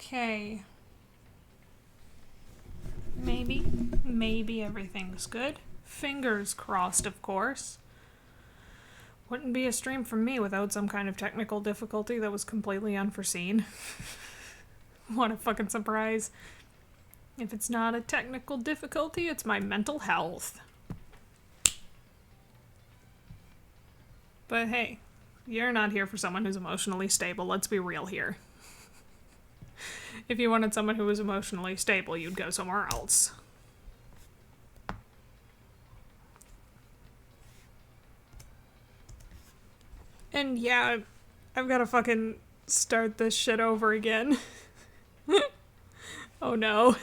Okay. Maybe everything's good. Fingers crossed, of course. Wouldn't be a stream from me without some kind of technical difficulty that was completely unforeseen. What a fucking surprise. If it's not a technical difficulty, it's my mental health. But hey, you're not here for someone who's emotionally stable, let's be real here. If you wanted someone who was emotionally stable, you'd go somewhere else. And yeah, I've gotta fucking start this shit over again. Oh no.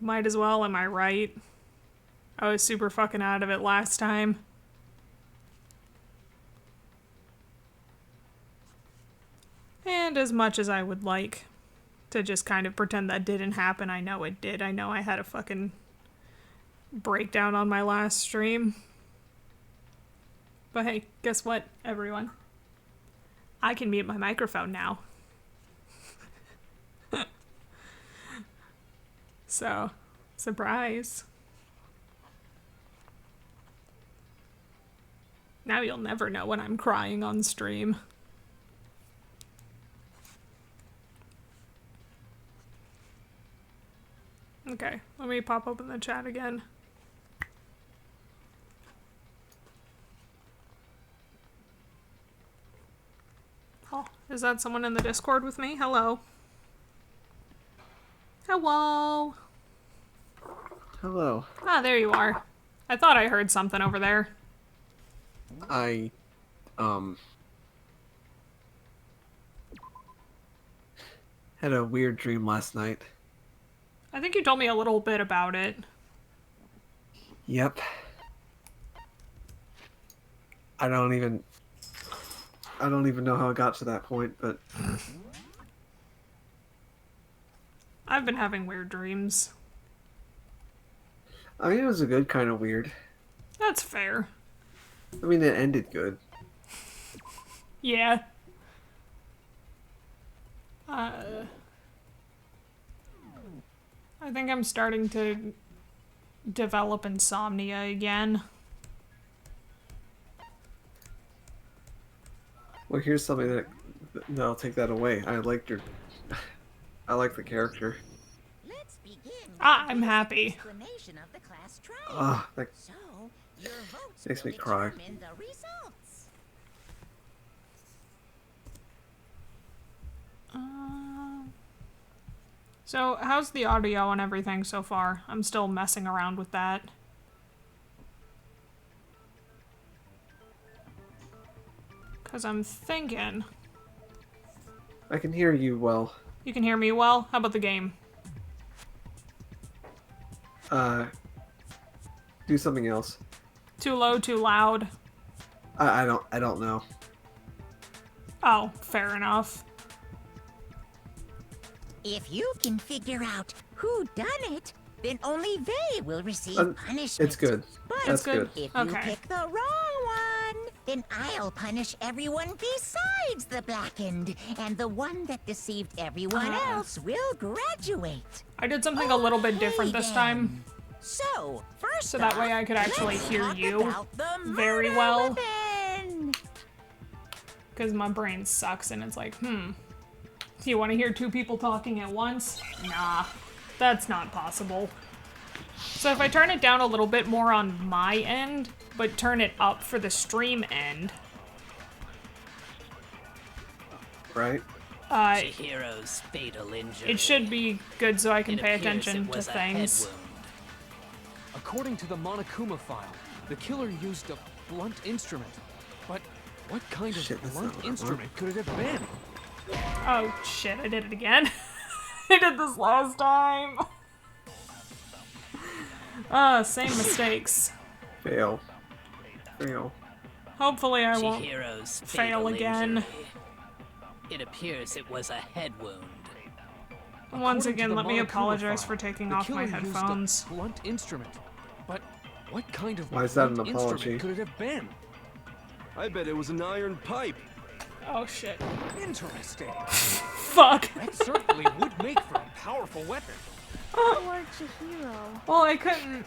Might as well, am I right? I was super fucking out of it last time. And as much as I would like to just kind of pretend that didn't happen, I know it did. I know I had a fucking breakdown on my last stream. But hey, guess what, everyone? I can mute my microphone now. So, surprise. Now you'll never know when I'm crying on stream. Okay, let me pop open the chat again. Oh, is that someone in the Discord with me? Hello. Hello. Hello. Ah, there you are. I thought I heard something over there. I, had a weird dream last night. I think you told me a little bit about it. Yep. I don't even know how it got to that point, but I've been having weird dreams. I mean, it was a good kind of weird. That's fair. I mean, it ended good. Yeah. I think I'm starting to develop insomnia again. Well, here's something that'll take that away. I like the character. Let's begin. I'm happy. That makes me cry. So, how's the audio and everything so far? I'm still messing around with that. Because I'm thinking... I can hear you well. You can hear me well? How about the game? Do something else. Too low, too loud? I don't know. Oh, fair enough. If you can figure out who done it, then only they will receive punishment. It's good. But That's good. if Okay. you pick the wrong one, then I'll punish everyone besides the blackened, and the one that deceived everyone else will graduate. I did something a little bit different this time. So, first So that way I could actually let's hear talk you about the very murder well. weapon. Because my brain sucks and it's like, do you want to hear two people talking at once? Nah, that's not possible. So if I turn it down a little bit more on my end, but turn it up for the stream end. Right? Chihiro's fatal injury. It should be good so I can It pay appears attention it to was a things. head wound. According to the Monokuma file, the killer used a blunt instrument. But what kind Shit, of that's blunt not what I instrument could it have been? Oh shit, I did it again. I did this last time. Same mistakes. Fail. Hopefully I won't Chihiro's fail fatal again. injury. It appears it was a head wound. Once According to again, the let me Monokuma apologize file, for taking the off my killer used headphones. a blunt instrument. But what kind of Why is that an blunt apology? instrument could it have been? I bet it was an iron pipe. Oh shit. Interesting. Fuck. That certainly would make for a powerful weapon. Or Chihiro. Well, I couldn't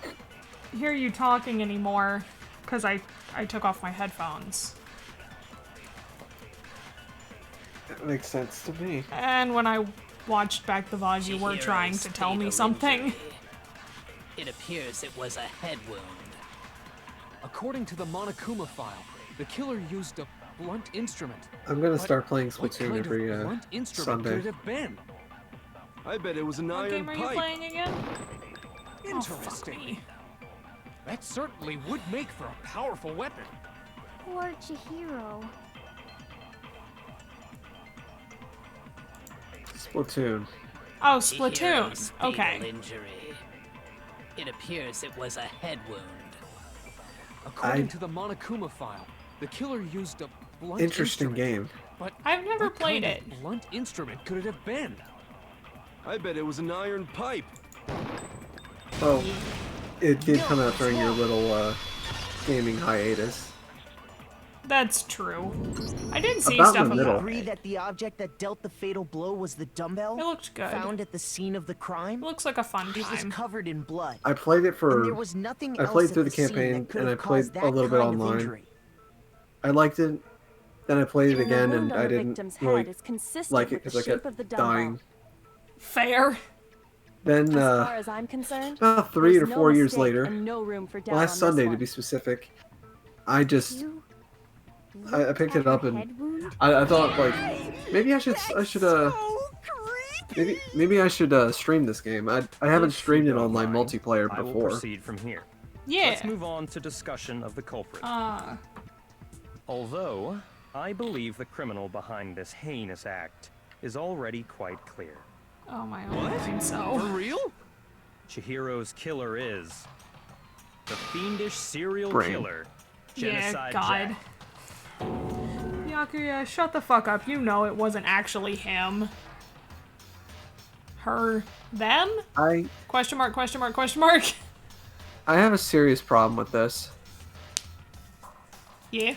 hear you talking anymore because I took off my headphones. That makes sense to me. And when I watched back the VOD, you were Chihiro's trying to tell me fatal something. injury. It appears it was a head wound. According to the Monokuma file, the killer used a blunt instrument. I'm gonna But start playing what Splatoon kind every of blunt instrument Sunday. could it have been? I bet it was an What iron game are you pipe. playing again? Oh, fuck Interesting. me. That certainly would make for a powerful weapon. Or Chihiro. Splatoon. Oh, Chihiro's Splatoon. fatal Okay. injury. It appears it was a head wound. According to the Monokuma file, the killer used a blunt Interesting instrument. game. But I've never what played kind it. of blunt instrument could it have been? I bet it was an iron pipe. Oh, it did come out during your little gaming hiatus. That's true. I did see About stuff the middle. about Agree it. that the object that dealt the fatal blow was the dumbbell It looked good. found at the scene of the crime. It looks like a fun It was time. covered in blood. I played it And there for. was nothing I else played at through the scene campaign, that could and I have played caused a that little bit kind of online. injury. I liked it. Then I played it And the again, wound and on I the didn't victim's really head is consistent like it with the because I shape kept of the dumbbell. dying. Fair. Then, As far as I'm concerned, about 3 there's or no 4 years mistake later, and no room for doubt last on this Sunday to one. be specific, I just You I picked it have up a and head wound? I thought like maybe I should maybe I should stream this game. I haven't If you streamed it don't online mind, multiplayer I will before. proceed from here. Yeah. Let's move on to discussion of the culprit. Uh, Although, I believe the criminal behind this heinous act is already quite clear. oh my, I don't think so. For real? Chihiro's killer is the fiendish serial Brain. killer, Yeah, Genocide God. Jack. Yakuya, shut the fuck up. You know it wasn't actually him. Her. Them? I Question mark, question mark, question mark. I have a serious problem with this. Yeah.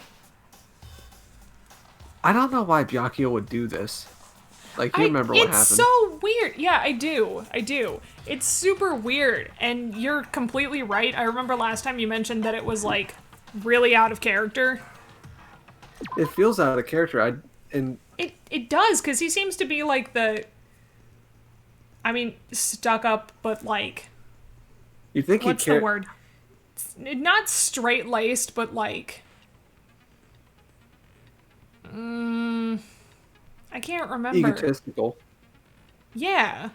I don't know why Byakuya would do this. Like, you remember what it's happened? so weird. Yeah, I do. I do. It's super weird, and you're completely right. I remember last time you mentioned that it was, like, really out of character. It feels out of character. It does, because he seems to be, like, I mean, stuck up, but, like, You think what's he'd the word? Not straight-laced, but, like... I can't remember. egotistical. Yeah.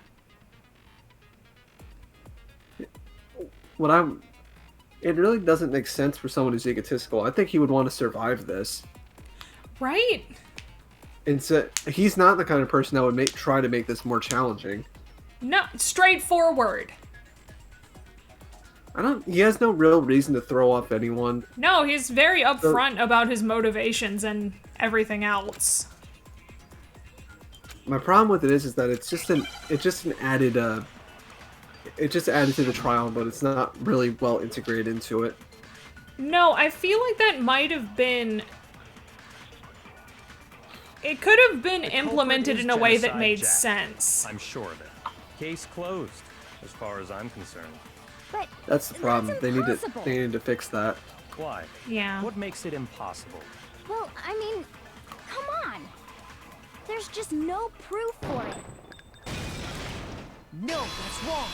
It really doesn't make sense for someone who's egotistical. I think he would want to survive this. Right? And so he's not the kind of person that would try to make this more challenging. No, straightforward. He has no real reason to throw off anyone. No, he's very upfront about his motivations and everything else. My problem with it is that it just added to the trial, but it's not really well integrated into it. No, I feel like that might have been... It could have been The implemented culprit in is a way that Genocide made Jack. sense. I'm sure of it. Case closed, as far as I'm concerned. But That's the problem. They impossible. need to fix that. Why? Yeah. What makes it impossible? well, I mean, come on. There's just no proof for it. No, that's wrong.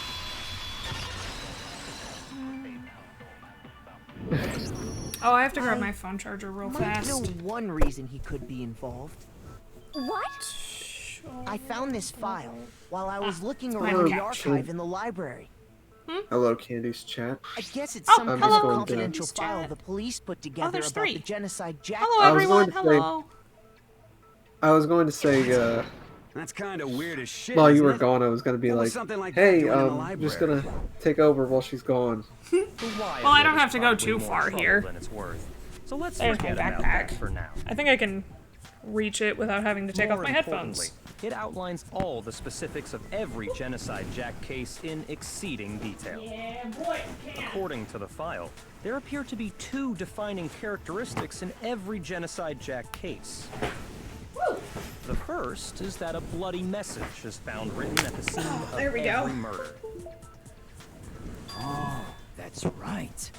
Oh, I have to grab my phone charger real Might fast. know one reason he could be involved. What? I found this file while I was looking my around the couch. archive in the library. Hello, Candy's chat. I guess it's Oh, some kind hello. of confidential Just file chat. the police put together there's about 3. the genocide Jack. Hello, I was everyone. going to say- Hello. I was going to say, That's kind of weird as shit. while you isn't were it? gone, I was going to be What was like, something like that hey, doing in the I'm just library? going to take over while she's gone. The why Well, of I it don't is have to go probably too more far trouble here. than it's worth. So let's There's my forget about backpack. that for now. I think I can reach it without having to take off More my importantly, headphones. it outlines all the specifics of every Genocide Jack case in exceeding detail. Yeah, boy, According to the file, there appear to be 2 defining characteristics in every Genocide Jack case. The first is that a bloody message is found written at the scene of there we every go. murder. Oh, that's right.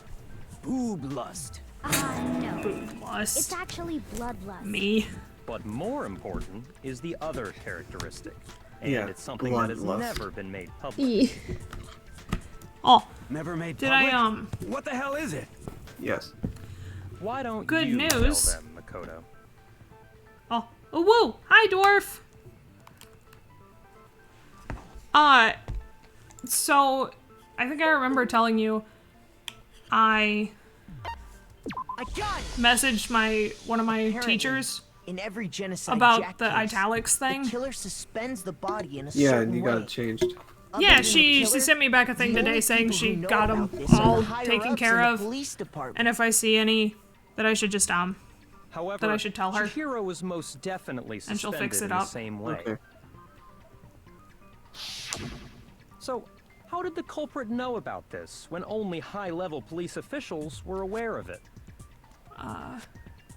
Boob lust. No. Boob lust. It's actually bloodlust. Me. But more important is the other characteristic. And Yeah, it's something that has bloodlust. never been made public. Oh, Never made did public? I, What the hell is it? Yes. Why don't Good you news. tell them, Makoto? Oh, woo! Hi, dwarf! So, I think I remember telling you, I I got it! messaged one of my Apparently, teachers In every genocide about Jack the case, italics thing. The killer suspends the body in a Yeah, certain and you way. got it changed. Other Yeah, than the she killer, sent me back a thing the today only saying people she who know got about them this are the all higher-ups taken in care the of, police department. and if I see any, that I should just However, that I should tell her. Chihiro was most definitely And she'll suspended fix it in the up. same way. Okay. So, how did the culprit know about this when only high-level police officials were aware of it?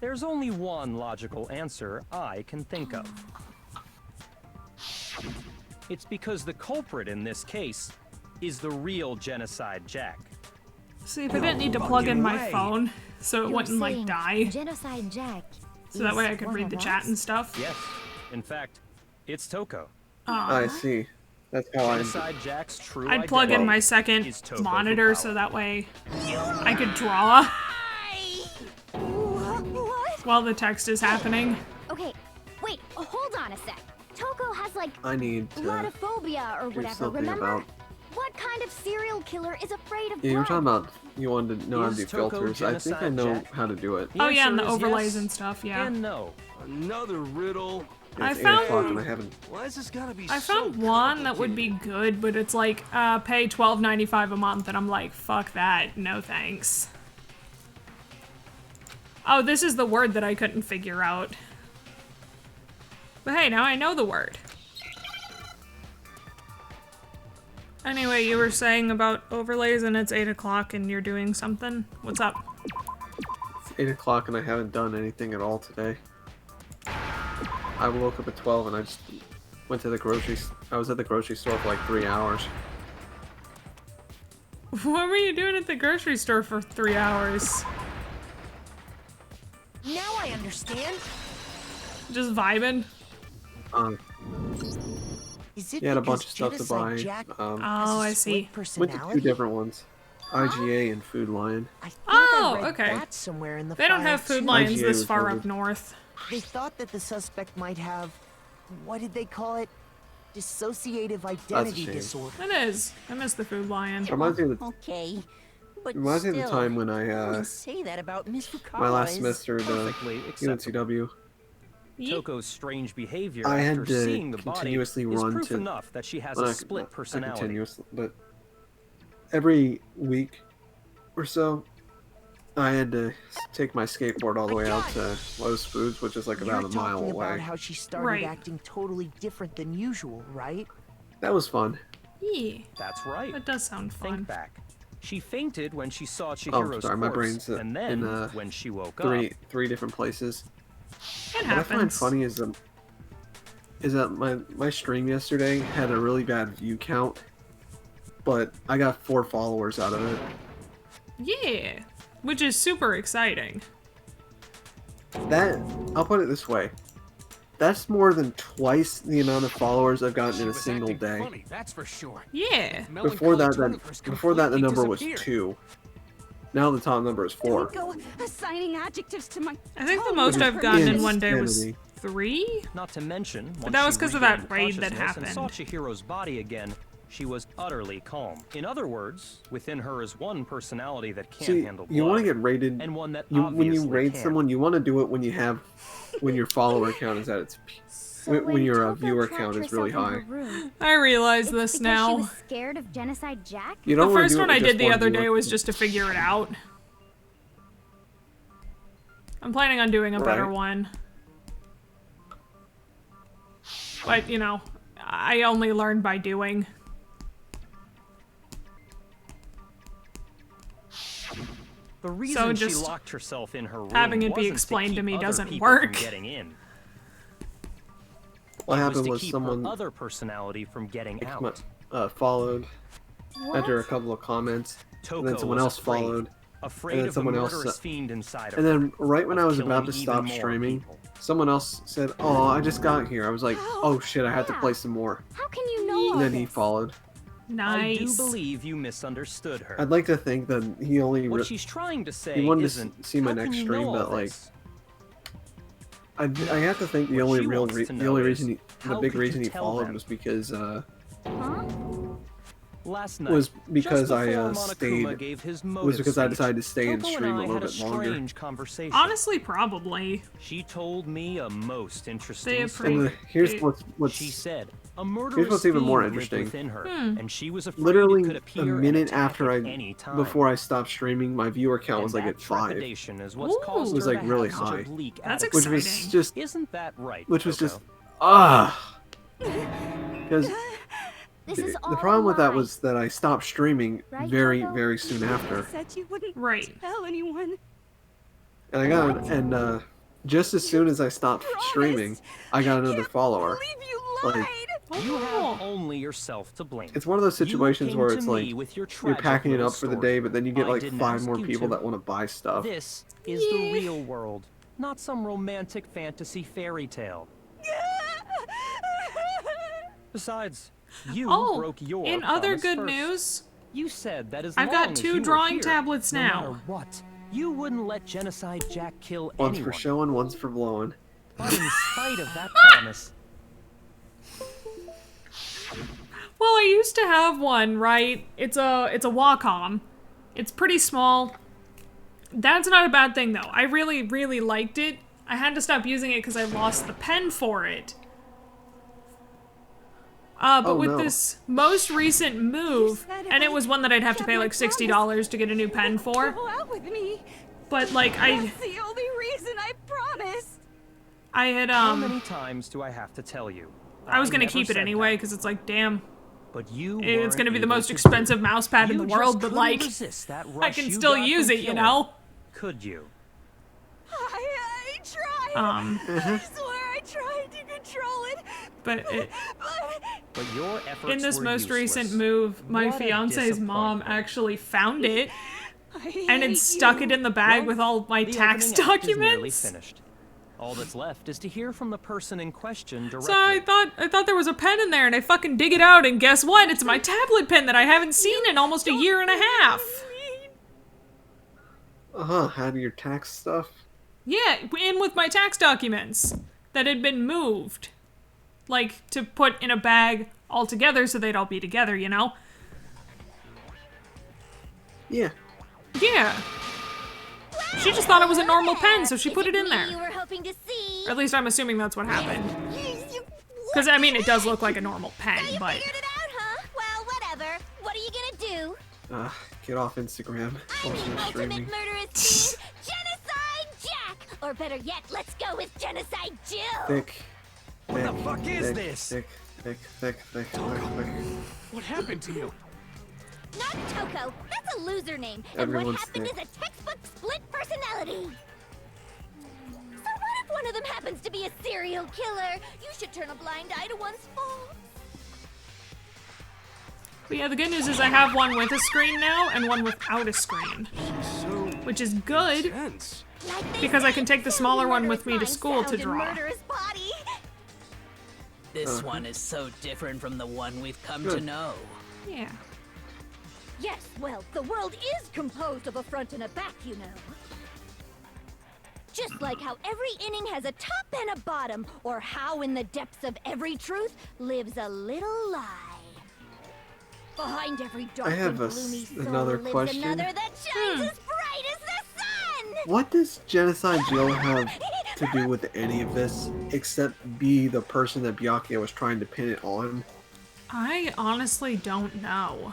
There's only one logical answer I can think of. It's because the culprit in this case is the real Genocide Jack. see if I didn't need to plug in my way. phone so it You're wouldn't like saying die, Genocide Jack. so that is way I could one read of the chat us? and stuff. Yes, in fact, it's Toko. I see. That's how I. Genocide Jack's true I'd plug in identity my second is Toko monitor Fukawa. so that way I could draw What? while the text is happening. Okay, wait, hold on a sec. Toko has like I need to blodophobia or do whatever, something remember? about. What kind of serial killer is afraid of Yeah, you were blood? talking about you wanted to know how to Is do Toko filters. I think I Genocide know Jack? how to do it. The Oh yeah, and the answer is overlays yes and stuff, yeah. and no. Another riddle. I It's 8 o'clock and found I haven't. Why has this gotta be I so found one that would be good, but it's like pay $12.95 a month, and I'm like, fuck that, no thanks. Oh, this is the word that I couldn't figure out. But hey, now I know the word. Anyway, you were saying about overlays and it's 8 o'clock and you're doing something? What's up? It's 8 o'clock and I haven't done anything at all today. I woke up at 12 and I just went to the I was at the grocery store for like 3 hours. What were you doing at the grocery store for 3 hours? Now I understand. Just vibing? Is it He had a because bunch of stuff to Genocide buy. Jack Oh, has a I split see. Went to personality? 2 different ones. IGA and Food Lion. I think Oh, I read okay. that somewhere in the They don't file, have food too. lions IGA this was far voted. up north. They thought that the suspect might have, what did they call it? Dissociative identity shame. disorder. It is. I miss the food lion. Reminds me of the, Okay, but reminds me of the still, time when you I wouldn't say that about Miss Fukawa. my last semester at Perfectly acceptable. UNCW. Toko's strange behavior I had after to seeing the body continuously is run proof to- enough that she has Well, a not- split not personality. continuously, but every week or so, I had to take my skateboard all the way out to Lowe's Foods, which is like You're about a mile talking away. about how she started Right. acting totally different than usual, right? That was fun. Yeah, That's right. that does sound fun. Think back. She fainted when she saw Oh, Chihiro's sorry, my corpse, brain's and then in when she woke three different places. It What I find happens. funny is that my stream yesterday had a really bad view count, but I got 4 followers out of it. Yeah, which is super exciting. That, I'll put it this way, that's more than twice the amount of followers I've gotten in a single day. Funny, that's for sure. Yeah. Before that, the completely number was disappeared. 2. Now the top number is 4. Go assigning adjectives to my. I think the most I've gotten in one day was Insanity. 3. up. Not to mention, But once that was she 'cause of that regained raid that consciousness and saw happened. Chihiro's body again, she was utterly calm. In other words, within her is one personality that can't See, handle blood, you want to get rated, and one that when you obviously raid can. someone, you want to do it when your follower count is at its peak. So When your Toko viewer trapped count is really herself in high. her room, I realize it's this because now. She was scared of Genocide Jack? You The don't wanna first do it one with I just did the one other viewer. day was just to figure it out. I'm planning on doing a better Right. one. But, you know, I only learn by doing. The reason she just locked herself in her room having it be wasn't explained to keep me other doesn't people from work. getting in. What it happened to was keep someone her other personality from getting out. followed What? after a couple of comments, Toko and then someone was else afraid, followed, afraid and then of someone the else murderous fiend inside of and her. then right when of I was about killing to even stop more streaming, people. someone else said, "Oh, I just got here." I was like, How? "Oh shit, I had to Yeah. play some more." How can you know all And then he this? followed. Nice. I do believe you misunderstood her. I'd like to think that he only What she's trying to say wanted to isn't, see my how can next you stream, know all but, like, this? I have to think the What only she real wants to the know only is, reason the how big could you reason he tell followed them? was because Huh? Last night, was because just I before stayed Monokuma gave his was motive because I speech, decided to stay and Toko stream a and I little had bit a longer. strange conversation. Honestly, probably. She told me a most They interesting And story. here's They- what's She said a murderous what's even more fiend lived interesting. within her, and she was afraid it literally could a appear minute and attack after at any time. before I stopped streaming, my viewer count was And like that at 5, trepidation is what's Ooh. caused It was, her like, to really have such high. a bleak That's attitude. which was exciting. just Isn't that right? which was Toko? just because This is all the problem with that a lie. was that I stopped streaming Right, very Toko? very soon after, Said you wouldn't Right. tell anyone. and I got just as soon as I stopped streaming, I got another follower. Believe you Like, lied. You have only yourself to blame. it's one of those situations You where came it's to like me with your you're tragic packing it little up for the story. day, but then you get I like didn't 5 ask more you people to. that want to buy stuff. This is the real world, not some romantic fantasy fairy tale. Besides, you Oh, broke your in other promise good first. news, You said that as I've got long as 2 you were drawing here, tablets no now. matter what, you wouldn't let Genocide Jack kill One's anyone. for showing, one's for blowing. But in spite of that promise, well, I used to have one, right? It's a Wacom. It's pretty small. That's not a bad thing though. I really, really liked it. I had to stop using it because I lost the pen for it. But Oh, with no. this most recent move, said if and I it was one that I'd have to kept pay my like $60 to get a new pen for. Go out with me. But like I That's the only reason I promised. had how many times do I have to tell you? I was gonna never keep it said anyway that. because it's like, damn, But you it's weren't gonna be the able most to do expensive it. mouse pad in You the just world, but couldn't like resist that I rush can you still got use from it, you killing. know. Could you? I tried. Mm-hmm. I swear I tried to control it. But it, But your efforts in this were most useless. recent move, my What a fiance's mom disappointment. actually found it I and had stuck it in the bag Well, with all my the tax opening act is nearly documents. finished. All that's left is to hear from the person in question directly. So I thought there was a pen in there, and I fucking dig it out, and guess what? It's my tablet pen that I haven't seen in almost a year and a half. Had your tax stuff. Yeah, in with my tax documents that had been moved, like to put in a bag all together so they'd all be together, you know? Yeah. Yeah. She just thought it was a normal pen, so she put it in You there. were hoping to see. Or at least I'm assuming that's what happened. Because, I mean, it does look like a normal pen, You but... figured it out, huh? Well, whatever. What are you gonna do? Get off Instagram. I'm Also the ultimate streaming. murderous fiend, Genocide Jack! Or better yet, let's go with Genocide Jill! Thick. What the fuck is thick, this? Thick. What happened to you? Not Toko. That's a loser name. And Everyone's what happened thick. is a textbook split personality. So what if one of them happens to be a serial killer? You should turn a blind eye to one's faults. But yeah, the good news is I have one with a screen now and one without a screen. So Which is good, tense. Like they because I say, can take the till smaller one murderous with me to mind school to found in draw. murderous body. This one is so different from the one we've come to Good. know. Yeah. Yes, well, the world is composed of a front and a back, you know. Just like how every inning has a top and a bottom, or how in the depths of every truth lives a little lie. Behind every dark I have and gloomy soul another lives question. another that shines as bright as the sun! What does Genocide Jill have to do with any of this, except be the person that Byakuya was trying to pin it on? I honestly don't know.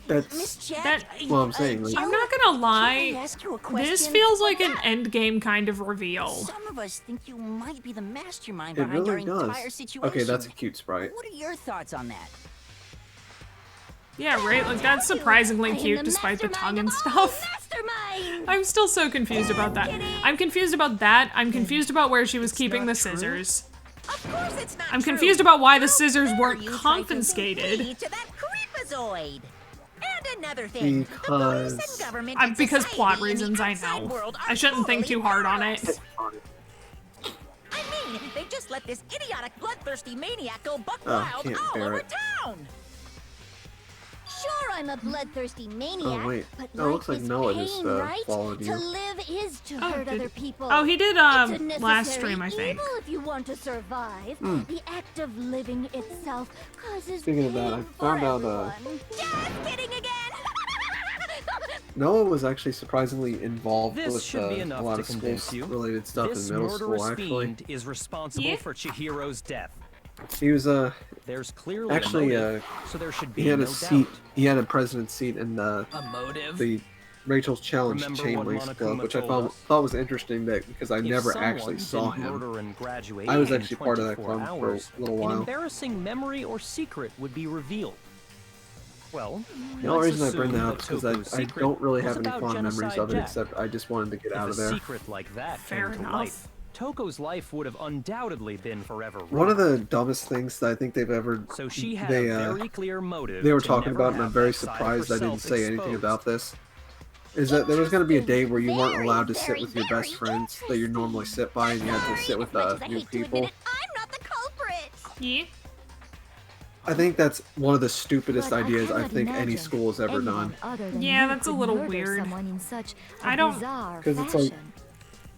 That's Miss Jack, That- what I'm saying. Like, I'm not gonna lie, Can I ask you a question? this feels like an endgame kind of reveal. Some of us think you might be the mastermind it behind really our does. entire situation. Okay, that's a cute sprite. What are your thoughts on that? Yeah, right? Like, that's surprisingly I am cute the despite the tongue and mastermind of all stuff. Mastermind! I'm still so confused about that. I'm confused about that. I'm confused about where she was keeping the scissors. Of course it's not I'm true. confused about why the How scissors dare weren't you try to confiscated. say to that creepazoid? And another thing, the police and government and Because plot society in the reasons, I outside know. world I are shouldn't think totally too hard on it. powerless. I mean, they just let this idiotic, bloodthirsty maniac go buck wild can't all bear over it. town. Sure, I'm a bloodthirsty maniac, wait. but Oh, it looks life like is Noah pain, just, right? followed To you. live is to Oh, hurt did- other people. Oh, he did, It's a last necessary stream, I think. evil if you want to survive. The act of living itself causes Speaking of pain that, I for found out, everyone. Just kidding again. Noah was actually surprisingly involved This with should be a enough lot to of convince you. school-related stuff This in middle murderous school, actually. fiend is responsible Yeah. for Chihiro's death. He was, There's clearly actually, a motive, so there should be he had no a seat, doubt. he had a president's seat in A motive? the Rachel's Challenge Remember Chain what Race Monokuma Club, which I told us? thought was interesting that because I If never someone actually saw didn't him. murder and graduate I was in actually part of that 24 club for hours, a little an while. embarrassing memory or secret would be revealed. Well, The only let's reason I bring assume that up is because Toko's I secret don't really was have any about fond memories Genocide of it, Jack. except I just wanted to get If out a of there. secret like that Fair came to enough. light, Toko's life would have undoubtedly been forever One of ruined. the dumbest things that I think they've ever So she had they a very clear motive. they were to talking never about, and I'm have very that side of surprised I didn't herself say anything exposed. about this, is that there was going to be a day where you weren't Very, allowed to sit very, with your very best friends that you normally sit by, and you had to sit with As much as I new hate to people. admit it, I'm not the culprit. Yeah. I think that's one of the stupidest But ideas I cannot think any imagine school has ever anyone done. other than Yeah, you that's a could little murder weird. someone in such a I don't- bizarre 'Cause it's like- fashion.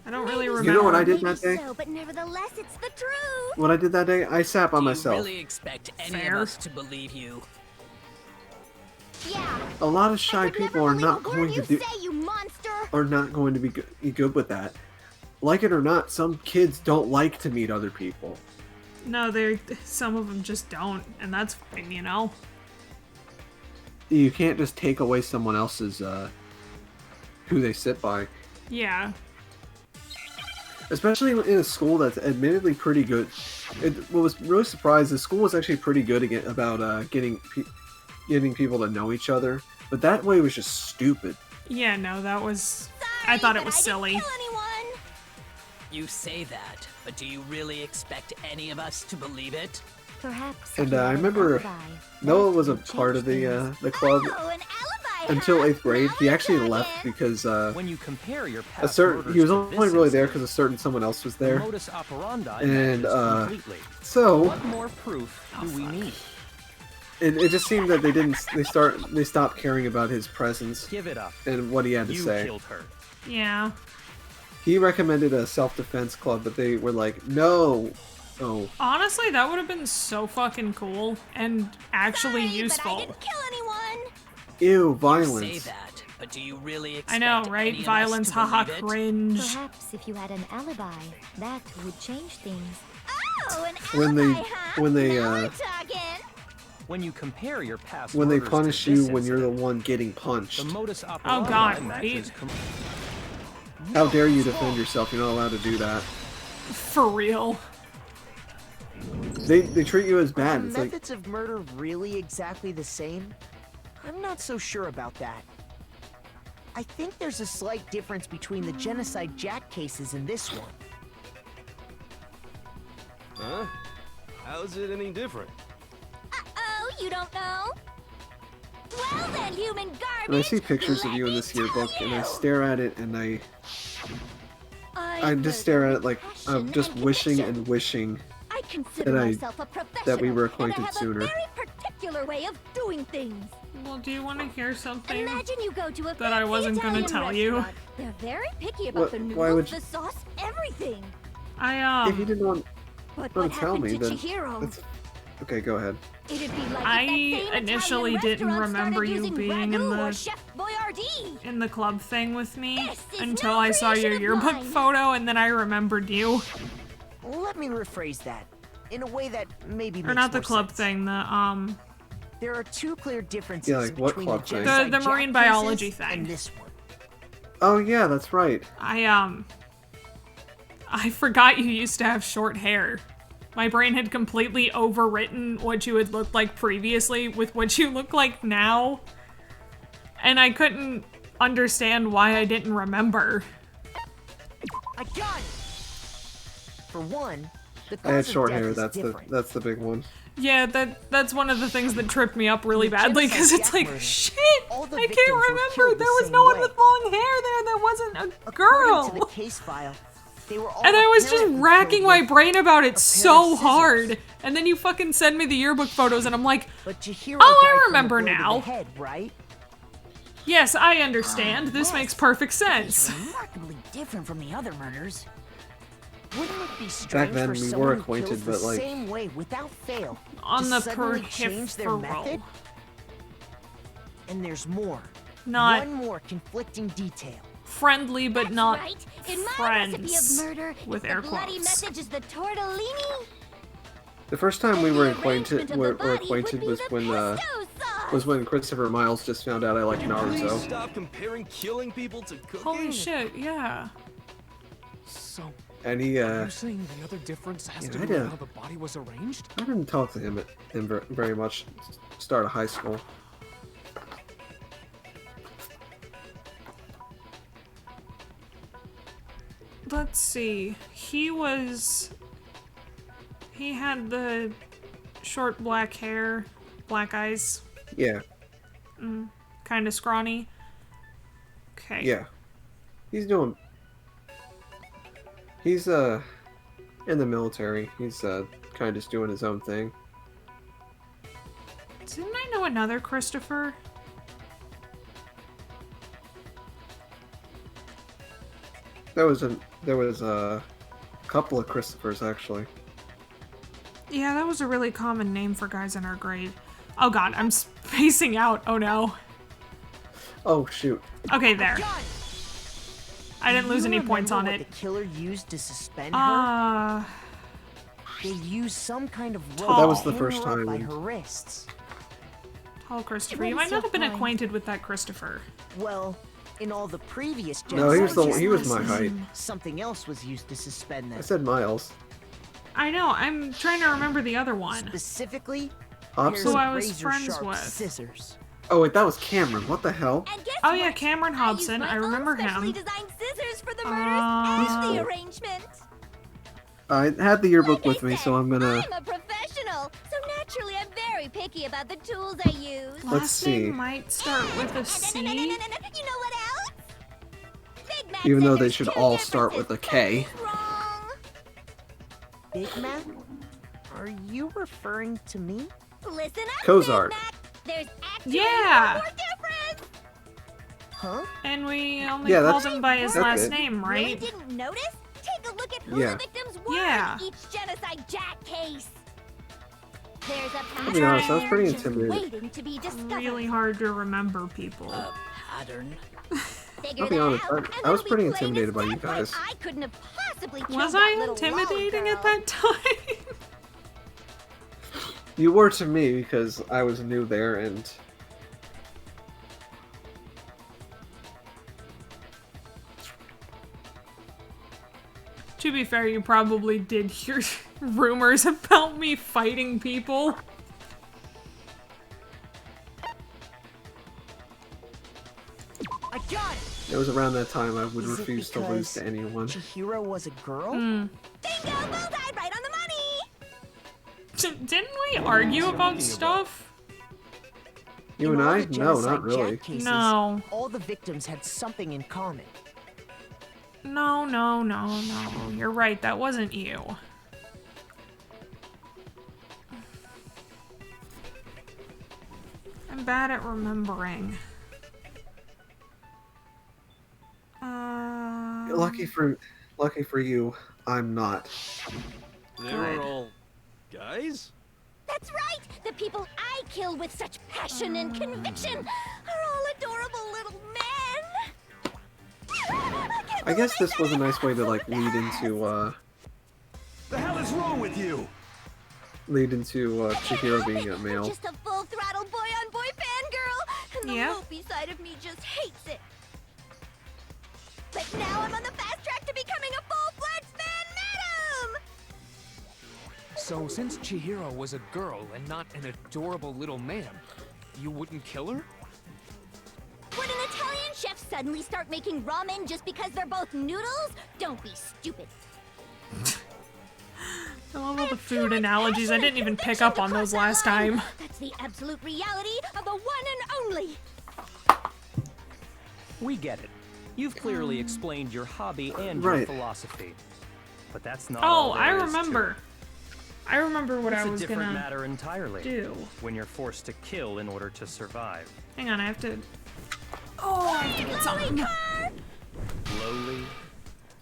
I don't really Maybe remember. You know what I did maybe that day? So, but nevertheless, it's the truth. What I did that day, I sat by Do myself. you really expect any Fair. of us to believe you? Yeah. A lot of shy I would people never are believe not a word going to you do say, you monster. are not going to be good with that. Like it or not, some kids don't like to meet other people. No, some of them just don't, and that's fine, you know? You can't just take away someone else's who they sit by. Yeah. Especially in a school that's admittedly pretty good. What was really surprised, the school was actually pretty good about getting people to know each other. But that way was just stupid. Yeah, no, that was... Sorry, I thought it but was I didn't silly. kill anyone. You say that, but do you really expect any of us to believe it? Perhaps. And if you I had an remember alibi, Noah that was a would part of change the club Oh, an alibi, until huh? 8th grade. Now He we're actually talking. left because When you compare your he past was murders to only this really there incident, because a certain someone else was the there. modus operandi And, matches completely. So What more proof do we need? it just seemed that they stopped caring about his presence Give it up. and what he had to You say. killed her. Yeah. He recommended a self-defense club, but they were like, no. Oh, Honestly, that would have been so fucking cool and actually Sorry, useful. But I didn't kill anyone. ew, You say violence. that, but do you really expect I know, any right? of us Violence, to haha, believe it? cringe. Perhaps if you had an alibi, that would change things. Oh, an When they- alibi, huh? when they, Now we're talking. When you compare your past When they murders punish to this you when you're the incident, one getting punched. the modus operandi God, matches right? How dare you defend yourself? You're not allowed to do that. For real. They treat you as bad. Are It's like, methods of murder really exactly the same? I'm not so sure about that. I think there's a slight difference between the Genocide Jack cases and this one. Huh? How's it any different? Oh, you don't know? Well then, human garbage. when I see pictures of let you in me this yearbook tell and I you. stare at it and I I just stare at it like I'm passion just and wishing conviction. and wishing. I consider that myself a professional. that we were and acquainted I have sooner. a very particular way of doing things. Well, do you want to hear something? Imagine you go to a that I fancy wasn't gonna Italian tell you. restaurant. They're very picky about What- the why would noodles, you- the sauce, everything. If you didn't want But to what tell happened me, to then Chihiro? that's okay. Go ahead. It'd be like I if that same initially Italian didn't restaurant remember started you using being in ragu or the- Chef Boyardee. In the club thing with me This is until no I saw your creation of yearbook mine. photo and then I remembered you. Let me rephrase that in a way that maybe Or makes not the more club sense. thing, the There are two clear differences Yeah, like what between club the thing? Genocide The Jack marine cases biology thing. and this one. Oh yeah, that's right. I forgot you used to have short hair. My brain had completely overwritten what you had looked like previously with what you look like now. And I couldn't understand why I didn't remember. I got it! For one, The I had cause of short death hair. is That's the big one. Yeah, that's one of the things that tripped me up really badly because it's like, shit, All the I victims can't were remember. killed the There was same no one way. with long hair there. There wasn't a According to the girl. case file, they were all And I was just apparently racking killed my with brain about a it pair so of hard. scissors. And then you fucking send me the yearbook photos and I'm like, But Chihiro oh, died I from a remember blow to the now. head, right? Yes, I understand. This makes perfect sense. Remarkably different from the other murders. Wouldn't it be strange then for we someone were who acquainted, kills the but, like- same way without fail On to the suddenly change their peripheral. method? And there's more. Not One more conflicting detail. friendly, but not Right? In my friends. recipe of murder, with if air the bloody quotes. message is the tortellini. The first time we And were the acquainted arrangement of the body would acquainted be was the when pesto sauce. Christopher Miles just found out I like Please Naruto. stop comparing killing people to cooking. Holy shit, yeah. So, And he are you saying the other difference has yeah, to I do with did. how the body was arranged? I didn't talk to him very much. Start of high school. Let's see. He had the short black hair, black eyes, Yeah, kind of scrawny. Okay. yeah. He's in the military. He's kind of just doing his own thing. Didn't I know another Christopher? There was a couple of Christophers actually. Yeah, that was a really common name for guys in our grade. Oh god, I'm spacing out. Oh no. Oh shoot. Okay, there. I didn't lose Do any you points on remember it. what the killer used to suspend her? They used some kind of rope That was to the hang first her up time by we- her wrists. Tall Christopher. It You was might not have been so kind. acquainted with that Christopher. Well, in all the previous No, he was genocides, he was my height. something else was used to suspend them. I said Miles. I know, I'm trying to remember the other one. Specifically, Hobson? Who I was razor friends sharp with. scissors. Oh wait, that was Cameron. What the hell? And guess Oh yeah, what? Cameron I Hobson. used I my remember own specially him. designed scissors for the murders He's and the cool. arrangement. I had the yearbook Like I with me, said, so I'm gonna. I'm a professional, so naturally I'm very picky about the tools I use. Let's Last see. name might start with a C. You know what else? Big Mac Even said though they there's should two all start with a differences. K. Something's wrong. Big Mac? Are you referring to me? Listen up, Cozart. Big Mac. There's actually Yeah. one more difference. Huh? And we only Yeah, called that's- him by his that's last it. name, Really right? didn't notice? Take a look at who Yeah. the victims were Yeah. in each genocide Jack case. There's a I'll pattern be honest, I was pretty just intimidated. waiting to be discovered. Really hard to remember people. Pattern. Figure I'll be that honest, out, I and was it'll be pretty plain as intimidated by you day why guys. I couldn't have possibly killed Was that I little intimidating wall at that time? You were to me because I was new there, and To be fair, you probably did hear rumors about me fighting people. I got it! it was around that time I would Is it refuse to lose to because anyone. Chihiro was a girl? Bingo! Bullseye! Right on the money! Didn't we argue about stuff? You In and all I? the No, genocide not really. Jack cases, No. all the victims had something in common. No. You're right, that wasn't you. I'm bad at remembering. Lucky for you, I'm not. They Good. were all guys? That's right! The people I kill with such passion and conviction are all adorable little men! I guess this was a nice way to like lead into The hell is wrong with you? Chihiro being a I'm male. just a full-throttle boy-on-boy fangirl, and the Yeah. mopey side of me just hates it. But now I'm on the fast track to becoming a full-fledged fan madam! So, since Chihiro was a girl and not an adorable little man, you wouldn't kill her? Would an Italian chef suddenly start making ramen just because they're both noodles? Don't be stupid. I love all the food analogies. I didn't even pick up on those last time. That's the absolute reality of the one and only. We get it. You've clearly explained your hobby and your Right. philosophy. But that's not Oh, all I there is to remember. it. I remember what It's I a was different gonna matter entirely. do. When you're forced to kill in order to survive. Hang on, I have to... Oh, I have to get something. Lowly,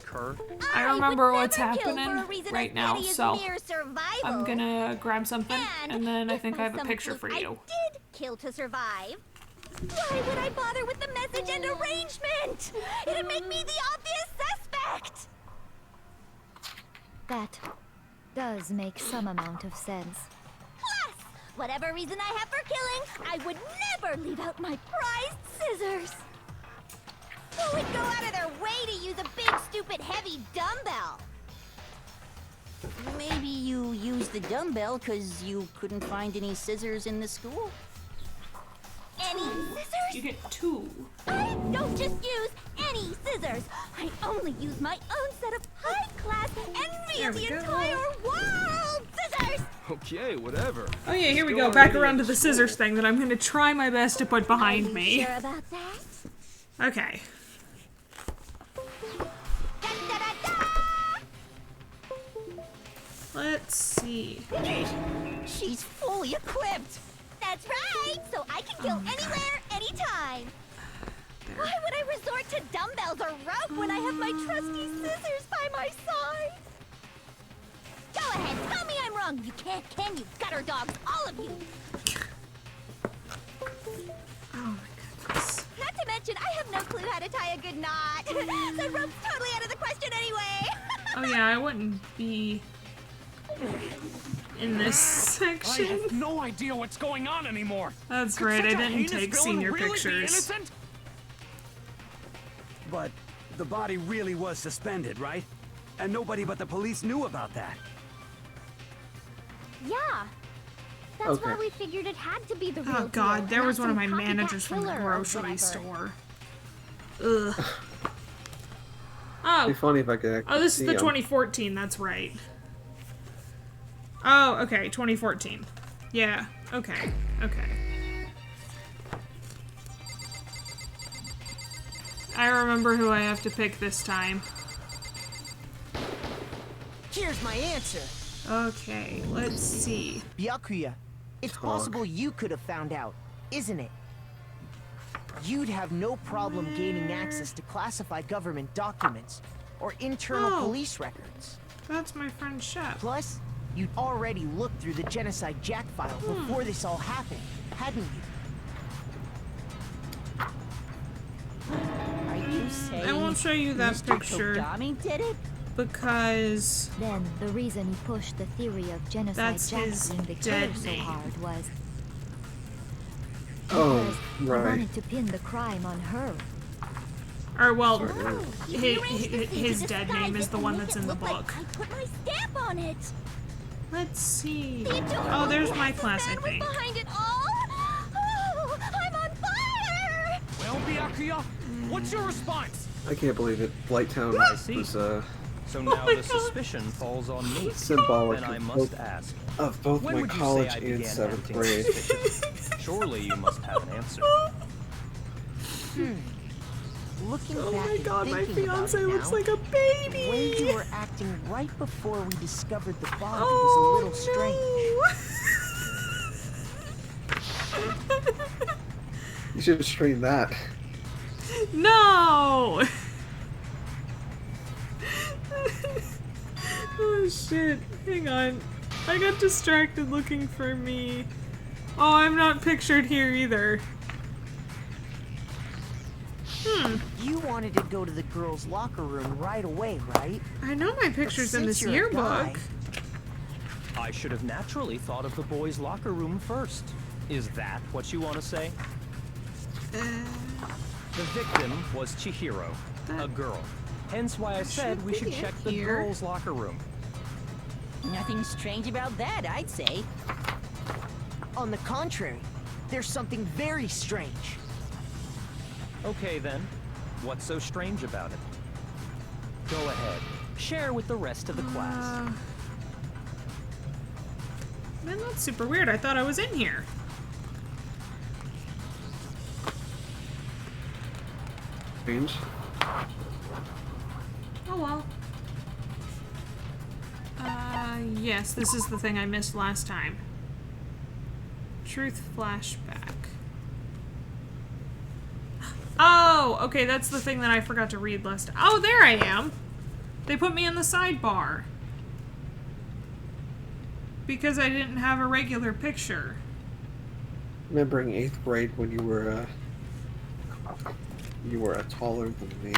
Cur. I remember would what's never kill for happening a reason right as now, petty as so mere survival. I'm gonna grab something, and then I if think by I have a some picture for fluke you. I did kill to survive. Why would I bother with the message and arrangement? It'd make me the obvious suspect. That does make some amount of sense. Plus, whatever reason I have for killing, I would never leave out my prized scissors. Who would go out of their way to use a big, stupid, heavy dumbbell? Maybe you used the dumbbell because you couldn't find any scissors in the school? Any scissors? You get 2. I don't just use any scissors. I only use my own set of high-class, envy There of we the go. entire world scissors. Okay, whatever. Oh yeah, here we Go go. on, Back idiot. around to the scissors thing that I'm gonna try my best to put behind Are me. you sure about that? Okay. Let's see. She's fully equipped! That's right. So I can kill anywhere, anytime. Why would I resort to dumbbells or rope when I have my trusty scissors by my side? Go ahead, tell me I'm wrong. You can't, can you? Gutter dogs, all of you. Oh my goodness. Not to mention, I have no clue how to tie a good knot. So rope's totally out of the question anyway. Oh yeah, I wouldn't be in this I section. have no idea what's going on anymore. That's Could right, I such a didn't heinous take villain senior really be pictures. innocent? But the body really was suspended, right? And nobody but the police knew about that. Yeah. That's Okay. why we figured it had to be the real Oh god, deal, there not was one of my some copycat managers from the killer or grocery whatever. store. Ugh. It'd Oh, be funny if I could actually oh, this is see the 'em. 2014, that's right. Oh, okay, 2014. Yeah, okay, okay. I remember who I have to pick this time. Here's my answer. Okay, let's see. Byakuya, it's Talk. possible you could have found out, isn't it? You'd have no problem gaining access to classified government documents or internal Oh. police records. That's my friend Shep. Plus, you'd already looked through the Genocide Jack file before this all happened, hadn't you? Are you saying I won't show you that Mr. picture Togami did it? because Then the reason he pushed the theory of genocide That's Jack his being the dead killer so name. hard was Oh, because he right. wanted to pin the crime on her. or well, He his, rearranged the thing his to dead disguise name is it the and one make that's it in the look like book. I put my stamp on it. Let's see. The adorable Oh, there's my glasses class, I man was think. behind it all. Oh, I'm on fire! Well, Byakuya, what's your response? I can't believe it. Blighttown I see. was So Oh now my the God. suspicion falls on me. symbolic Then I of must both, ask, of both when my would you college say I and began 7th acting grade. suspicious? Surely you must have an answer. Looking Oh back my and god, my thinking about fiance it looks now, like a the way you baby. were acting right before we discovered the body Oh, was a little strange. You should have streamed that. No! Oh shit, hang on. I got distracted looking for me. Oh, I'm not pictured here either. You wanted to go to the girls' locker room right away, right? I know my picture's But in this since you're a yearbook. guy- I should have naturally thought of the boys' locker room first. Is that what you want to say? The victim was Chihiro, a girl. Hence why I said we should be check in the here. girls' locker room. Nothing strange about that, I'd say. On the contrary, there's something very strange. Okay then, what's so strange about it? Go ahead, share with the rest of the class. Man, that's super weird. I thought I was in here. Strange. Oh well. Yes, this is the thing I missed last time. Truth flashback. Oh, okay, that's the thing that I forgot to read last. Oh, there I am. They put me in the sidebar. Because I didn't have a regular picture. Remembering 8th grade when you were taller than me.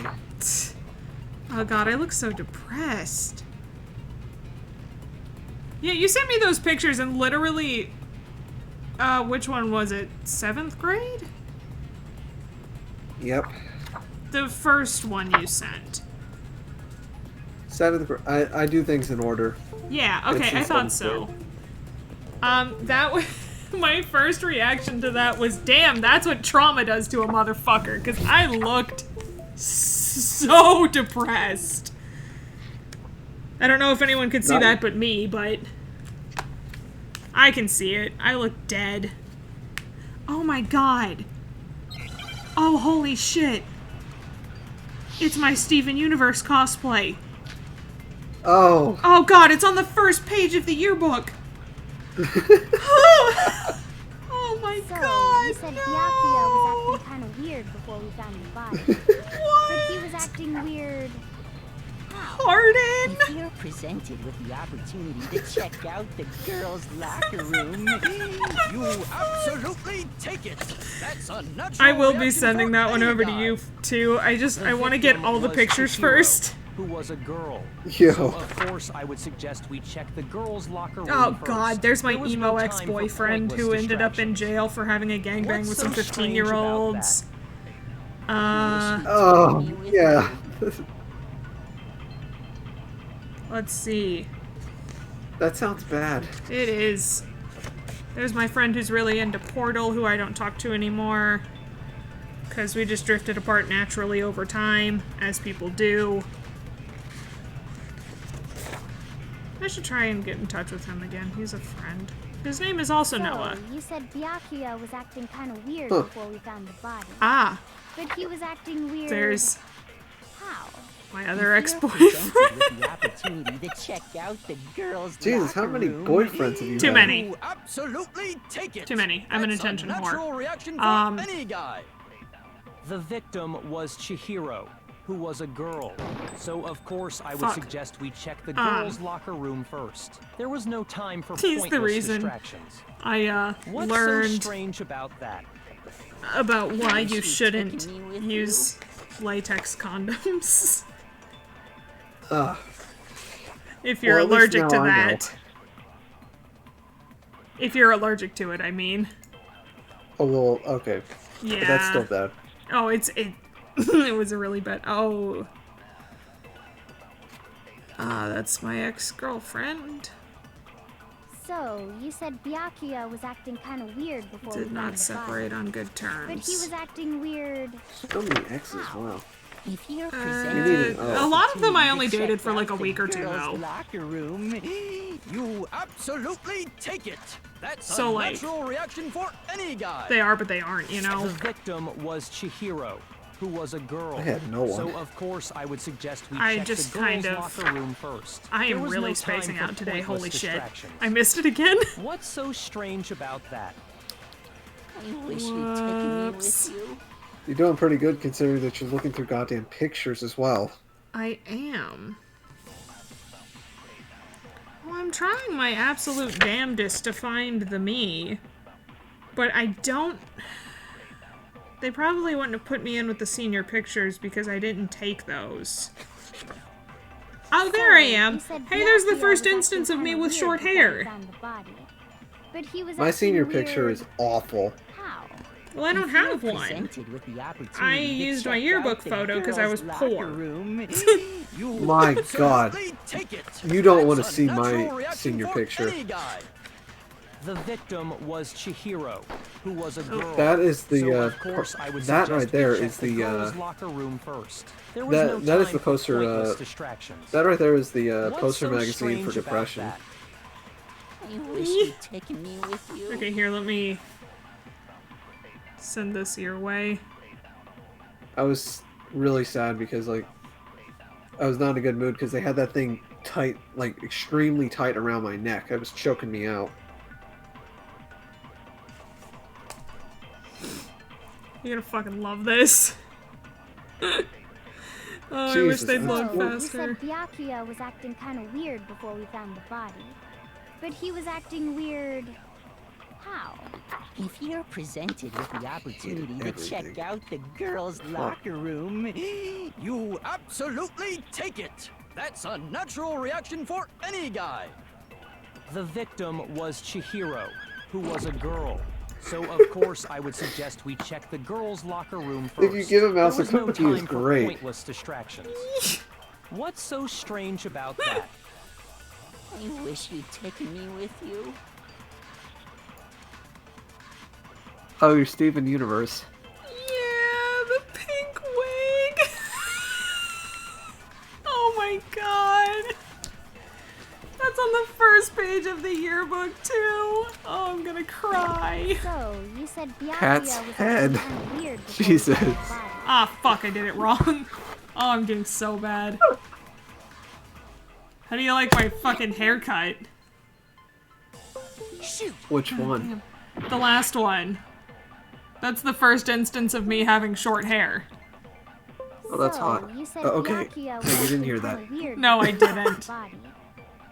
Oh god, I look so depressed. Yeah, you sent me those pictures and literally, which one was it? 7th grade? Yep. The first one you sent. 7th grade. I do things in order. Yeah, okay, I thought so. That was my first reaction to that was, damn, that's what trauma does to a motherfucker, because I looked so depressed. I don't know if anyone could see that but me, but I can see it. I look dead. Oh my god. Oh, holy shit. It's my Steven Universe cosplay. Oh. Oh god, it's on the first page of the yearbook. Oh my god, you said no! Byakuya was acting kind of weird before we found the body. But he was acting weird. Pardon? If you're presented with the opportunity to check out the girls' locker room, You absolutely take it. That's a natural I will be reaction sending for that one any over to guy. you too. I want to get all the was pictures Chihiro, first. Who was a girl. Yo. So of course I would suggest we check the girls' locker room Oh first. god, there's my There was emo no time for ex-boyfriend pointless who ended up in distractions. jail for having a gangbang What's with some so strange about 15-year-olds. Oh, yeah. Let's see. That sounds bad. It is. There's my friend who's really into Portal, who I don't talk to anymore. Because we just drifted apart naturally over time, as people do. I should try and get in touch with him again. He's a friend. His name is also Noah. You said Byakuya was acting kind of weird Huh. before we found the body. Ah, But he was acting weird. there's How? my other if you're presented ex-boyfriend. with the opportunity to check out the girls' Jesus, how locker many room, boyfriends have you Too had? many. You absolutely take it. Too many. I'm an That's attention a whore. natural reaction for any guy. The victim was Chihiro, who was a girl. So of course I would Fuck. suggest we check the girls' locker room first. There was no time for He's pointless the reason distractions. I What's so learned strange about that? about why you She's shouldn't taking me with use latex condoms. If you're Well, at least allergic to now I know. that. If you're allergic to it, I mean. Oh, well, okay. Yeah. But that's still bad. Oh, it it was a really bad. Oh. That's my ex-girlfriend. So, you said Byakuya was acting kind of weird before we Did found not the separate body. on good But he terms. was acting weird. So many exes, wow. If you're You presented need with it. the A lot of them I only opportunity to dated for check like a out the week or two, girls' though. locker room, You absolutely take it. That's So, a like, natural reaction for any guy. They are, but they aren't, you know? The victim was Chihiro, who was a girl. I had no one. So of course I would suggest we I check just the girls' kind of- locker room first. I There am was really no time spacing for out today, pointless holy shit. distractions. I missed it again? What's so strange about that? I wish you'd taken me Whoops. with you. You're doing pretty good considering that you're looking through goddamn pictures as well. I am. Well, I'm trying my absolute damnedest to find the me. But I don't... They probably wouldn't have put me in with the senior pictures because I didn't take those. Oh, there I am! You said Hey, there's the Byakuya first was instance acting of me kinda with weird short before we hair. found the body. But he was My acting senior picture weird. is awful. How? Well, I don't If you're have one. presented with the opportunity I to used my check yearbook out the photo 'cause I girls' was locker poor. room, You My God. absolutely take it. You don't That's want to a see natural my reaction senior for picture. any guy. The victim was Chihiro, who was a girl. That is the, so uh, of course I would that suggest right we there check is the, girls' locker room first. There was that- no that is time the for poster, pointless distractions. That right there is the What's poster so magazine for strange about depression. that? I wish you'd taken me with you. Okay, here, let me send this your way. I was really sad because, like, I was not in a good mood because they had that thing tight, like, extremely tight around my neck. It was choking me out. You're gonna fucking love this. Oh, I wish they'd load You faster. said Byakuya was acting kind of weird before we found the body. But he was acting weird... how? If you're presented with the opportunity to check out the girls' locker room, You absolutely take it! That's a natural reaction for any guy! The victim was Chihiro, who was a girl. So, of course, I would suggest we check the girls' locker room first. If you give a mouse a There was no cookie, it's time for great. pointless distractions. What's so strange about that? I wish you'd taken me with you. Oh, you're Steven Universe. Yeah, the pink wig. Oh my god. That's on the first page of the yearbook too. Oh, I'm gonna cry. So, you said Byakuya Cat's was head. acting kind of weird before Jesus. we found the body. Ah, fuck, I did it wrong. Oh, I'm doing so bad. How do you like my fucking haircut? Shoot! Which one? The last one. That's the first instance of me having short hair. Oh, that's So, hot. You said Okay. Byakuya was You didn't hear acting that. kinda weird No, I before we found didn't. the body.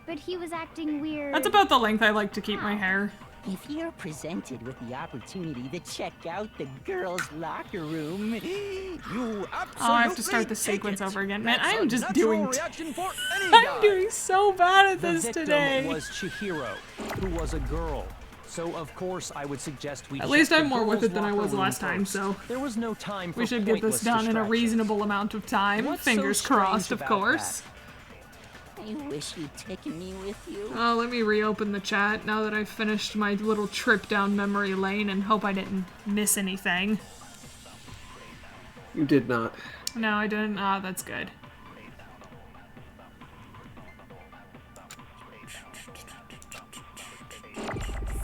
But he was acting weird... That's about the length I like to keep my hair. If you're presented with the opportunity to check out the girls' locker room, You absolutely Oh, I have to start the take sequence it. over again. Man, That's I a am just natural doing... reaction for any I'm guy. doing so bad at The this victim today. was Chihiro, who was a girl. So, of course, I would suggest we At check least the I'm more with girls' it than I locker was room last time, first. so There was no time for we should get this pointless done in a distractions. reasonable amount of time. What's so Fingers crossed, strange of about course. I wish you'd taken me with you. Oh, let me reopen the chat now that I've finished my little trip down memory lane and hope I didn't miss anything. You did not. No, I didn't. Ah, that's good.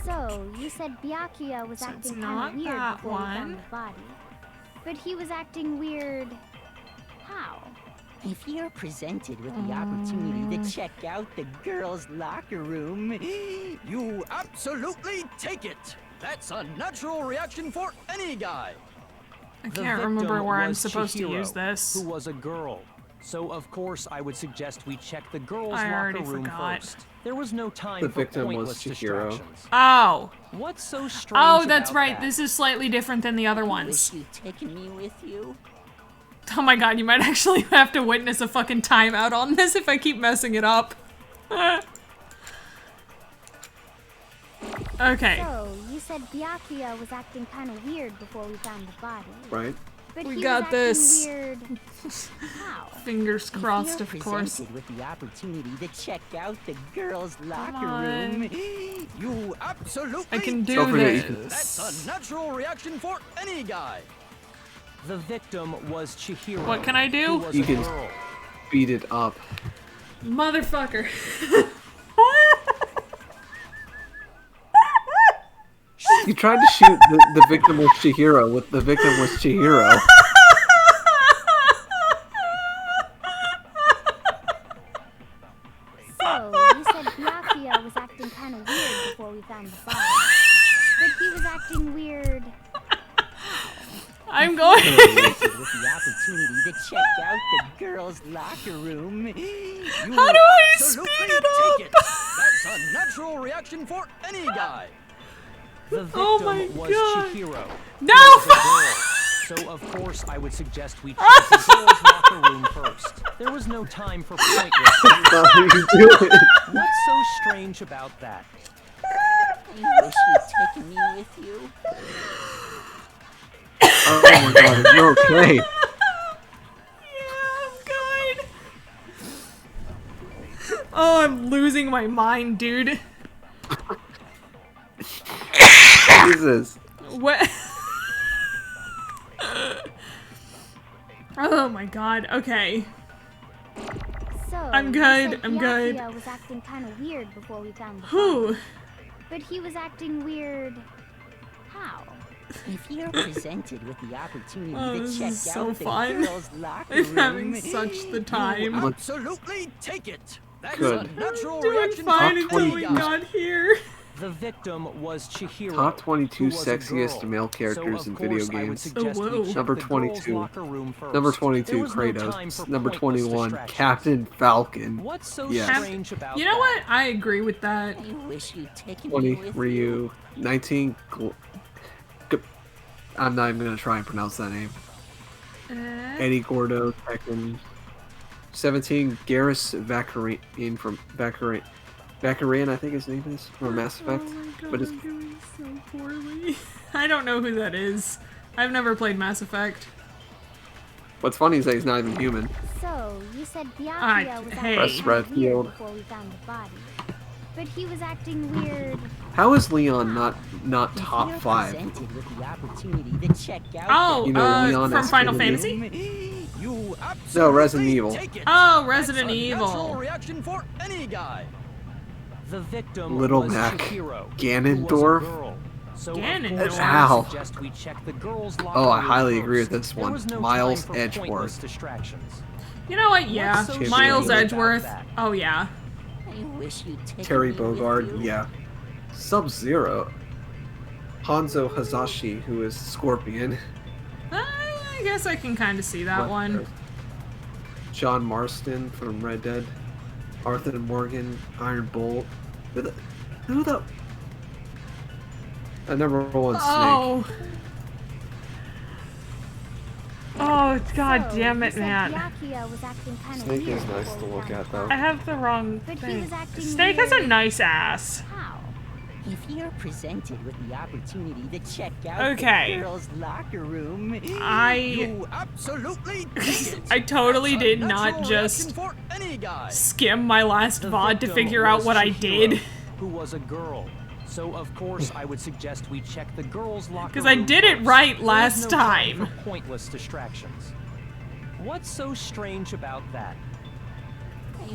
So, you said Byakuya was So it's acting not kind of weird that before we found one. the body. But he was acting weird... how? If you're presented with the opportunity to check out the girls' locker room, You absolutely take it! That's a natural reaction for any guy! I The can't remember victim where I'm was supposed to Chihiro, use this. Who was a girl. So, of course, I would suggest we check the girls' I locker already room forgot. first. There was no time The for victim was pointless Chihiro. distractions. Oh. What's so strange Oh, that's about right. that? This is slightly different than the other I ones. wish you'd taken me with you. Oh my god, you might actually have to witness a fucking timeout on this if I keep messing it up. Okay. So, you said Byakuya was acting kind of weird before we found the body. Right? But We he got was acting this. weird... how? Fingers crossed, if of you're course. presented with the opportunity to check out the girls' locker on. room, You absolutely I can take do Don't forget you it! can- this. That's a natural reaction for any guy! The victim was Chihiro. What can I Who do? was You a can- girl. Beat it up. Motherfucker. You tried to shoot the victim was Chihiro with the victim was Chihiro. So, you said Byakuya was acting kind of weird before we found the body. But he was acting weird... I'm going. with the opportunity to check out the girls' locker room, How do I speed it up? Take it! That's a natural reaction for any guy! The victim Oh my was God. Chihiro. No! Who was a girl. So, of course, I would suggest we check the girls' locker room first. There was no time for pointless That's not how you do it. What's so strange about that? I wish you'd taken me with you. Oh my god, are you okay? Yeah, I'm good. Oh, I'm losing my mind, dude. Jesus. What? Oh my god, okay. So, I'm you good, said I'm good. Byakuya was acting kind of weird before we found the body. Whew. But he was acting weird. How? If you're presented with the opportunity Oh, to this check is so out the fun. girls' locker I'm room, having such the time. Absolutely take it. That's Good. a natural Doing reaction fine for until any we guy. got here. The victim was Chihiro. Top 22 who was a sexiest girl. male characters So, in of video course, I would games. suggest we whoa. check Number the girls' 22. locker room first. Number There 22, was no time for Kratos. Number pointless 21, distractions. Captain Falcon. What's so Yes. strange about You know that? what? I agree with that. I wish you'd taken 20, me with you. Ryu. 19, I'm not even going to try and pronounce that name. Eddie Gordo, Tekken. 17, Garrus Vakarian from Vakarian, I think his name is, from Mass Effect. Oh my god, But it's, I'm doing so poorly. I don't know who that is. I've never played Mass Effect. what's funny is that he's not even human. So, you said Ah, Byakuya was hey. acting Press kind of weird Redfield. before we found the body. But he was acting weird. How is Leon not If top you're 5? presented with the opportunity to check out Oh, You know, Leon from is Final gonna be- Fantasy? You No, Resident absolutely Evil. take it. Oh, Resident That's a Evil. natural reaction for any guy. The victim Little was Mac Chihiro, Ganondorf? who was a girl. So Ganondorf. of course, Ow. I suggest we check the girls' Oh, locker I room highly first. agree with this There one. was no Miles time for Edgeworth. pointless distractions. You know what? Yeah. What's so Miles strange Edgeworth. about that? Oh, yeah. I wish you'd taken Terry me with Bogard, you. yeah. Sub-Zero. Hanzo Hazashi, who is Scorpion. I guess I can kind of see that one. John Marston from Red Dead. Arthur Morgan, Iron Bolt. Who the... number one Snake. Oh. Oh, god So, damn you it, said man. Byakuya was acting kind of Snake weird is nice before to we look found at, the though. I have the wrong But he thing. was acting Snake has a weird. nice ass. How? If you're presented with the opportunity to check out Okay. the girls' locker room, You absolutely take it. I totally That's a did natural not just reaction for any guy. skim my last The VOD to victim figure out was what I Chihiro, did. Who was a girl. So of course I would suggest we check the girls' locker 'Cause room I did it first. right There was last no time. for pointless distractions. What's so strange about that?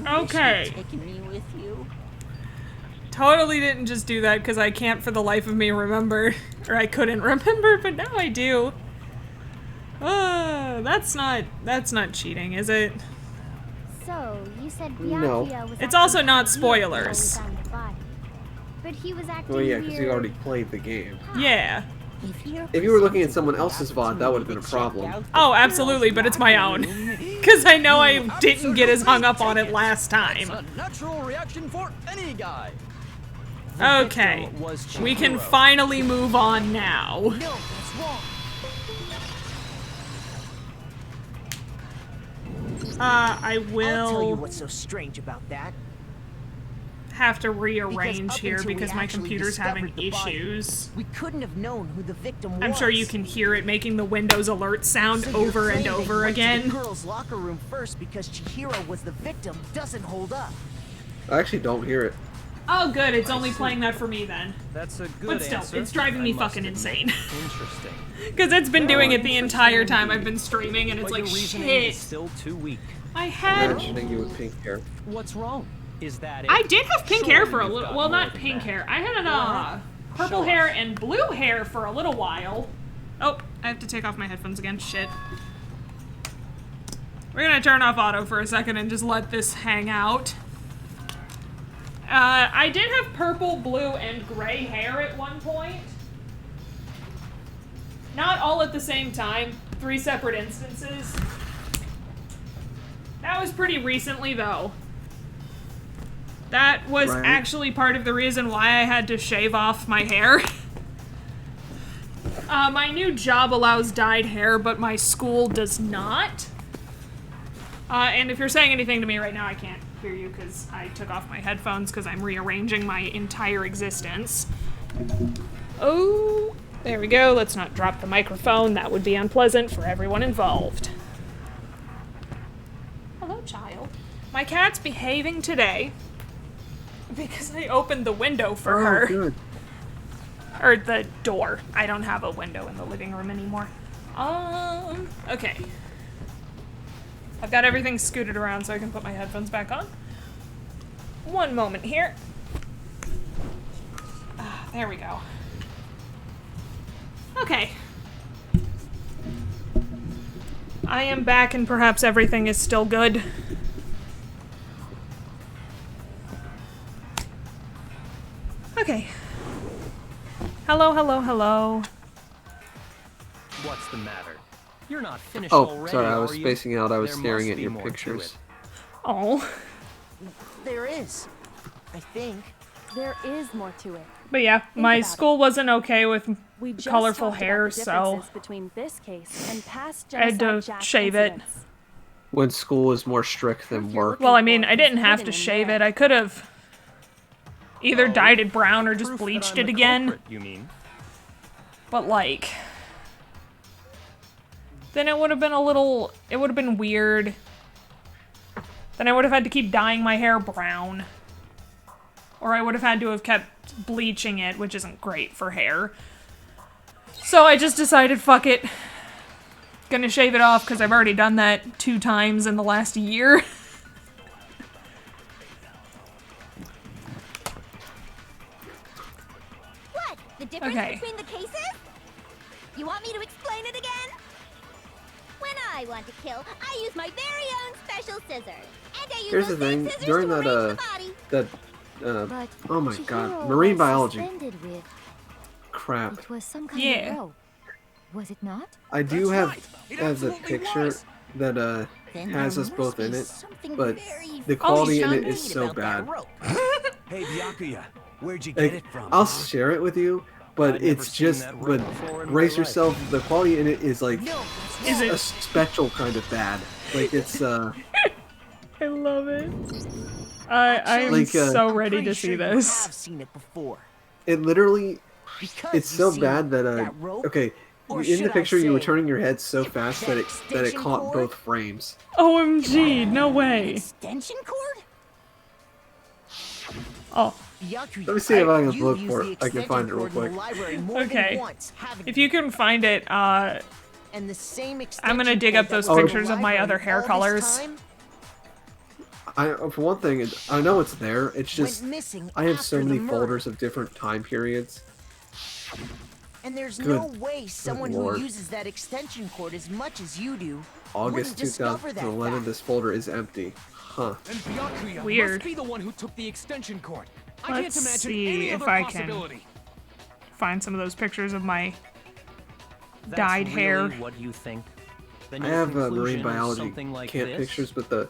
I wish Okay. you'd taken me with you. Totally didn't just do that because I can't for the life of me remember. Or I couldn't remember, but now I do. That's not cheating, is it? So, you said No. Byakuya was It's acting also not kind of weird spoilers. before we found the body. But he was acting Well, yeah, weird. because you already played the game. Yeah. If you were looking at someone else's VOD, that would have been a problem. Oh, absolutely, but it's my own. Because I know I didn't get as hung up on it last That's time. a natural reaction for any guy. The Okay. victim was We can Chihiro. finally move on now. No, that's wrong. I I'll tell you will what's so strange about that. have to Because rearrange up here until we because my actually computer's having discovered the body, issues. We couldn't have known who the victim was. I'm sure you can hear it making the Windows alert sound So you're over and saying that you over went to the again. girls' locker room first because Chihiro was the victim doesn't hold up. I actually don't hear it. Oh, good. It's only playing that for me then. That's a good But still, answer, it's driving I me must fucking admit. insane. Interesting. Because it's been doing it the entire time I've been streaming, and it's But like, your reasoning shit. is still too weak. I had. Imagining you with pink hair. What's wrong? Is that it? I did have pink hair for a Surely little. you've Well, got not more than pink that. hair. I had purple Show hair us. and blue hair for a little while. Oh, I have to take off my headphones again. Shit. We're gonna turn off auto for a second and just let this hang out. I did have purple, blue, and gray hair at one point. Not all at the same time. 3 separate instances. That was pretty recently, though. That was Right. actually part of the reason why I had to shave off my hair. My new job allows dyed hair, but my school does not. And if you're saying anything to me right now, I can't hear you because I took off my headphones because I'm rearranging my entire existence. Oh, there we go. Let's not drop the microphone. That would be unpleasant for everyone involved. Hello, child. My cat's behaving today because I opened the window for her. Good. Or the door. I don't have a window in the living room anymore. Okay. I've got everything scooted around so I can put my headphones back on. One moment here. There we go. Okay. I am back and perhaps everything is still good. Okay. Hello, hello, hello. What's the matter? You're not finished Oh, already, sorry, I was are you? spacing out. I was There staring must at be your more to pictures. it. Oh. There is. I think. There is more to it. But yeah, my about school wasn't okay with We just colorful talked about hair, the so differences between this case and past I had to genocide Jack shave it. incidents. When school is more strict than work. Well, I mean, I didn't have to hidden in shave there. it. I could have either Oh, dyed it brown or just Proof that bleached I'm it the again. culprit, you mean? But like, then it would have been it would have been weird. Then I would have had to keep dyeing my hair brown. Or I would have had to have kept bleaching it, which isn't great for hair. So I just decided, fuck it. Gonna shave it off because I've already done that 2 times in the last year. What? The difference Okay. between the cases? You want me to explain it again? When I want to kill, I use my very own special scissors. And I use Here's the those same thing, scissors during to that, arrange the body. But oh my Chihiro god, marine was biology. suspended with. Crap. It was some kind Yeah. of rope. Was it not? I do have It a absolutely picture was. that Then has there us both must be in it, something but very the quality in it funny is so about that bad. rope. Hey, Byakuya, where'd you get Like, it from? I'll huh? share it with you, but I've never it's seen just, that but rope before in my brace life. yourself, the quality in it is like No, Is a it? special kind of bad. Like it's I love it. I'm Like, so I'm ready pretty to sure see you this. have seen it before. it literally, Because it's you so see, bad that that rope, okay, or in should the I picture you were say, turning your head so fast that that it extension caught cord? both frames. OMG, no way. Extension cord? Oh, Byakuya, Let me see if I can you've look used for the it. I can extension find it real cord in the quick. library more Okay. than once, haven't if you? you can find it, And the same I'm gonna extension dig cord up those that was in the pictures of my library other hair all this colors. time For one thing, I know it's there. It's just went missing I have so after the many murder. folders of different time periods. And there's Good- no way someone who Lord. uses that extension cord as much as you do August wouldn't discover that 2011. fact. This folder is empty. Huh. And Byakuya Weird. must be the one who took the extension cord. I Let's can't imagine see any if other I can possibility. find some of those pictures of my That's dyed really hair. what you think? Then I your have conclusion marine is biology something like camp this? pictures, but the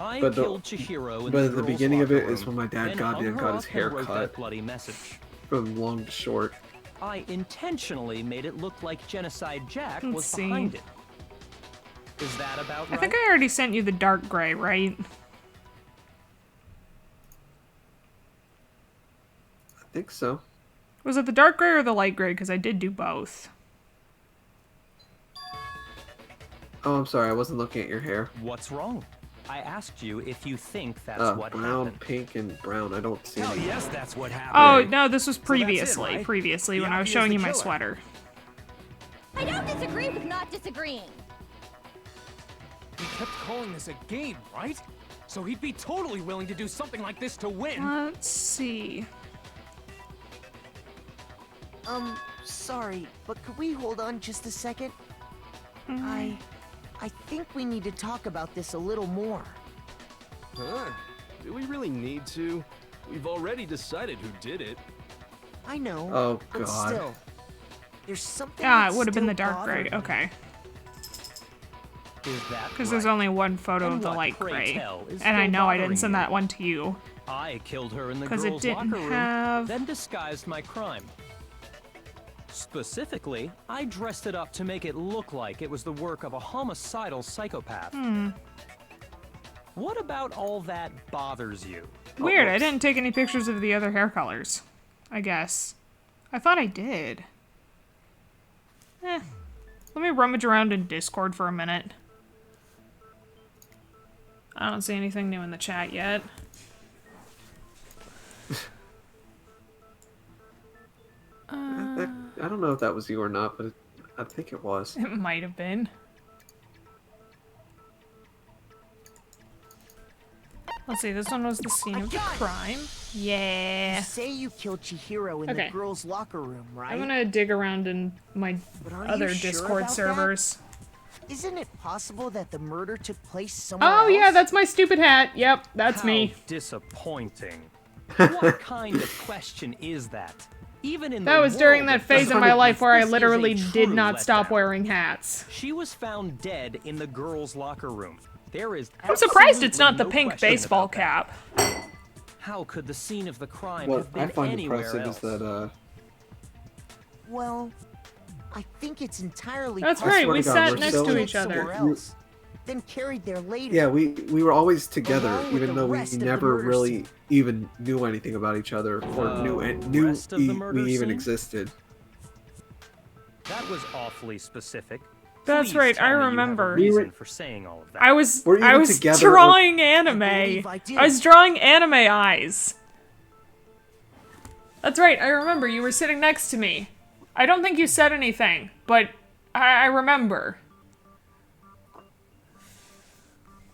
I but the- killed Chihiro in but the the girls' beginning of locker it is room, when my dad then got hung in and her got his up hair and wrote cut that bloody message. from long to short. I intentionally made it look like Genocide Jack Let's was see. behind it. Is that about right? I think I already sent you the dark gray, right? I think so. Was it the dark gray or the light gray? Because I did do both. Oh, I'm sorry. I wasn't looking at your hair. What's wrong? I asked you if you think that's what Brown, happened. pink, and brown. I don't see Hell any. yes, that's what happened. Oh, no, this was that's it, previously. right? Previously, when Yeah, I was he is showing the you my killer. sweater. I don't disagree with not disagreeing. He kept calling this a game, right? So he'd be totally willing to do something like this to win. Let's see. Sorry, but could we hold on just a second? I think we need to talk about this a little more. Huh? Do we really need to? We've already decided who did it. I know, Oh, but God. still, there's something Ah, that's it would have been the still dark gray. bothering me. Okay. Is that Because there's right? only one photo And of the what, light pray gray. tell, is And I still know I didn't bothering send you? that one to you. I killed her in the 'Cause it girls' didn't locker room, have- then disguised my crime. Specifically, I dressed it up to make it look like it was the work of a homicidal psychopath. What about all that bothers you? Weird, I whoops. didn't take any pictures of the other hair colors. I guess. I thought I did. Let me rummage around in Discord for a minute. I don't see anything new in the chat yet. I don't know if that was you or not, but I think it was. It might have been. Let's see, this one was the scene of the crime. Yeah. You say you killed Chihiro in the girls' locker room, right? I'm gonna dig around in my other you sure Discord about servers. that? Isn't it possible that the murder took place somewhere else? Oh yeah, that's my stupid hat. Yep, that's me. Disappointing. What kind of question is that? Even in That was during that phase in my life where I literally did not stop wearing hats. She was found dead in the girls' locker room. There is I'm surprised it's not the no pink question baseball about that. cap. How could the scene of the crime What have been I find anywhere impressive else? is that Well, I think it's entirely That's possible right, we I swear to God, sat we're next so- to each somewhere other. else, then carried there later. yeah, we were always together, Along with even the though we rest of the never murder really scene. even knew anything about each other or knew rest of the murder we even scene? existed. That was awfully specific. That's Please right, tell I me you have a remember. reason for saying all of that. I was We're even together, drawing anime. believe I did. I was drawing anime eyes. That's right, I remember you were sitting next to me. I don't think you said anything, but I remember.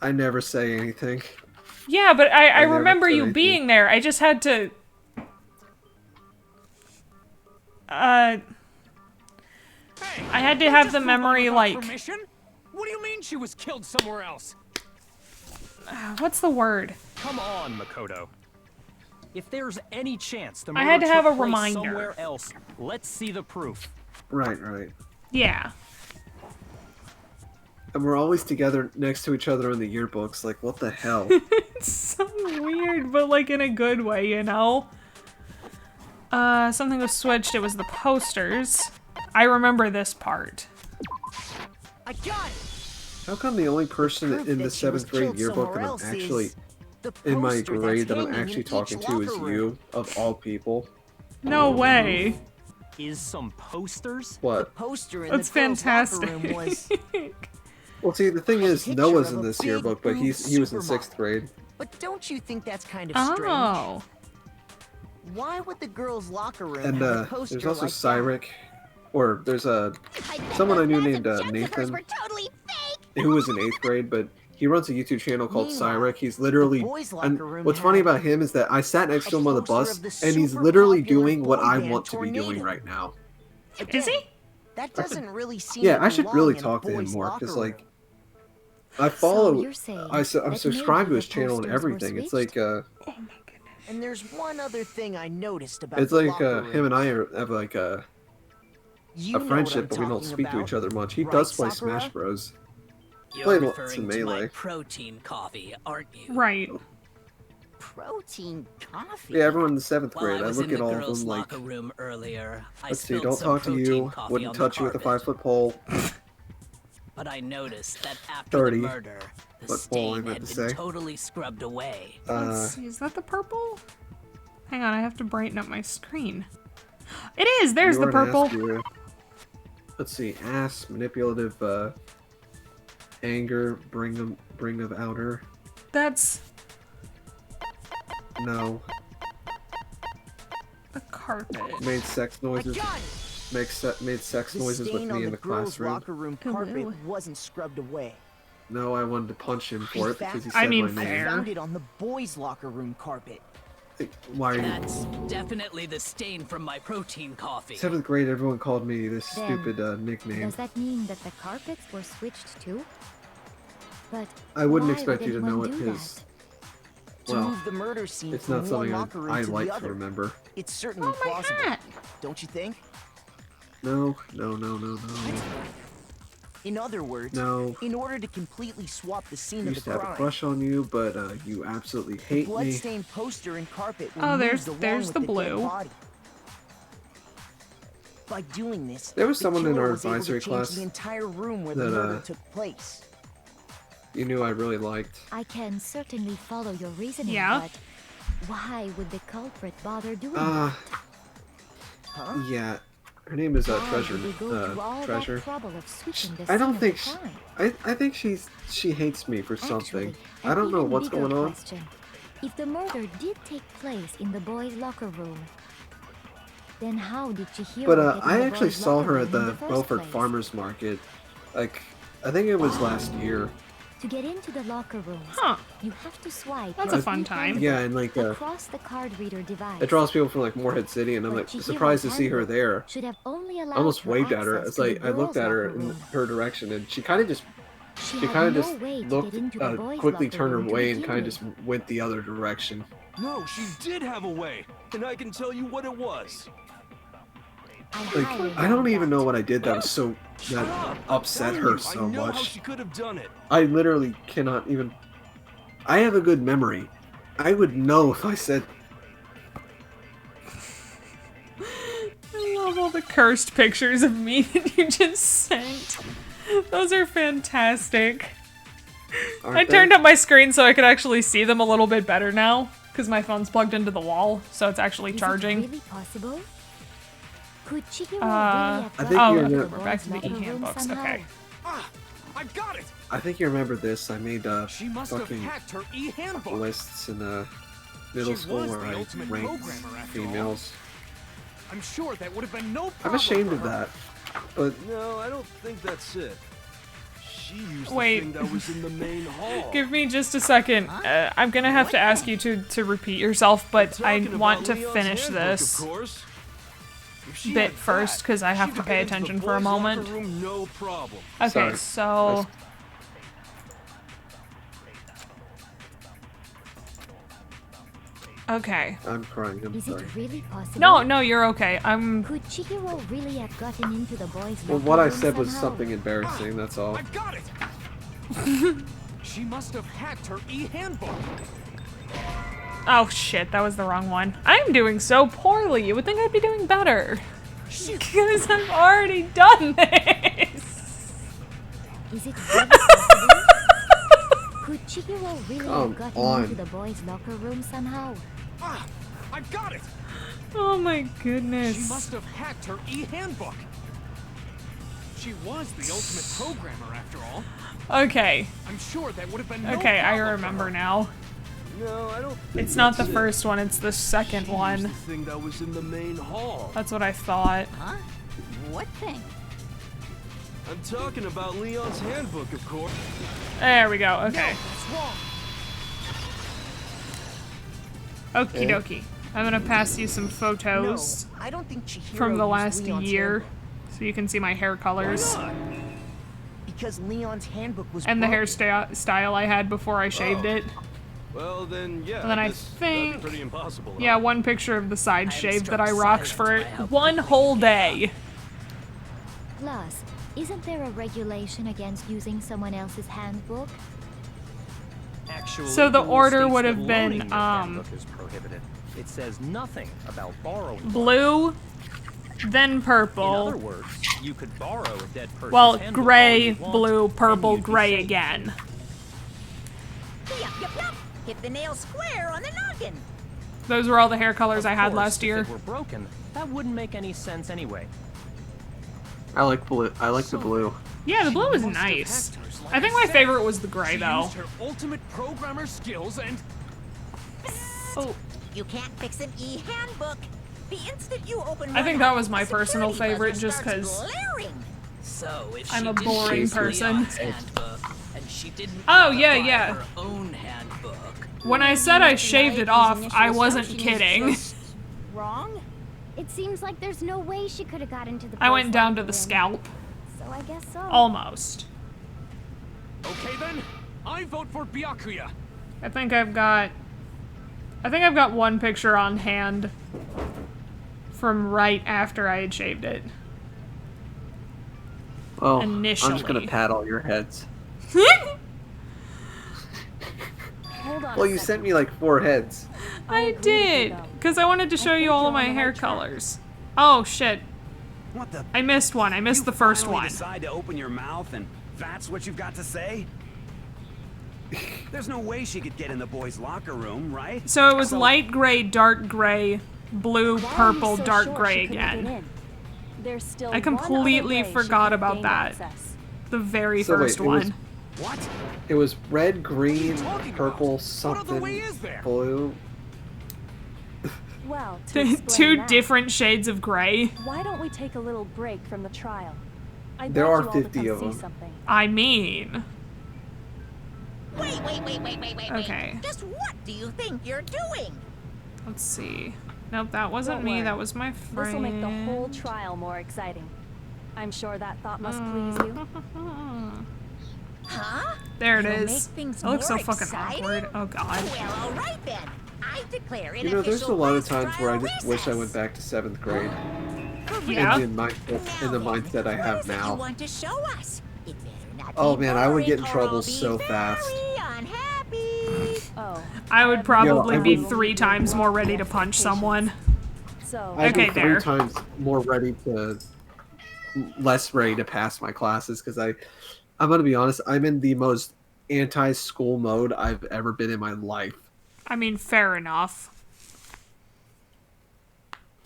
I never say anything. Yeah, but I never remember said you anything. being there. I just had to... I had to have the memory, like... Permission? What do you mean she was killed somewhere else? What's the word? Come on, Makoto. If there's any chance the I murder had to have took a place reminder. somewhere else, let's see the proof. Right, right. Yeah. And we're always together next to each other in the yearbooks. Like, what the hell? It's so weird, but like in a good way, you know? Something was switched. It was the posters. I remember this part. I got it. How come the only person proof in the that she was 7th grade killed yearbook somewhere that I'm else actually is the in my poster that's grade that I'm hanging actually in talking each to is locker room. you, of all people? No way. Is some posters? What? Poster in That's the girls' fantastic. locker room was. Well, see, the thing is, picture Noah's of in a this big yearbook, but boob he was in supermodel. 6th grade. But don't you think that's kind of strange? Oh. Why would the girls' locker room And have a poster there's also like Cyric, or there's someone I knew named Nathan, Totally fake. who was in 8th grade, but he runs a YouTube channel called Meanwhile, Cyric. He's literally, boys' locker and room what's funny had about him is that I sat next to him on the poster bus, of the and he's super literally popular doing what boy I band want to be doing Tornado. right now. Is he? That doesn't really seem Yeah, to I should belong really in a talk to him boys' more, locker because, room. like, I follow, you're saying I'm that subscribed to maybe his the channel and posters were everything. It's like, And there's one other thing I noticed about it's the like, locker him and rooms. I have, like, You a know friendship, what but I'm we don't talking speak to about, each other much. He right, does play Sakura? Smash Bros. You're Played lots of referring to my Melee. protein coffee, aren't you? Right. Protein coffee. Yeah, everyone in the 7th While grade, I I was look in at the all of girls' them like, locker room earlier, I let's see, spilled don't some talk to protein you, coffee wouldn't on the touch you with a carpet. 5-foot pole. But I noticed that after 30 the murder, the foot pole, I stain meant had to been say. totally scrubbed away. Let's see, is that the purple? Hang on, I have to brighten up my screen. It is! There's You the were to purple! ask you, let's see, ass, manipulative, anger, bring of outer. That's No. the carpet. Made sex noises. Made sex The noises with stain on me in the the girls' classroom. locker room carpet wasn't scrubbed away. No, I wanted to punch him for In it because he fact, said I mean, my I name. found it on the boys' locker room carpet. Why are you? That's definitely the stain from my protein coffee. 7th grade, everyone called me this Then, stupid nickname. Does that mean that the carpets were switched too? But I wouldn't why expect would you to know it anyone do because, that? To well, move the murder scene it's from not one something locker room I to the like to other. remember. It's certainly Oh, my plausible, hat! don't you think? No. In other words, No. in order to completely swap the scene I of used the to have a crime, crush on you, but you absolutely the hate me. bloodstained poster and carpet were Oh, moved there's along the with dead blue. body. By doing this, There was the someone in killer our was able to advisory change class the entire room where that, the murder took place. You knew I really liked. I can certainly follow your reasoning, Yeah. but why would the culprit bother doing Uh, that? yeah. Her name is Why Treasure. would they go to all Treasure. that trouble of switching the I scene don't of think the she, crime? I think she hates me for something. Actually, I don't an know even what's bigger going on. question. If the murder did take place in the boys' locker room, then how did Chihiro But get in I the actually boys' saw locker her room at in the first Belfort place? Farmers Market. Like, I think it was last year. To get into the locker rooms, Huh. you have to swipe. That's your a fun e-handbook time. Yeah, and like across the card reader device. it draws people from like Moorhead City, and I'm But like surprised to see her Chihiro's there. should have only I allowed almost her waved at her access as to like the I looked girls' at her locker in room. her direction, and she kind of just She she had kind of no just way to looked get into the boys' quickly locker turned her room to away and begin kind of with. just went the other direction. No, she did have a way, and I can tell you what it was. Like I don't even know what I did that was so Shut that up! upset I'm her telling you, so I know how much. she could have done it. I literally cannot even. I have a good memory. I would know if I said. I love all the cursed pictures of me that you just sent. Those are fantastic. I turned up my screen so I could actually see them a little bit better now, because my phone's plugged into the wall, so it's actually charging. Is it really possible? Could Chihiro really I have think gotten you into the remember- we're back boys' to the locker room e-handbooks, somehow? okay. Ah, I got it. I think you remember this. I made She must have fucking hacked her e-handbook. lists in middle She school was where the I ultimate ranked programmer after all. females. I'm sure that would have been no I'm problem ashamed for of her. that, but No, I don't think that's it. She used Wait. the thing that was in the main hall. Give me just a second. I'm gonna have to ask you to repeat yourself, but I Talking want about to Leon's finish handbook, this of course. If she bit had first, that, because I have she to could pay get into the attention for a boys' locker moment. room, no problem. Okay, Sorry. so... Okay. I'm crying. I'm Is sorry. it really possible? No, you're okay. Could Chihiro really have gotten into the boys' Well, locker what I room said was somehow? something embarrassing. That's all. I got it. She must have hacked her e-handbook. Oh shit, that was the wrong one. I'm doing so poorly. You would think I'd be doing better. Because I've already done this. Is it really possible? Could Chihiro really Come have gotten on. into the boys' locker room somehow? Ah, I got it. Oh my She goodness. must have hacked her e-handbook. She was the ultimate programmer after all. Okay. I'm sure that would have been no Okay, I problem for remember her. now. No, I don't think It's not the that's it. first one, it's the second She one. used the thing that was in the main hall. That's what I thought. Huh? What thing? I'm talking about Leon's handbook, of course. There we go, okay. It's wrong. Okie dokie. I'm gonna pass you some No, photos I don't think Chihiro from the used last Leon's year, handbook, so you can see my hair colors. because Leon's handbook was And the broken. hairstyle I had before I shaved it. Well, then, yeah. And then I guess that'd be think- pretty impossible. Yeah, huh? one picture of the side I'm shave that struck I rocked silent for by how one quickly whole it day. Plus, isn't there a regulation against using someone else's handbook? Actually, So the rule order states would that have been, loaning your handbook is prohibited. It says nothing about borrowing. Blue, then In purple. other words, you could borrow a dead person's Well, handbook all gray, you want, blue, and purple, you'd be gray safe. again. Yup, yup, yup. Hit the nail square on the noggin. Those were all the hair colors Of I had course, last year. If it were broken, that wouldn't make any sense anyway. I like blue. I like the blue. Yeah, the blue was Must have nice. hacked hers, like I think I my said. favorite was the gray She though. used her ultimate programmer skills and Oh, You can't fix an e-handbook. The instant you open I think one that up, was my a personal security favorite buzzer just starts 'cause blaring. So if I'm she a didn't boring use person. Leon's handbook, and she didn't Oh, yeah, modify yeah. her own handbook. when I said I shaved it off, I wasn't kidding. Wrong? It seems like there's no way she could have got into the I boys' went down to locker the room. scalp. So I guess so. Almost. okay then, I vote for Byakuya. I think I've got one picture on hand from right after I had shaved it. Well, I'm just Initially. gonna pat all your heads. Hold on. Well, a you second. sent me like 4 heads. I agree with you, did, though. because I wanted to show you think all you're of my on the hair right track. colors. Oh shit, What the? I missed one. I missed the first finally one. Decide to open your mouth, and that's what you've got to say? There's no way she could get in the boys' locker room, right? So it was light gray, dark gray, blue, Why are you purple, so dark sure gray she couldn't get again. in? There's still I one other completely way she forgot could about gain that. access. The very So wait, first it was- one. What? It was red, green, talking purple, about? What other way something, is there? blue. Well, to Two explain that, different shades of gray. Why don't we take a little break from the trial? I'd There like are you all to 50 come of see them. something. I mean, Wait. Okay. Just what do you think you're doing? Let's see. Nope, that wasn't Don't me. worry. That was my friend. This'll make the whole trial more exciting. I'm sure that thought must please you. Huh? There it It'll make is. things It looks so more fucking exciting? awkward. Oh god. Well, all right then. I declare it You know, there's a lot of times where I official just wish I recess. went back to 7th grade. Yeah. In the mindset I What have is it you now. want to show us? It better not Oh be man, I would get in boring or trouble I'll be so fast. very unhappy. Oh. I would probably I be would- 3 times more ready to punch someone. So, I'd Okay, be 3 there. times more ready to, less ready to pass my classes because I'm gonna be honest, I'm in the most anti-school mode I've ever been in my life. I mean, fair enough.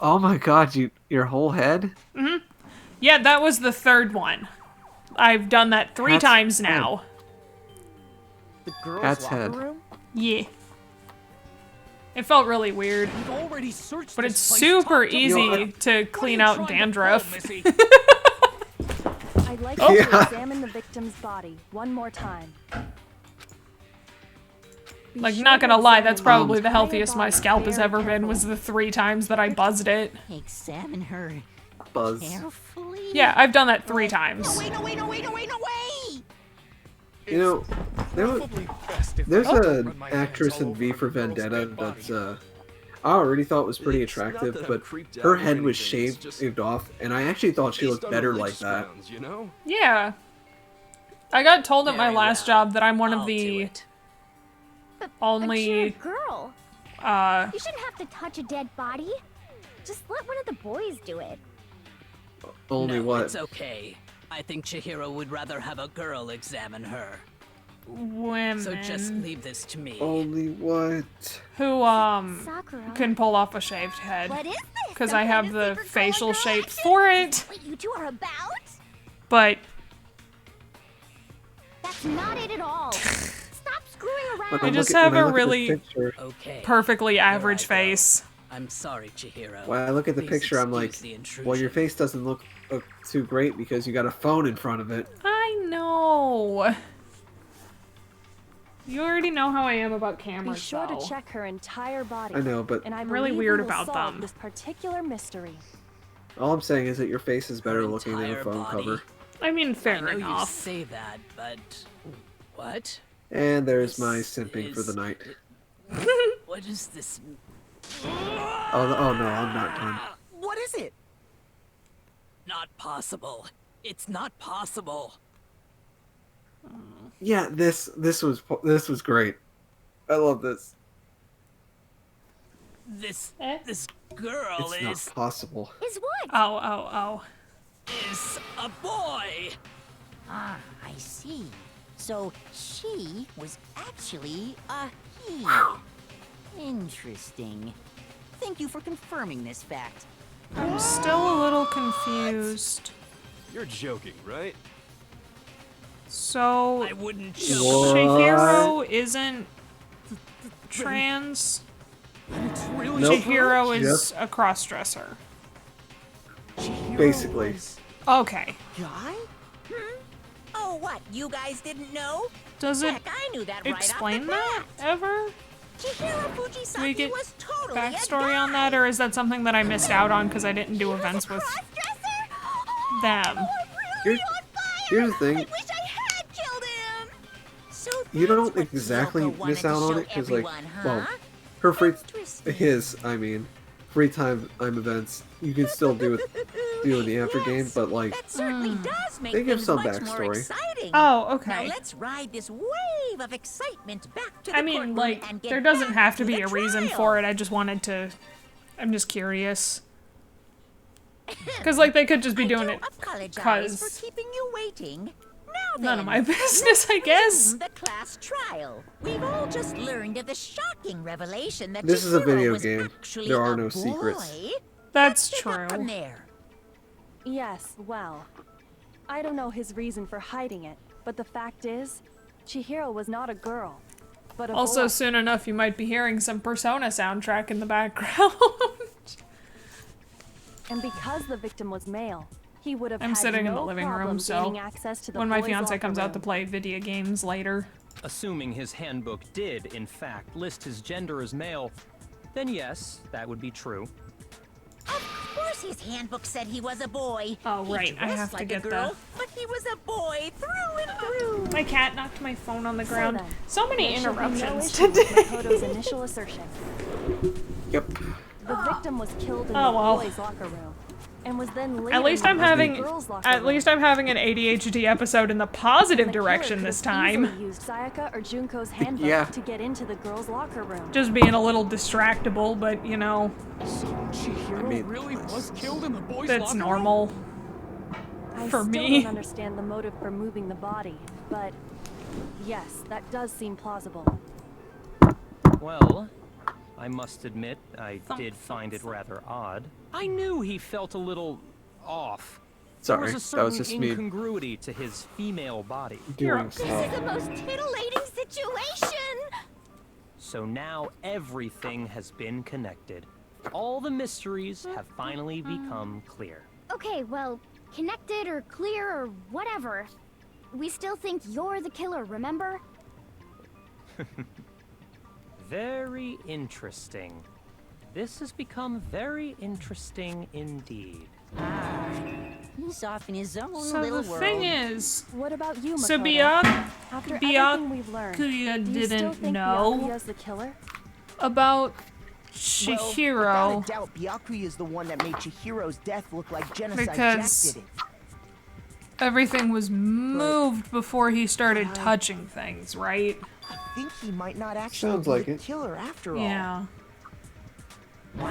Oh my god, your whole head? Yeah, that was the 3rd one. I've done that 3 That's times fun. now. The girls' Cat's locker head. room? Yeah. It felt really weird. We've already searched But this it's place super top to easy bottom. to What are clean you out trying to dandruff. pull, Missy? I'd like Yeah. you to examine the victim's body one more time. Be Like, sure not to gonna lie, examine that's probably the entire healthiest my body scalp has very ever been, was carefully. the 3 times that I buzzed it. Examine her Buzz. carefully. Yeah, I've done that 3 times. No way. You know, Probably best if there's I an run my hands actress all in over V a for girl's Vendetta dead body. that's I already thought was pretty It's not attractive, that I'm but creeped out her or head was anything, it's shaved just off, and I actually thought she based looked on better religious like that. grounds, you know? Yeah. I got told at my Very last well. job that I'm one I'll of do the it. But only, you're a girl. You shouldn't have to touch a dead body. Just let one of the boys do it. Only No, what? it's okay. I think Chihiro would rather have a girl examine her. women So just leave this to me. Only what? who, Sakura. can pull off a shaved head. What is this? Because Some I kind have of the secret facial girl shape action? for it, What you two are about? but That's not it at all. Stop screwing around. When I I just look at- have when I a look at this really picture- Okay. perfectly average Here I go. face. I'm sorry, Chihiro. When I look at the Please picture, I'm like, excuse the intrusion. well, your face doesn't look too great because you got a phone in front of it. I know. You already know how I am about Be cameras, sure though. to check her entire body. I know, but And I I'm really believe weird we will about solve them. this particular mystery. all I'm saying is that your face is better Her looking than a entire phone body. cover. I mean, I fair know you enough. say that, but what? And there's my This simping for is- the night. What is this? Oh no, I'm not done. What is it? Not possible. It's not possible. Yeah, this was great. I love this. This Eh? this girl It's not possible. Is what? Oh. is a boy. Ah, I see. So she was actually a he. Interesting. Thank you for confirming this fact. I'm still a little confused. You're joking, right? So, I wouldn't joke. What? Chihiro isn't trans. It's really Nope. Chihiro is Yep. a cross-dresser. Basically. Okay. Guy? Oh, what? You guys didn't know? Does it Heck, I knew that explain right that off the bat. ever? Chihiro Do we Fujisaki get was totally backstory a on that, or is that something that I missed out on because I didn't do events with them? Here's the thing. I wish I had killed him. So You that's don't what exactly Kyoko wanted miss to out on show it because, like, everyone, well, huh? her free, Interesting. free time events, you can still do in the after game, but like, That certainly does make they give things some much more backstory. exciting. Oh, Now okay. let's ride this wave of excitement back to the I mean, courtroom like, and get there doesn't back have to be the a reason trial. for it. I just wanted to. I'm just curious. Because, like, they could just be doing I it do apologize because for keeping you waiting. Now none then, of my business, I guess. resume the class trial. We've all just learned of the shocking revelation that This is a Chihiro video was game. actually There are a no boy. secrets. That's Pick up from true. there. Yes, well, I don't know his reason for hiding it, but the fact is, Chihiro was not a girl, but a Also, boy. soon enough, you might be hearing some Persona soundtrack in the background. And because the victim was male, he would have I'm had sitting in no the living room, problem so gaining access to the when my boys' fiance locker comes out to room. play video games later, Assuming his handbook did, in fact, list his gender as male, then yes, that would be true. Of course his handbook said he was a boy. Oh, right, He I dressed have to like get a girl, but he was a boy through and through. My cat knocked my phone on the ground. then, So many there should be no interruptions issue with today. Makoto's initial assertion. Yep. The victim was killed in Oh, the well. boys' locker room, and was then later At least I'm moved to the having girls' locker at room. least I'm having an ADHD episode in the positive The killer direction could this have time. easily used Sayaka or Junko's handbook Yeah. to get into the girls' locker room. Just being a little distractible, but you know, Chihiro mean, really was killed in the boys' that's locker room? normal. I for still me. don't understand the motive for moving the body, but yes, that does seem plausible. Well, I must admit, I Thump, did thump, find it thump. rather odd. I knew he felt a little off. Sorry, There was a that certain was just me incongruity to his female body. doing This stuff. is the most titillating situation! So now everything has been connected. All the mysteries have finally become clear. Okay, well, connected or clear or whatever. We still think you're the killer, remember? Very interesting. This has become very interesting indeed. He's off in his own So little the world. thing is, What about you, Makoto? so After everything we've learned, Byakuya do you still didn't think know Byakuya's the killer? about Well, without Chihiro a doubt, Byakuya is the one that made Chihiro's death look like genocide. because Jack did it. everything was moved before he started touching things, right? I think he might not actually Sounds be like the it. killer after all. Yeah.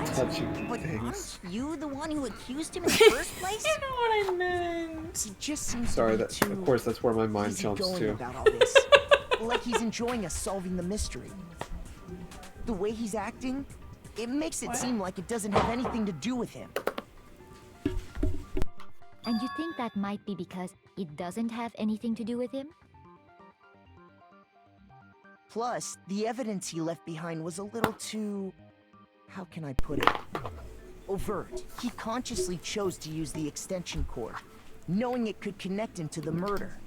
Touching But things. aren't you the one who accused him in the first place? You know what I meant. He just seems Sorry, to be that too of course that's where my mind jumps easygoing to. about all this. Like he's enjoying us solving the mystery. The way he's acting, it makes it seem like it doesn't have anything to do with him. And you think that might be because it doesn't have anything to do with him? Plus, the evidence he left behind was a little too... how can I put it? Overt. He consciously chose to use the extension cord, knowing it could connect him to the murder.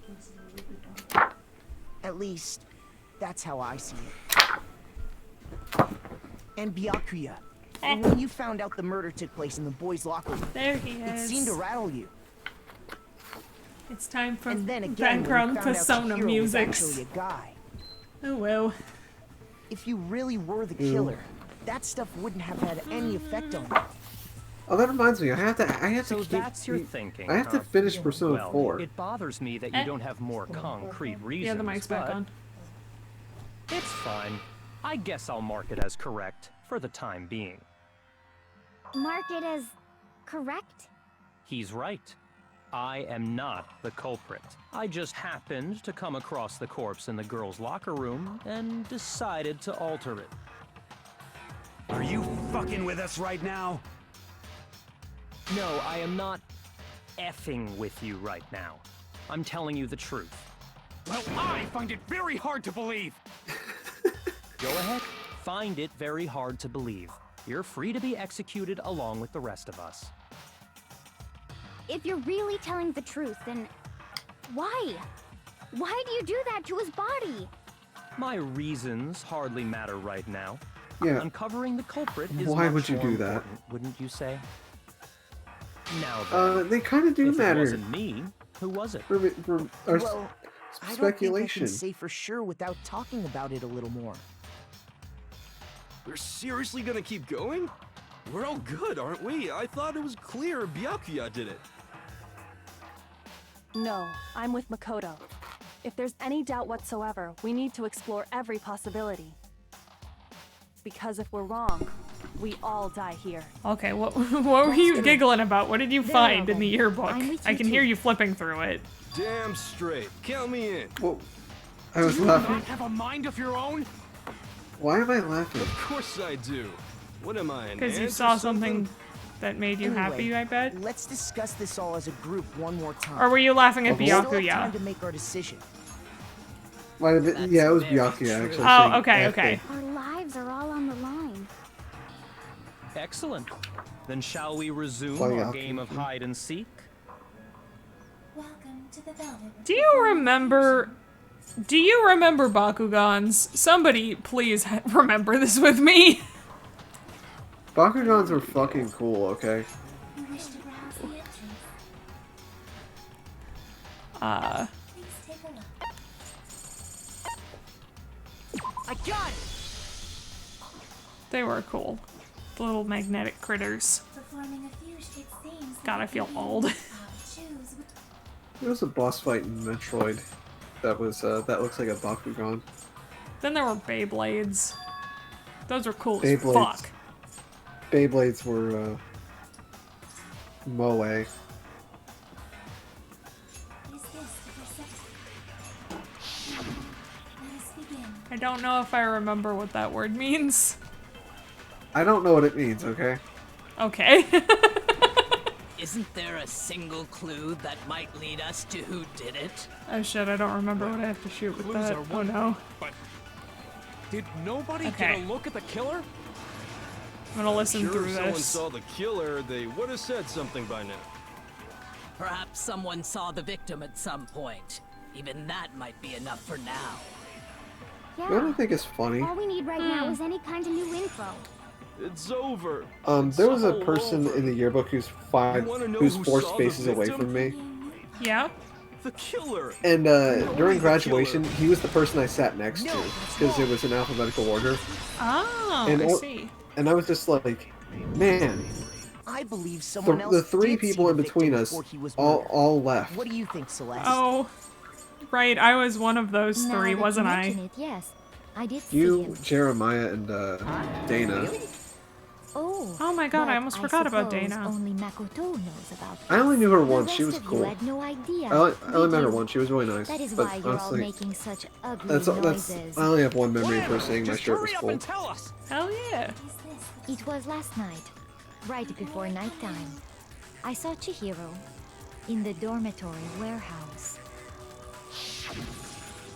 At least, that's how I see it. And Byakuya, when you found out the murder took place in the boys' locker room, There he it is. seemed to rattle you. It's time for And then again, background when you found persona out Chihiro was music. actually a guy. Oh well. If you really were the killer, that stuff wouldn't have had any effect on you. Oh, that reminds me. I have to So keep. that's your thinking. I have to huh? finish Persona Well, 4. it bothers me that you don't have more concrete reasons. Yeah, the mic's back but on. It's fine. I guess I'll mark it as correct for the time being. Mark it as correct? He's right. I am not the culprit. I just happened to come across the corpse in the girls' locker room and decided to alter it. Are you fucking with us right now? No, I am not effing with you right now. I'm telling you the truth. Well, I find it very hard to believe. Go ahead. Find it very hard to believe. You're free to be executed along with the rest of us. If you're really telling the truth, then why? Why do you do that to his body? My reasons hardly matter right now. Yeah. Uncovering the culprit is Why much would you more do that? important, wouldn't you say? Now then, They kind of do if it matter. wasn't me, who was it? For our Well, I don't think I speculation. can say for sure without talking about it a little more. We're seriously gonna keep going? We're all good, aren't we? I thought it was clear Byakuya did it. No, I'm with Makoto. If there's any doubt whatsoever, we need to explore every possibility. Because if we're wrong, we all die here. Okay, what were you giggling about? What did you find in the yearbook? I'm with I you can too. hear you flipping through it. Damn straight. Count me in. Well, I was Do you laughing. not have a mind of your own? Why am I laughing? Of course I do. What am I, an Because you ant or saw something something? that made you happy, I bet? Let's discuss this all as a group one more time. Or were you laughing at We still have time Byakuya? to make our decision. Might have been, yeah, it was very Byakuya true. actually. Oh, saying okay, F okay. Our lives are all on the line. Excellent. Then shall we resume Playing our out. game of hide and seek? Do you remember Do you remember Bakugans? Somebody please remember this with me. Bakugans are fucking cool, okay? I got it! They were cool. The little magnetic critters. God, I feel old. There was a boss fight in Metroid that was that looks like a Bakugan. Then there were Beyblades. Those were cool as Beyblades. fuck. Beyblades were moe. I don't know if I remember what that word means. I don't know what it means, okay? Okay. Isn't there a single clue that might lead us to who did it? Oh shit, I don't remember what I have to shoot with that. Oh no. But did nobody Okay. get a look at the killer? I'm gonna listen Sure, through if someone this. saw the killer, they would have said something by now. Perhaps someone saw the victim at some point. Even that might be enough for now. You know what I think is funny? All we need right now is any kind of new info. It's over. There was a all person over. in the yearbook who's wanna know who's who 4 saw the spaces away victim? from me. Yeah? The killer. And during the graduation, killer. he was the person I sat next to because it was in alphabetical order. Oh, And I or- see. And I was just like, man, I believe someone else the 3 did see people the in between victim us before he was all murdered. left. What do you think, Celeste? Oh, right. I was one of those Now 3, that you wasn't I? mention it, yes, I did see You, him. Jeremiah, and Dana. Oh. Oh my god, I but almost forgot about suppose Dana. Only Makoto knows about I only knew her The once. rest She was of you cool. had no idea. I only met her did you? once. She was really nice. That is but why you're all honestly, making such ugly that's noises. I only have one memory of her Whatever, saying my just shirt was hurry up full. and tell us. Hell yeah. It was last night, right before nighttime. I saw Chihiro in the dormitory warehouse.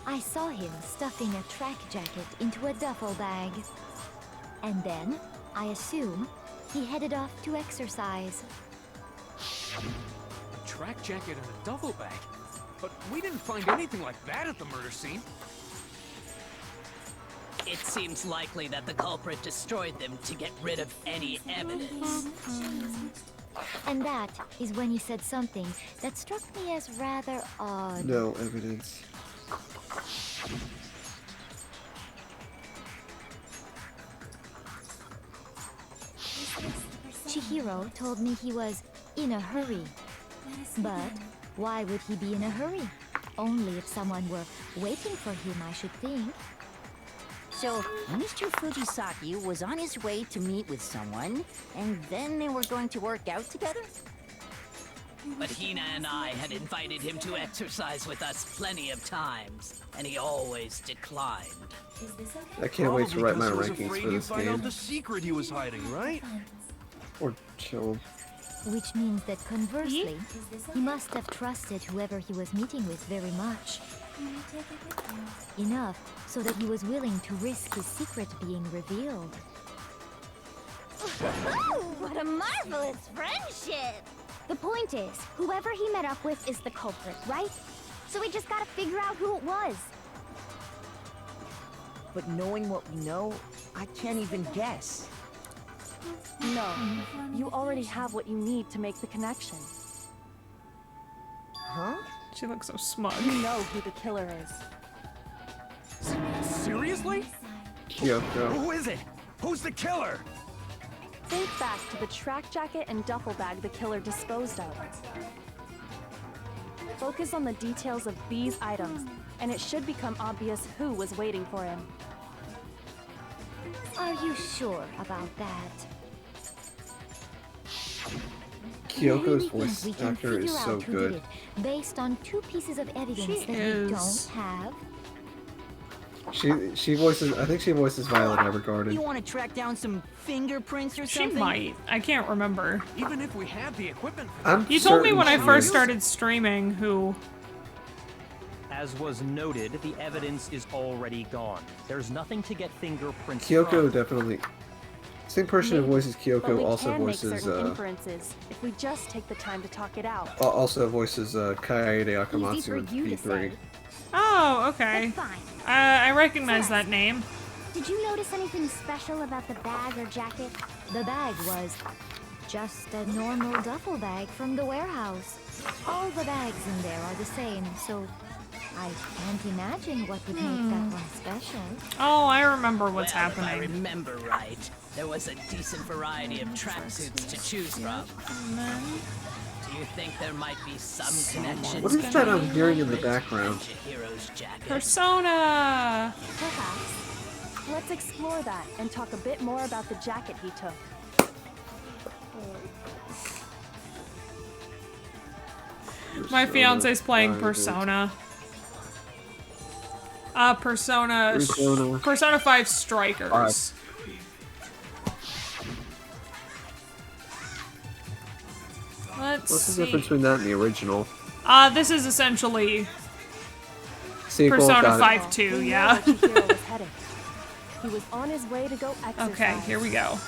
I saw him stuffing a track jacket into a duffel bag. And then, I assume, he headed off to exercise. A track jacket and a duffel bag. But we didn't find anything like that at the murder scene. It seems likely that the culprit destroyed them to get rid of any evidence. And that is when he said something that struck me as rather odd. No evidence. Chihiro told me he was in a hurry. But why would he be in a hurry? Only if someone were waiting for him, I should think. So, Mr. Fujisaki was on his way to meet with someone, and then they were going to work out together? But Hina and I had invited him to exercise with us plenty of times, and he always declined. I can't wait to write my Probably 'cause rankings he was afraid for you'd this find out game. the secret he was hiding, right? Or kill him. Which means that conversely, he must have trusted whoever he was meeting with very much. Enough so that he was willing to risk his secret being revealed. What a marvelous friendship! The point is, whoever he met up with is the culprit, right? So we just gotta figure out who it was. But knowing what we know, I can't even guess. No, you already have what you need to make the connection. Huh? She looks so smug. You know who the killer is. Seriously? Kyoko. Who is it? Who's the killer? Think back to the track jacket and duffel bag the killer disposed of. Focus on the details of these items, and it should become obvious who was waiting for him. Are you sure about that? Kyoko's Really voice think we can actor is figure so out who good. did it based on 2 pieces of evidence She that we is. don't have? She voices. I think she voices Violet Evergarden. You want to track down some fingerprints or She something? might. I can't remember. Even if we had the equipment for I'm You told me certain when I she first is. started streaming who... As was noted, the evidence is already gone. There's nothing to get fingerprints Kyoko from. definitely. Same person who voices But Kyoko we also can make voices certain inferences if we just take the time to talk it out. also voices Kaede Easy Akamatsu for in you to V3. say. Oh, okay. But fine. I recognize that name. Did you notice anything special about the bag or jacket? The bag was just a normal duffel bag from the warehouse. All the bags in there are the same, so I can't imagine what would make that one special. Oh, I remember what's Well, if I happening. remember right, there was a decent variety of tracksuits to choose from. Do you think there might be some connections? What is that I'm hearing in the background? Chihiro's jacket? Persona! Perhaps. Let's explore that and talk a bit more about the jacket he took. My fiance's playing Persona. Persona 5 Strikers. Let's What's see. the difference between that and the original? This is essentially Sequel, Persona got it. 5 2, yeah. He was on his way to go exercise. Okay, here we go.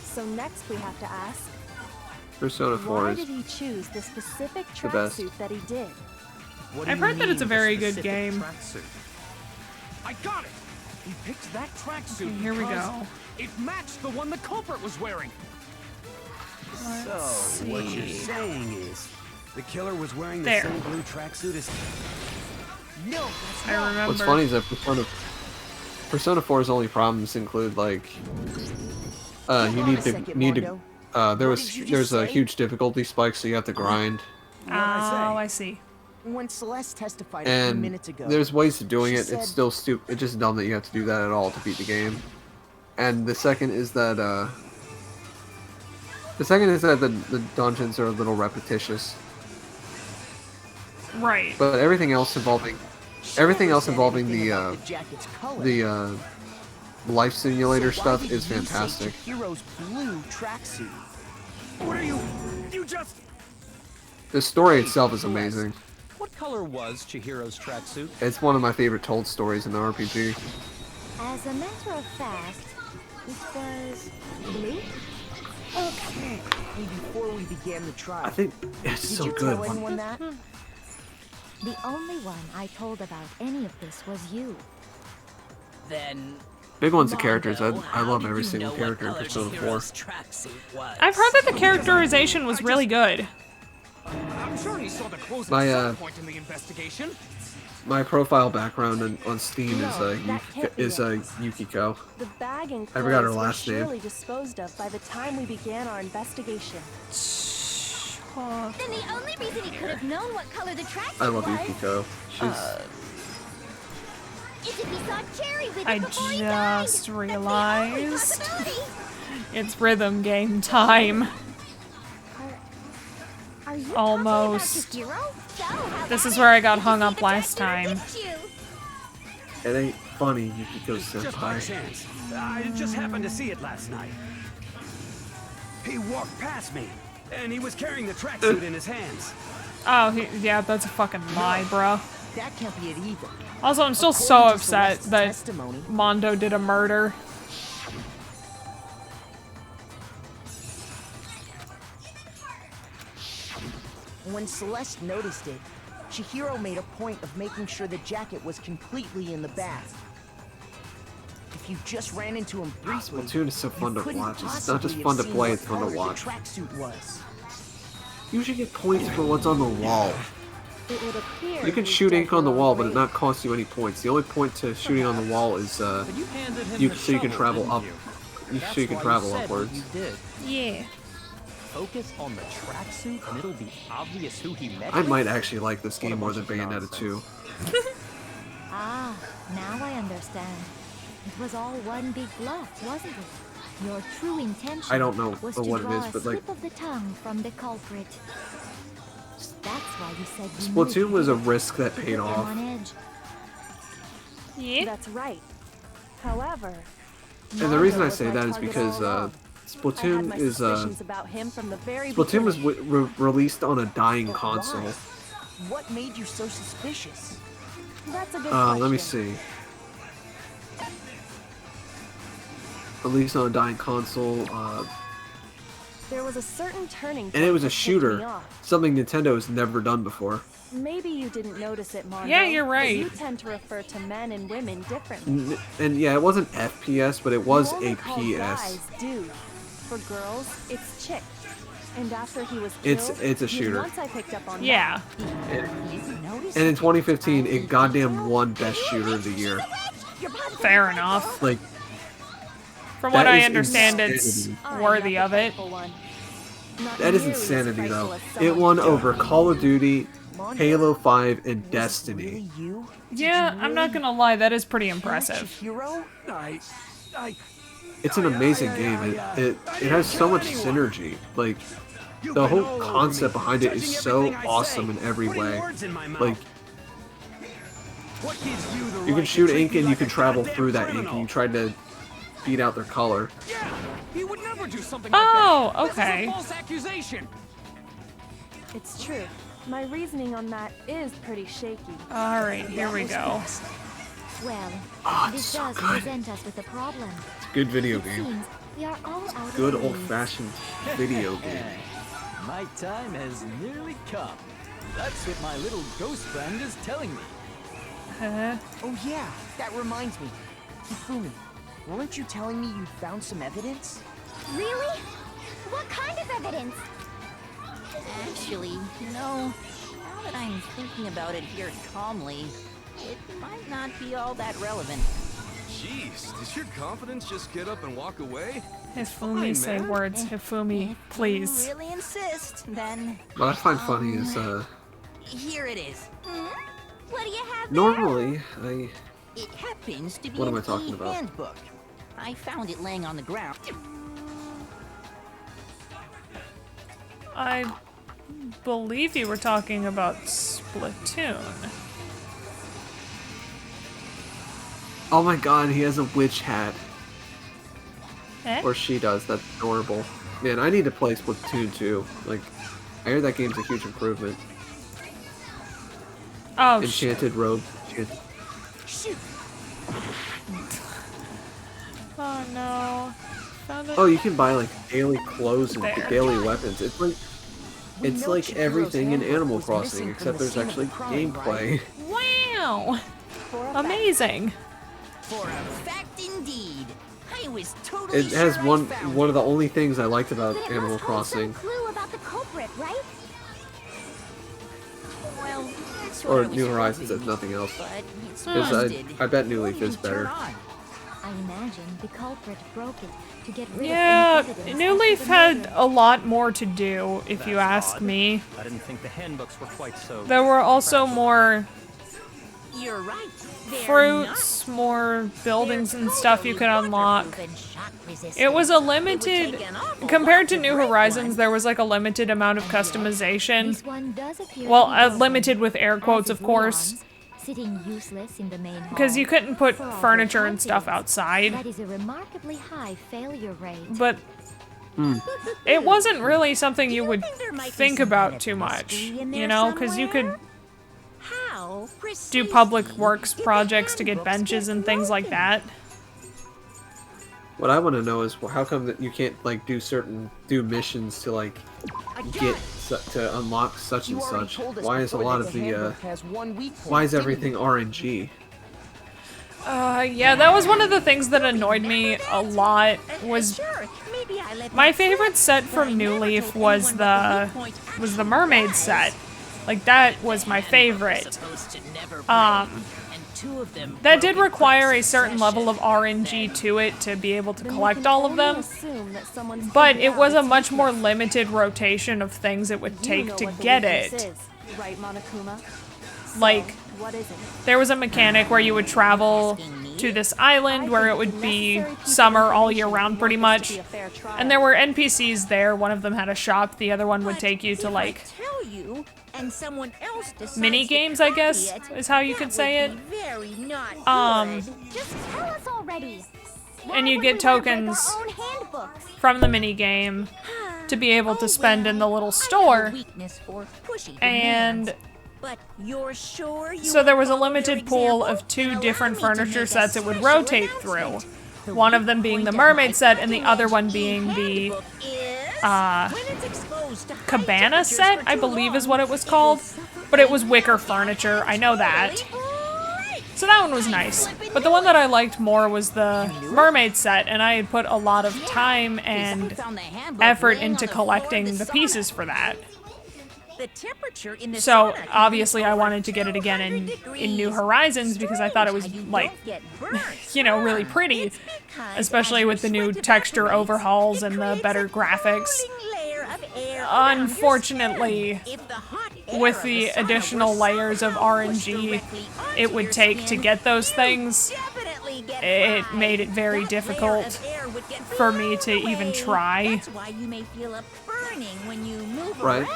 So next we have to ask, Persona 4 why is did he choose the specific the best. tracksuit that he did? What do I've you heard that it's a mean, very the good specific game. tracksuit? I got it! He picked that tracksuit Here we because go. it matched the one the culprit was wearing. So, what you're saying is, the killer was wearing the There. same blue tracksuit as... No, that's I not. remember. What's funny is that Persona 4's only problems include like you need to there's a huge difficulty spike, so you have to grind. Oh, I see. When Celeste testified a few And minutes ago, there's ways to doing she it. said- It's still stupid. It's just dumb that you have to do that at all to beat the game. And the second is that the dungeons are a little repetitious. Right. But everything else involving anything about the jacket's color. the life simulator So why stuff did is you say fantastic. Chihiro's blue tracksuit? What are you... You just... The story itself is amazing. What color was Chihiro's tracksuit? It's one of my favorite told stories in the RPG. As a matter of fact, it was blue. Okay. And before we began the trial, I think it's did so you good. tell anyone that? The only one I told about any of this was you. Then Big one's the characters. I how love did every you single know character in what color Persona 4. Chihiro's tracksuit was? I've heard that the characterization was really good. I'm sure he saw the clothes My, at some point in the investigation. My profile background on Steam No, that can't be it. Yukiko. The bag and I forgot her clothes were last name. surely disposed of by the time we began our investigation. Then the only reason he could have known what color the tracksuit I love was Yukiko. She's is if he saw Cherry with it I before he died. just That's the only realized possibility. it's rhythm game time. Are you Almost. talking about Chihiro? So, how This about is it? where I got Did you hung see up the last tracksuit or time. didn't you? it ain't funny, Yukiko Just by senpai. chance. I just happened to see it last night. He walked past me, and he was carrying the tracksuit in his hands. Oh, yeah, that's a fucking lie, bro. That can't be it either. Also, I'm still so According to upset Celeste's that testimony, Mondo did a murder. when Celeste noticed it, Chihiro made a point of making sure the jacket was completely in the bag. If you just ran into him briefly, Splatoon is so fun you to couldn't watch. It's not just possibly fun to have play, seen it's fun what to color watch. the tracksuit was. You should get points for what's on the wall. It would appear You can he's shoot dead ink on the below wall, but it grade. not cost you any points. The only point to shooting on the wall is But you handed him the so you can shovel, travel didn't up. you? So you can That's why travel said what upwards. you did. Yeah. Focus on the tracksuit, and it'll be obvious who he met I with? might actually like this What a game more bunch than of Bayonetta nonsense. 2. Ah, now I understand. It was all one big bluff, wasn't it? Your true intention I don't know was to what it draw is, a but, like- slip of the tongue from the culprit. That's why you said you Splatoon knew was a to risk that put paid them off. on edge. Yeah. That's right. However, And the reason Mondo I was say my that is target because all along. I had Splatoon my is suspicions about him from the very Splatoon was beginning. released on a dying But console. why? What made you so suspicious? That's a good question. Let me see. Released on a dying console. There was a certain turning point And it was a that tipped shooter. me off. Something Nintendo has never done before. Maybe you didn't notice it, Marvel. Yeah, you're but right. You tend to refer to men and women differently. And yeah, it wasn't FPS, but it was You only a call PS. guys dude. For girls, it's chick. And after he was It's killed, a shooter. once I picked up on Yeah. And in 2015, it goddamn won Best Shooter of the Year. Fair enough. Like, From what that I is understand, it's insanity. worthy of it. That is insanity, though. It won over Call of Duty, Halo 5, and Destiny. Yeah, I'm not gonna lie, that is pretty impressive. It's an amazing game. It has so much synergy. Like, the whole concept behind it is so awesome in every way. Like, you can shoot ink and you can travel through that ink and you try to beat out their color. He would never do something Oh, like that. okay. This is a false accusation. It's true. My reasoning on that is pretty shaky. Alright, here we go. Well, Oh, it's this so does good. present us with a problem. It's a good video It game. seems we are all out of Good ways. old-fashioned video game. My time has nearly come. That's what my little ghost friend is telling me. Oh yeah, that reminds me. Hifumi, weren't you telling me you found some evidence? Really? What kind of evidence? Actually, now that I'm thinking about it here calmly, it might not be all that relevant. Jeez, does your confidence just get up and walk away? Hifumi, say man. words. Hifumi, please. Really insist, then What I find funny is, here it is. What do you have normally, It happens to be What am an I talking about? e-handbook. I found it laying on the ground. I believe you were talking about Splatoon. oh my god, he has a witch hat. Eh? Or she does, that's adorable. Man, I need to play Splatoon 2. Like, I hear that game's a huge improvement. Oh, Enchanted Robe. Shoot. Oh no. Found it. Oh, you can buy like daily clothes and There. daily weapons. It's know like Chihiro's everything in handbook Animal was Crossing, missing except from the there's scene of actually the crime, gameplay. Wow. Amazing. For a fact indeed. I was totally It has sure I one found of the only things I liked about But it Animal must hold some Crossing. clue about the culprit, right? Well, that's what Or I was New Horizons, hoping, if nothing else. but it's 'Cause busted. I bet New Leaf Wouldn't is better. turn on. I imagine the culprit broke it to get rid Yeah, of any evidence New after Leaf the had murder. a lot more to do, if you That's ask odd. me. I didn't think the handbooks were quite so. There were also more You're right. They're fruits, more buildings and stuff you could unlock. It was a limited, compared to New Horizons, there was like a limited amount of customization. This one does appear Well, to be broken, limited with air quotes, as of is course, Leon's, sitting useless in the main hall. because you couldn't put For all furniture their and stuff confidence, outside. That is a remarkably high failure rate. But it wasn't really something you would think about too much, you know, because you could How do public works projects to get benches and things like that. What I want to know is how come that you can't like do missions to like to unlock such and You already such? told us Why is a before lot that of the the handbook has one weak point, why is didn't everything you? RNG? Yeah, that was one of the things that annoyed me a lot. Was my favorite set from New Leaf was the mermaid set. Like that was my favorite. That did require a certain level of RNG to it to be able to collect all of them. But it was a much more limited rotation of things it would take to get it. Right, Monokuma? Like, What is it? there was a mechanic where you would travel to this island where it would be summer all year round pretty much. And there were NPCs there. One of them had a shop. The other one would take you to like tell you and someone else decides mini games, to I guess, copy is how you that could say would it. be very not good. Just tell us already. And you Why get would we wanna break tokens our own handbooks? from the mini game to be able to spend in the little store. Weakness for pushy And demands. But you're sure you so there was a won't follow limited their pool example? of two Allow different me to furniture make a sets it would special rotate through. announcement. The One of weak them being the point of my mermaid set and the other one cutting-edge being the e-handbook is cabana set, I believe is what it was called. But it was wicker furniture, I know that. So that one was nice. But the one that I liked more was the mermaid set, and I had put a lot of time and effort into collecting the pieces for that. So obviously I wanted to get it again in New Horizons because I thought it was like, you know, really pretty, especially with the new texture overhauls and the better graphics. Unfortunately, with the additional layers of RNG it would take to get those things, it made it very difficult for me to even try. Right.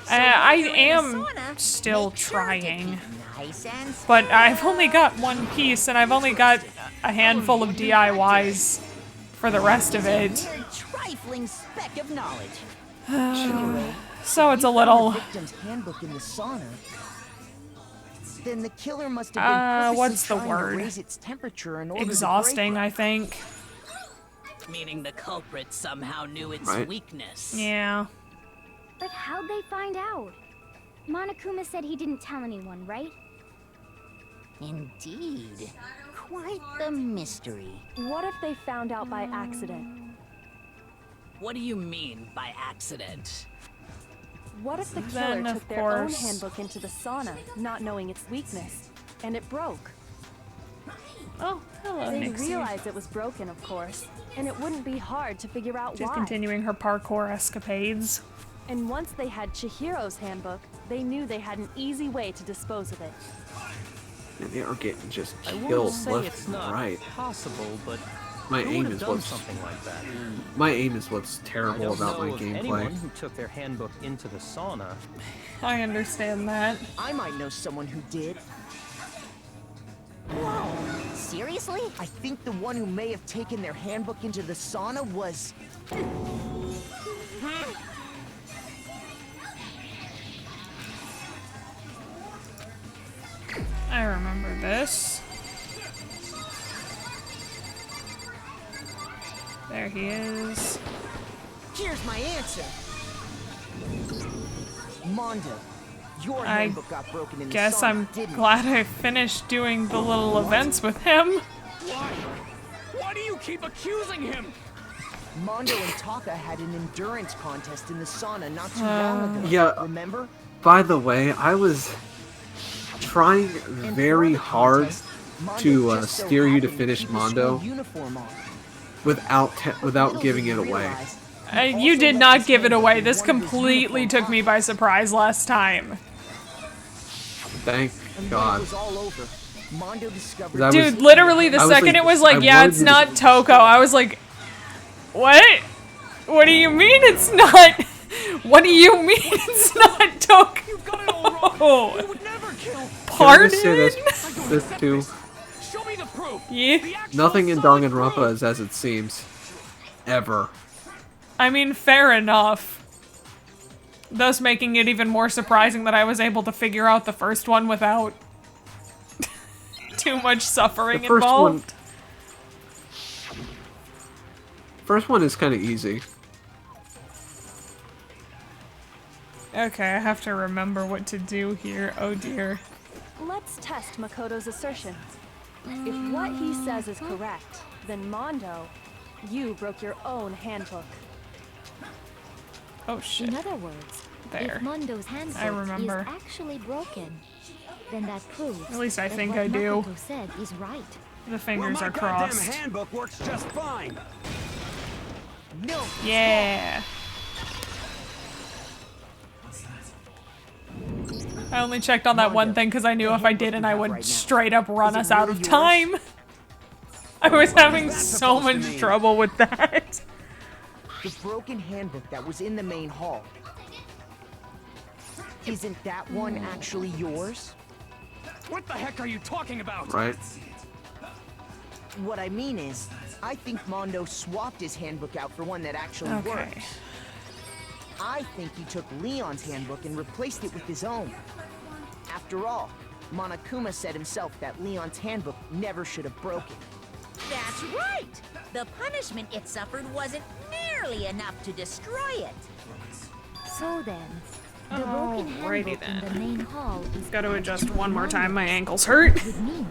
I am still trying, but I've only got one piece and I've only got a handful of DIYs for the rest of it. So it's a little... Then the killer must have been what's the trying word? to raise its temperature in order Exhausting, to break I think. Meaning the culprit somehow knew its weakness. Yeah. But how'd they find out? Monokuma said he didn't tell anyone, right? Indeed. Quite the mystery. What if they found out by accident? What do you mean by accident? What if the killer took their own handbook into the sauna, not knowing its weakness, and it broke? Oh, hello, They Nixie. realized it was broken, of course, and it wouldn't be hard to figure out She's why. continuing her parkour escapades. And once they had Chihiro's handbook, they knew they had an easy way to dispose of it. And they are getting just I wouldn't killed say left it's and not right. possible, but My who aim would have is done what's something like that? My aim is what's I terrible don't about my know of anyone gameplay. who took their handbook into the sauna. I understand that. I might know someone who did. Whoa! Seriously? I think the one who may have taken their handbook into the sauna was... I remember this. There he is. Here's my answer. Mondo, your I handbook got broken in the guess sauna, I'm didn't it? glad I finished doing the little events with him. Why? Why do you keep accusing him? Mondo and Taka had an endurance contest in the sauna not too long ago. Yeah. Remember? By the way, I was trying very hard to steer you to finish Mondo without giving it away. You did not give it away. This completely took me by surprise last time. Thank God. Dude, literally the second it was like, yeah, it's not Toko, I was like, what? What do you mean it's not? What do you mean it's not Toko? Pardon? Can I just say this too? Show me the proof. Yeah. Nothing in Danganronpa is as it seems. Ever. I mean, fair enough. Thus making it even more surprising that I was able to figure out the first one without too much suffering The first involved. First one is kind of easy. Okay, I have to remember what to do here. Oh dear. Let's test Makoto's assertions. If what he says is correct, then Mondo, you broke your own handbook. Oh shit. In other words, There. if Mondo's handbook I remember. is actually broken, then that proves At least I that think what I do. Makoto said is right. The fingers well, my are crossed. goddamn handbook works just fine. No. Yeah. I only checked on that one thing because I knew if I didn't, I would straight up run us out of time. I was having so much trouble with that. The broken handbook that was in the main hall. Isn't that one actually yours? What the heck are you talking about? Right. What I mean is, I think Mondo swapped his handbook out for one that actually Okay. works. I think he took Leon's handbook and replaced it with his own. After all, Monokuma said himself that Leon's handbook never should have broken. That's right! The punishment it suffered wasn't nearly nearly enough to destroy it. So then, the broken Alrighty handbook in the main hall is Gotta adjust attached to one the more time. My monument. ankles hurt. It would mean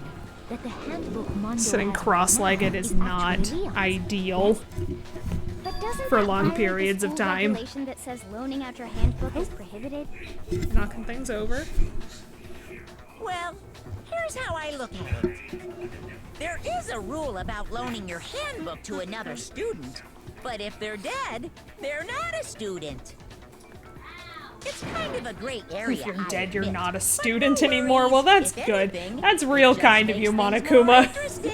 that the handbook Mondo Sitting has cross-legged now is is not actually Leon's. ideal But doesn't for that long violate periods the of school time. regulation that says loaning out your handbook is prohibited? Knocking things over. Well, here's how I look at it. There is a rule about loaning your handbook to another student, but if they're dead, they're not a student. It's kind of a gray area. If you're I dead, you're admit. not a But student no anymore. worries. Well, that's If good. anything, That's it real just kind of makes you, things more Monokuma. interesting.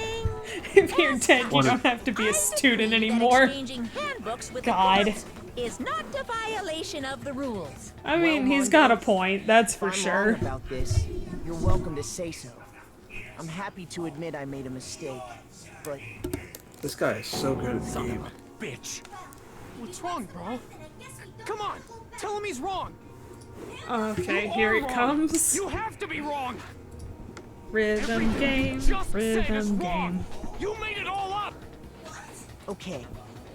If you're dead, you such, don't have to be a I student decree that anymore. exchanging handbooks with God. a corpse is not a violation of the rules. I mean, Well, he's got a Mondo, point, that's for if I'm sure. wrong about this, you're welcome to say so. I'm happy to admit I made a mistake, but This guy is so good at the game. Bitch. What's wrong, bro? Come on, tell him he's wrong. Okay, You here are it wrong. comes. You have to be wrong. Rhythm Everything game, you just said is rhythm wrong. game. You made it all up. okay.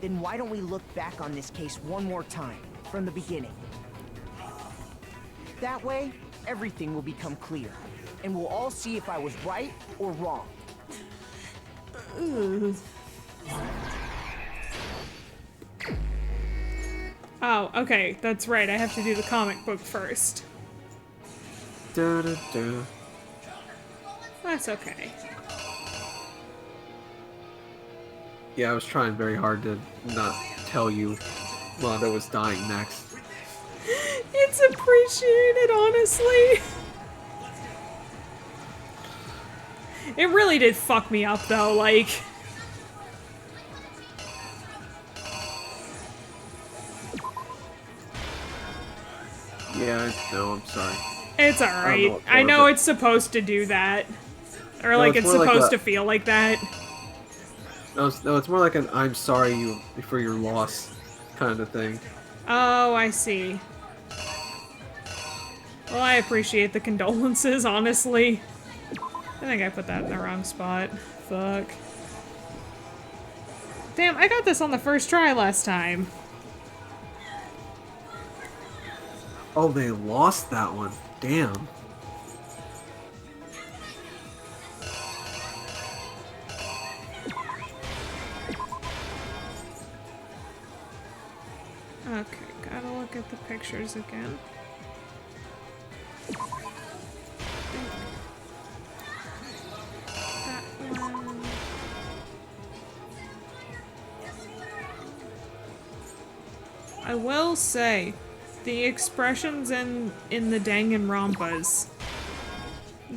Then why don't we look back on this case one more time, from the beginning? That way, everything will become clear, and we'll all see if I was right or wrong. Oh, okay, that's right. I have to do the comic book first. Da, da, da. That's okay. Yeah, I was trying very hard to not tell you Mondo was dying next. It's appreciated, honestly. It really did fuck me up, though, like... Yeah, no, I'm sorry. It's alright. what I for, know but- it's supposed to do that. Or, No, like, it's it's more like supposed a- to feel like that. No, it's more like an I'm sorry you for your loss kind of thing. Oh, I see. Well, I appreciate the condolences, honestly. I think I put that in the wrong spot. Fuck. Damn, I got this on the first try last time. Oh, they lost that one. Damn. Okay, gotta look at the pictures again. That one. I will say, the expressions in the Danganronpas,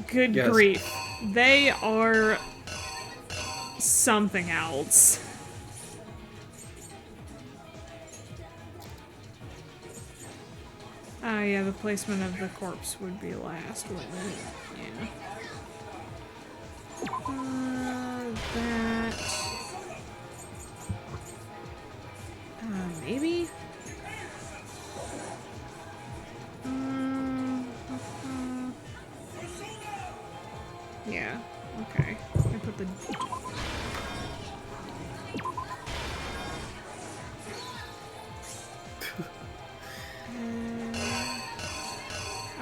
good Yes. grief, they are something else. Ah, yeah, the placement of the corpse would be last, wouldn't it? Yeah. That... maybe? Yeah, okay. I put the...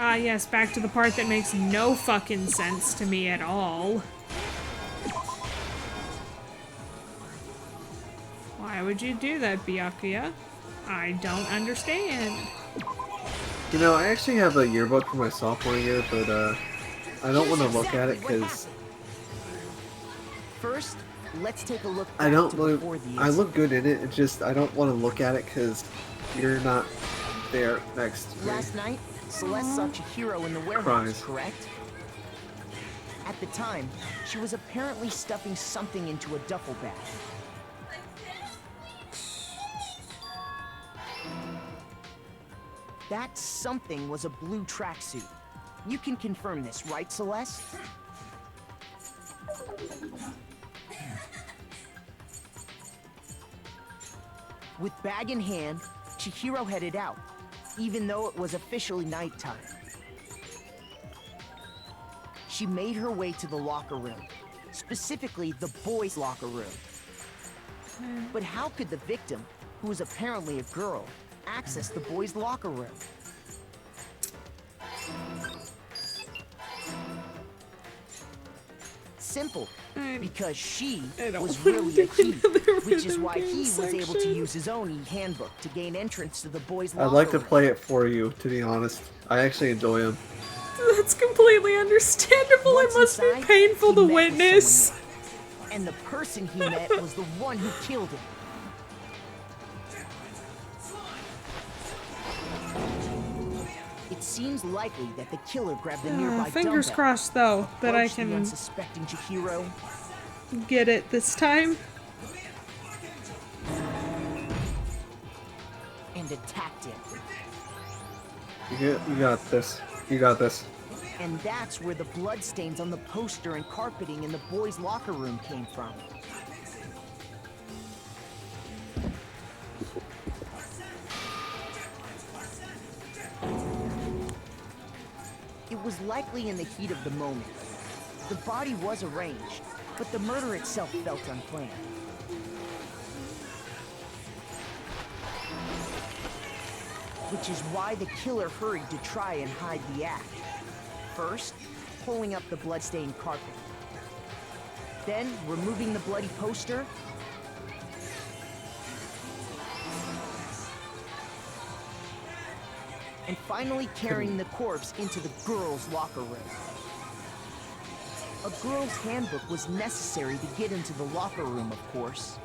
Ah, yes, back to the part that makes no fucking sense to me at all. Why would you do that, Byakuya? I don't understand. You know, I actually have a yearbook for my sophomore year, but I don't want to look at it because First, let's take a look I back don't to look. before the I look incident. good in it. It's just I don't want to look at it because you're not there next to me. Last night, Celeste saw Chihiro in the warehouse, Cries. correct? At the time, she was apparently stuffing something into a duffel bag. That something was a blue tracksuit. You can confirm this, right, Celeste? With bag in hand, Chihiro headed out, even though it was officially nighttime. She made her way to the locker room, specifically the boys' locker room. But how could the victim, who is apparently a girl, access the boys' locker room? Simple. Because she was really a he, which is why he was able to use his own e-handbook to gain entrance to the boys' locker I'd like to room. play it for you, to be honest. I actually enjoy them. That's completely understandable. Once It must be inside, painful he to met with witness. someone new. And the person he met was the one who killed him. It seems likely that the killer grabbed the nearby Fingers dumbbell, crossed, though, that I approached the can unsuspecting Chihiro, get it this time. and attacked him. You got this. You got this. And that's where the bloodstains on the poster and carpeting in the boys' locker room came from. It was likely in the heat of the moment. The body was arranged, but the murder itself felt unplanned. Which is why the killer hurried to try and hide the act. First, pulling up the bloodstained carpet. Then, removing the bloody poster. And finally carrying the corpse into the girls' locker room. A girl's handbook was necessary to get into the locker room, of course.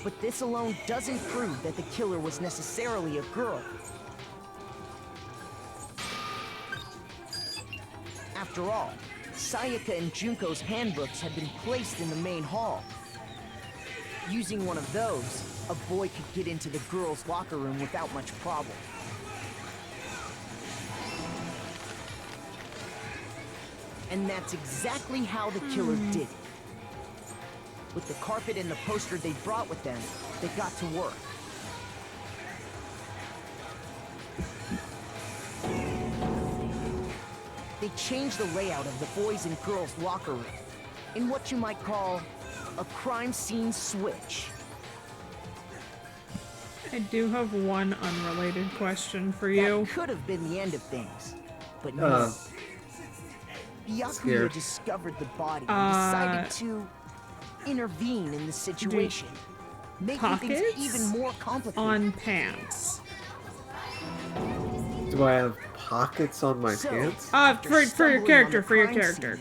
But this alone doesn't prove that the killer was necessarily a girl. After all, Sayaka and Junko's handbooks had been placed in the main hall. Using one of those, a boy could get into the girls' locker room without much problem. And that's exactly how the killer did it. With the carpet and the poster they brought with them, they got to work. They changed the layout of the boys' and girls' locker room in what you might call a crime scene switch. I do have one unrelated question for you. That could have been the end of things, but no. Byakuya Scared. discovered the body and decided to intervene in the situation, making things Pockets even more complicated. on pants. Do I have pockets on my pants? For your character, for your character.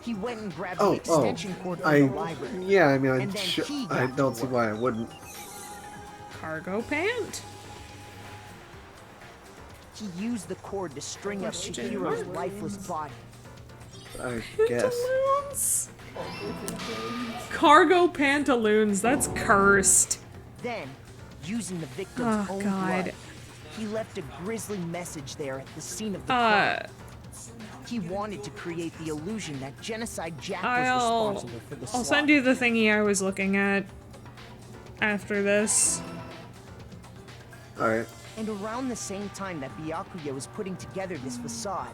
He went and grabbed the extension cord from the library. Yeah, I mean, and then he I got don't to see work. why I wouldn't. Cargo pant? He used the cord to string up Chihiro's lifeless body. I guess. Pantaloons? Cargo pantaloons, that's cursed. Then, using the victim's own God. blood, he left a grisly message there at the scene of the crime. He wanted to create the illusion that Genocide Jack was responsible for the slaughter. I'll send you the thingy I was looking at after this. Alright. And around the same time that Byakuya was putting together this facade,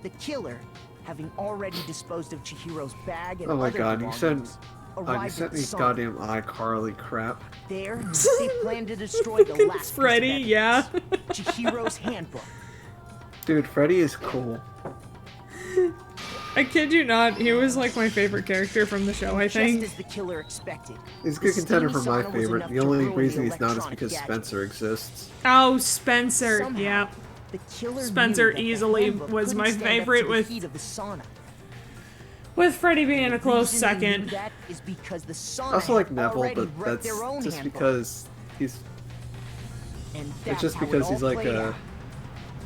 the killer, having already disposed of Chihiro's bag and Oh my other god, you sent belongings, you arrived sent at me the sauna. goddamn iCarly crap. There, they planned to destroy the last piece of Freddy, evidence, yeah. Chihiro's handbook. Dude, Freddy is cool. I kid you not, he was like my favorite character from the show, I think. Just as the killer expected. He's a good the contender for steamy my sauna was favorite. enough The to only ruin the reason he's not is electronic because gadget. Spencer exists. Oh, Spencer, Somehow, yeah. The killer Spencer knew that the easily handbook was couldn't my stand up favorite to the with heat of the sauna. Freddy being a close Reason they knew second. that is because the I sauna also like had Neville, already but wrecked that's their own just handbook. because he's. And It's that's just how it because all he's like played a. out.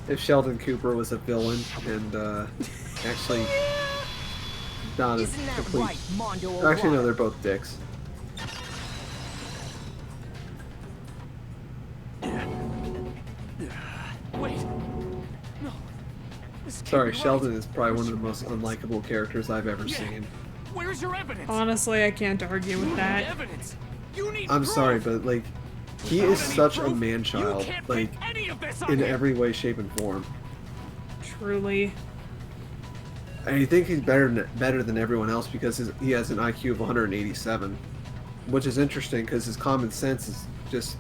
If Sheldon Cooper was a villain and actually not a Isn't that complete. right, Mondo Actually, no, O'Brien? they're both dicks. Wait. No. This can't Sorry, be right. Sheldon is probably one of the most unlikable characters I've ever seen. Where's your evidence? Honestly, I can't argue with that. Evidence. You need I'm proof. sorry, but like, he Without is any such a proof, man-child, you can't like, pin any of this on in him. every way, shape, and form. Truly. And you think he's better than everyone else because he has an IQ of 187. which is interesting because his common sense is just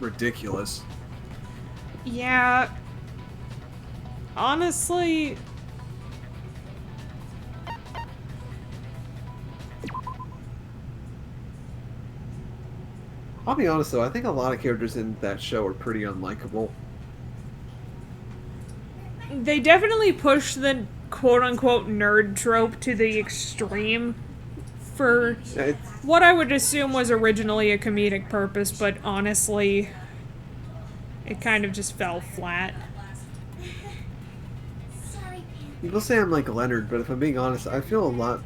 ridiculous. Yeah. Honestly... I'll be honest though, I think a lot of characters in that show are pretty unlikable. They definitely push the quote-unquote nerd trope to the extreme for what I would assume was originally a comedic purpose, but honestly, it kind of just fell flat. People say I'm like Leonard, but if I'm being honest, I feel a lot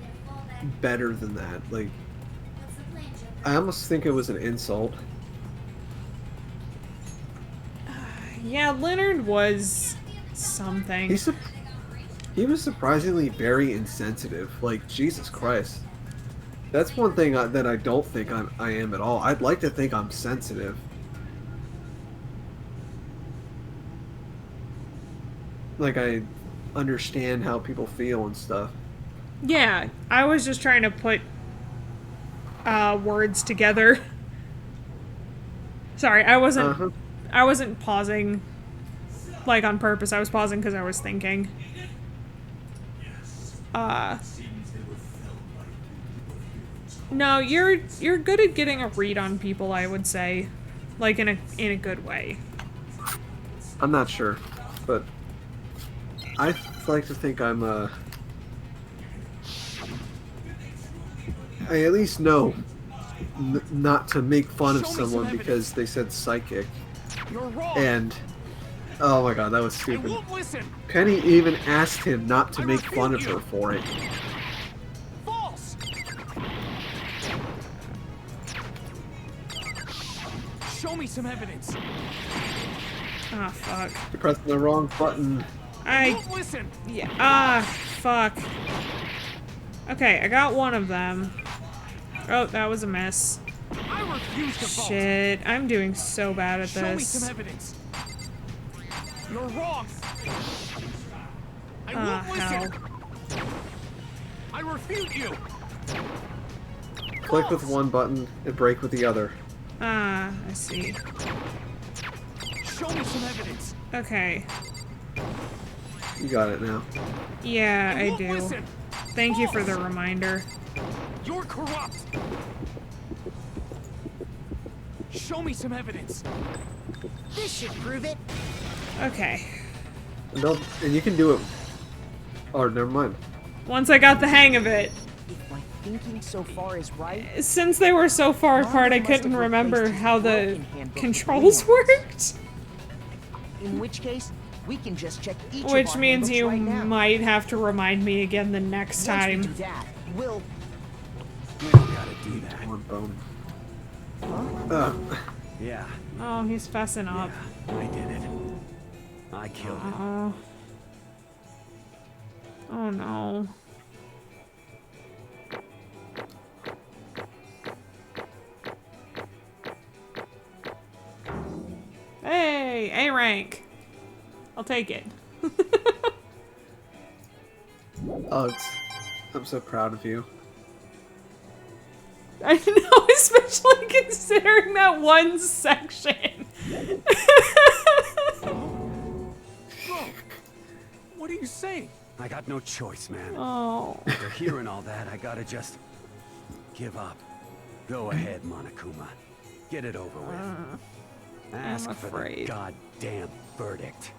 better than that. Like, I almost think it was an insult. Yeah, Leonard was something. He was surprisingly very insensitive. Like, Jesus Christ. That's one thing that I don't think I am at all. I'd like to think I'm sensitive. Like, I understand how people feel and stuff. Yeah, I was just trying to put words together. Sorry, I wasn't pausing like on purpose. I was pausing because I was thinking. No, you're good at getting a read on people, I would say. Like in a good way. I'm not sure, but I like to think I'm I at least know not to make fun of someone because they said psychic. And oh my god, that was stupid. Penny even asked him not to make fun of her for it. False. Show me some evidence. Ah, fuck. You're pressing the wrong button. Listen. Yeah. Ah, fuck. Okay, I got one of them. Oh, that was a miss. I refuse to vote. Shit, I'm doing so bad at Show this. me some evidence. You're wrong. I won't listen. I refute you. Click with one button and break with the other. Ah, I see. Show me some evidence. Okay. You got it now. Yeah, I do. Listen. Thank you for the reminder. You're corrupt. Show me some evidence. This should prove it. Okay. And you can do it. Oh, never mind. Once I got the hang of it. If my thinking so far is right, Since they were so far apart, I couldn't remember how the controls worked. in which case, we can just check each Which of our means handbooks you right now. might have to remind me again the next Once we time. do that, we'll... We don't gotta do that. One bone. Yeah, Oh, he's fessing up. I did it. I killed him. Oh. Oh no. Hey, A rank. I'll take it. Oh, I'm so proud of you. I know, especially considering that one section. What are you saying? I got no choice, man. Oh. After hearing all that, I gotta just give up. Go ahead, Monokuma. Get it over with. Ask for the goddamn verdict.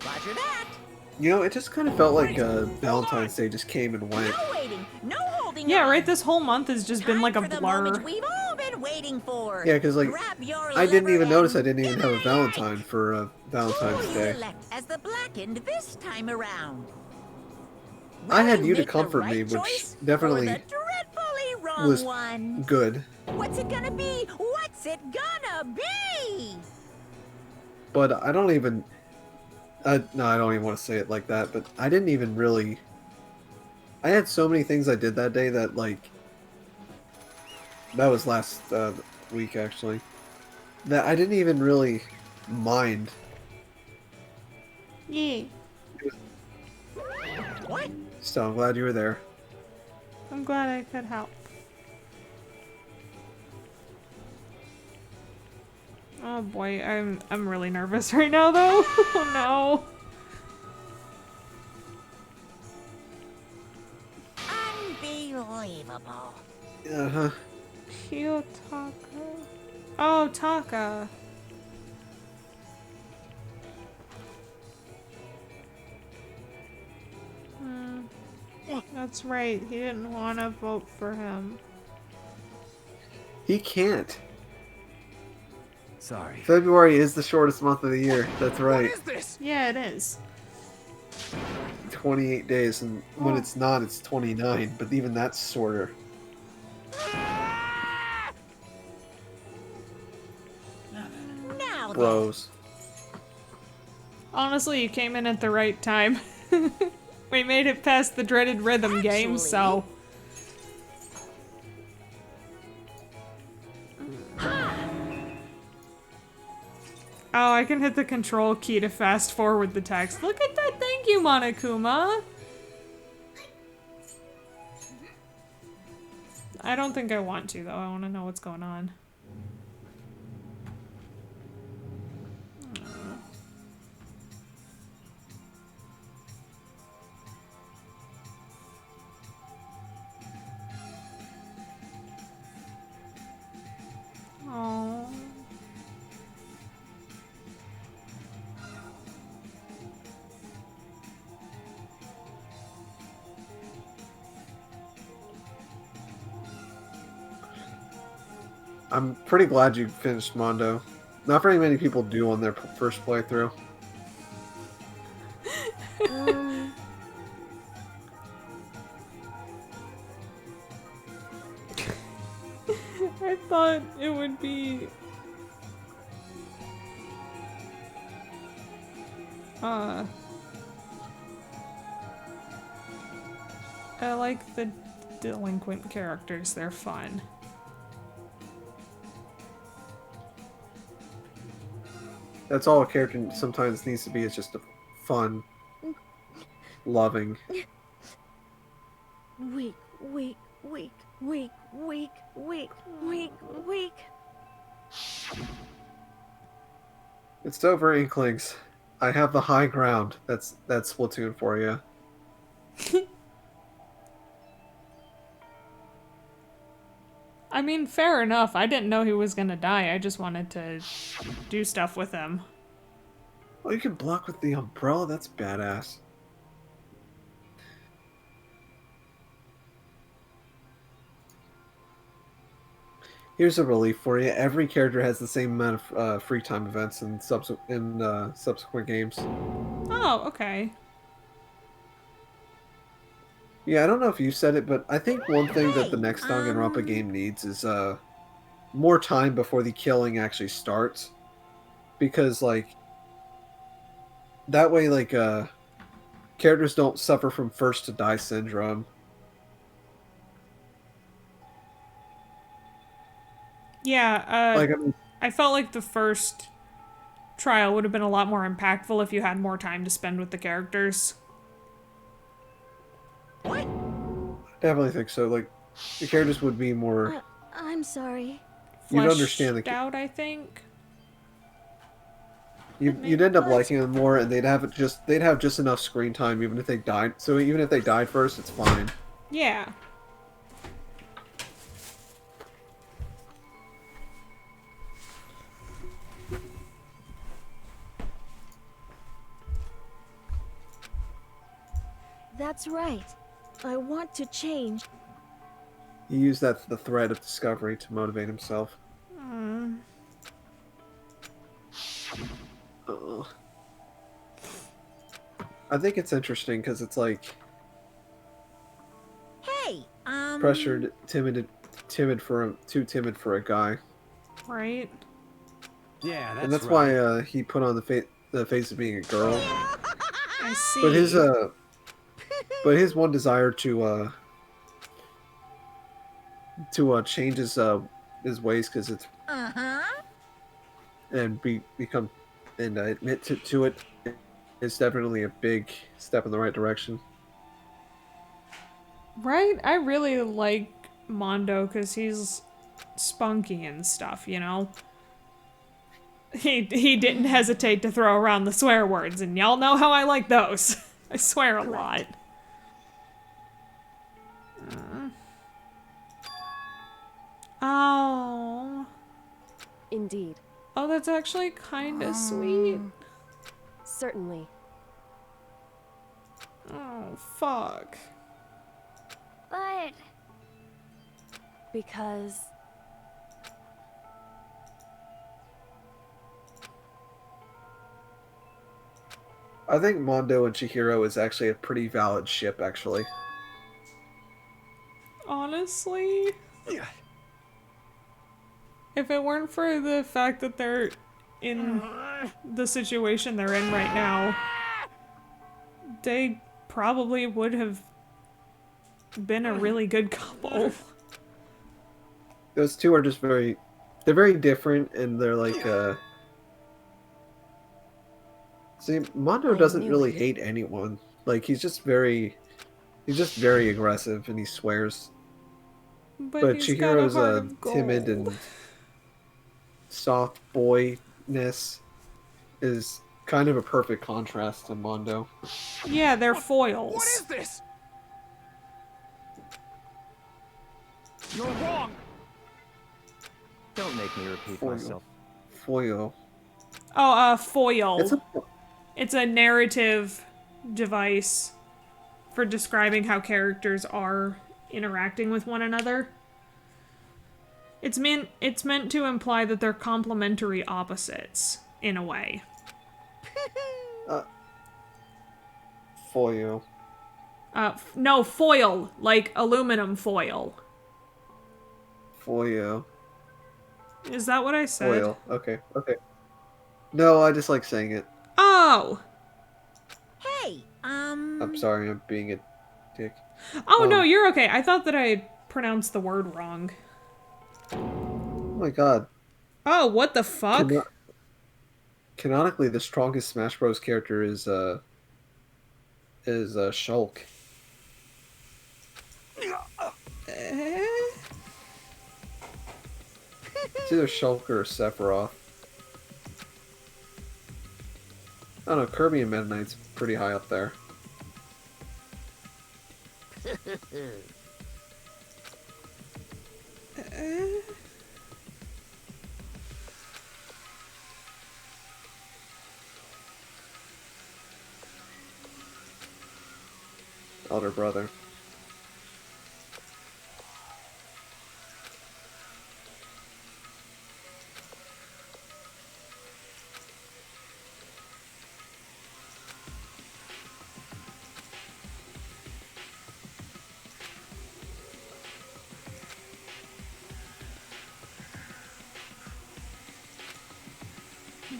Roger that. You know, it just kind of felt like Valentine's Day just came and went. No waiting. No holding Yeah, on. right? This whole month has just been like a For the blur. moment we've all been waiting for. Yeah, because like Grab your I didn't liver even notice I and didn't even have a Valentine for Valentine's Who will you Day. elect as the blackened this time around? I had Will you to make the comfort right me, which choice definitely or the dreadfully wrong was one? good. What's it gonna be? What's it gonna be? But I don't even. No, I don't even want to say it like that. But I didn't even really. I had so many things I did that day that like. That was last week actually. That I didn't even really mind. Yeah. What? So I'm glad you were there. I'm glad I could help. Oh boy, I'm really nervous right now though. Oh no. Unbelievable. Uh-huh. Kiyotaka. Oh, Taka. That's right. He didn't want to vote for him. He can't. Sorry. February is the shortest month of the year. That's right. What is this? Yeah, it is. 28 days, and when it's not, it's 29. But even that's shorter. Now Bros. Honestly, you came in at the right time. We made it past the dreaded rhythm game, so... Oh, I can hit the control key to fast forward the text. Look at that! Thank you, Monokuma! I don't think I want to, though. I want to know what's going on. Oh. I'm pretty glad you finished Mondo. Not very many people do on their first playthrough. I thought it would be... I like the delinquent characters, they're fun. That's all a character sometimes needs to be, is just a fun, loving. Weak, weak, weak, weak, weak, weak, weak, weak. It's over, Inklings. I have the high ground. That's Splatoon for you. I mean, fair enough. I didn't know he was gonna die. I just wanted to do stuff with him. Oh, you can block with the umbrella? That's badass. Here's a relief for you. Every character has the same amount of free time events in subsequent games. Oh, okay. Yeah, I don't know if you said it, but I think one thing that the next Danganronpa game needs is more time before the killing actually starts. Because, like, that way, like, characters don't suffer from first to die syndrome. Yeah, Like, I mean, I felt like the first trial would have been a lot more impactful if you had more time to spend with the characters. I definitely think so. Like, the characters would be more... I'm sorry. You'd understand the... out, I think. You'd end up liking them more, and they'd have just enough screen time, even if they died. So even if they died first, it's fine. Yeah. That's right. I want to change. He used the thread of discovery to motivate himself. I think it's interesting because it's like Hey, pressured, too timid for a guy. Right. Yeah, And that's why he put on the face of being a girl. I see. But his one desire to change his ways, because it's and become and admit to it is definitely a big step in the right direction. Right? I really like Mondo because he's spunky and stuff, you know? He didn't hesitate to throw around the swear words, and y'all know how I like those. I swear a lot. Oh. Indeed. Oh, that's actually kind of sweet. Certainly. Oh, fuck. But... Because... I think Mondo and Chihiro is actually a pretty valid ship, actually. Honestly? If it weren't for the fact that they're in the situation they're in right now, they probably would have been a really good couple. Those two are just very... They're very different, and they're like, See, Mondo doesn't really hate anyone. Like, he's just very aggressive, and he swears. But he's got a Chihiro's heart of timid gold. and soft boyness is kind of a perfect contrast to Mondo. Yeah, they're foils. What is this? You're wrong. Don't make me repeat Foil. myself. Foil. Oh, foil. It's a narrative device for describing how characters are interacting with one another. It's meant to imply that they're complementary opposites, in a way. Foil. No, foil, like aluminum foil. Foil. Is that what I said? Foil. Okay. No, I just like saying it. Oh! Hey, I'm sorry, I'm being a dick. Oh, no, you're okay. I thought that I pronounced the word wrong. Oh my god. Oh, what the fuck? Canonically, the strongest Smash Bros. Character is Shulk. It's either Shulk or Sephiroth. I don't know, Kirby and Meta Knight's pretty high up there. Elder brother.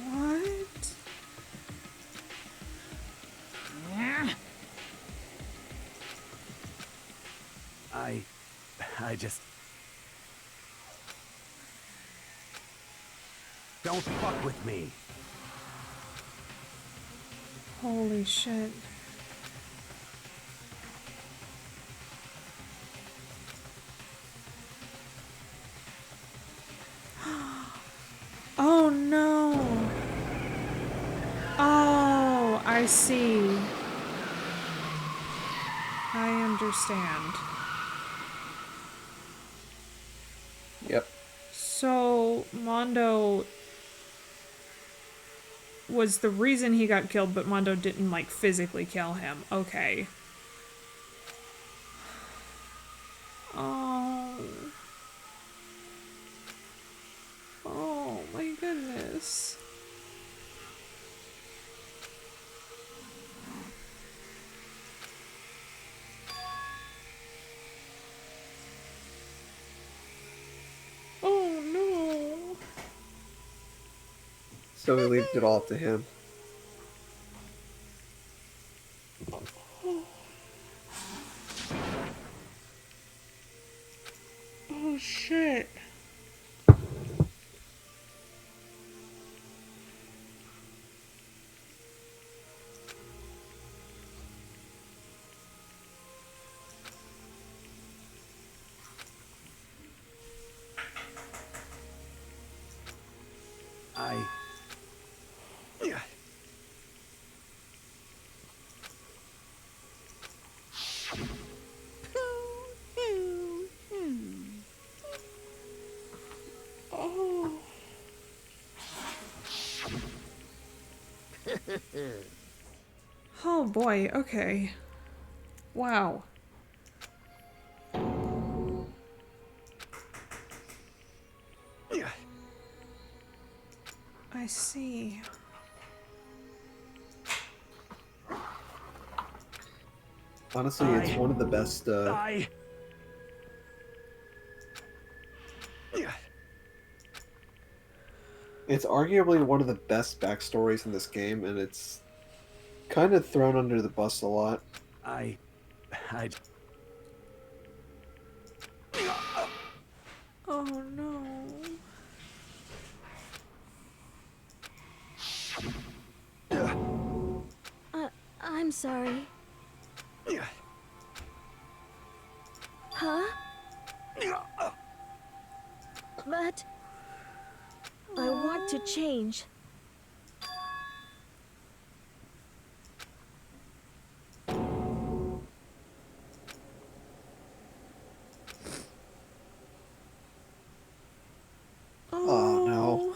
What? I just... Don't fuck with me. Holy shit. Oh no. Oh, I see. I understand. Yep. So, Mondo was the reason he got killed, but Mondo didn't, like, physically kill him. Okay. Oh. Oh, my goodness. Oh, no. So we leave it all up to him. Oh, shit. Oh boy, okay. Wow. I see. Honestly, it's one of the best. It's arguably one of the best backstories in this game, and it's kind of thrown under the bus a lot. I Oh no. I'm sorry. Huh? But I want to change. Oh no.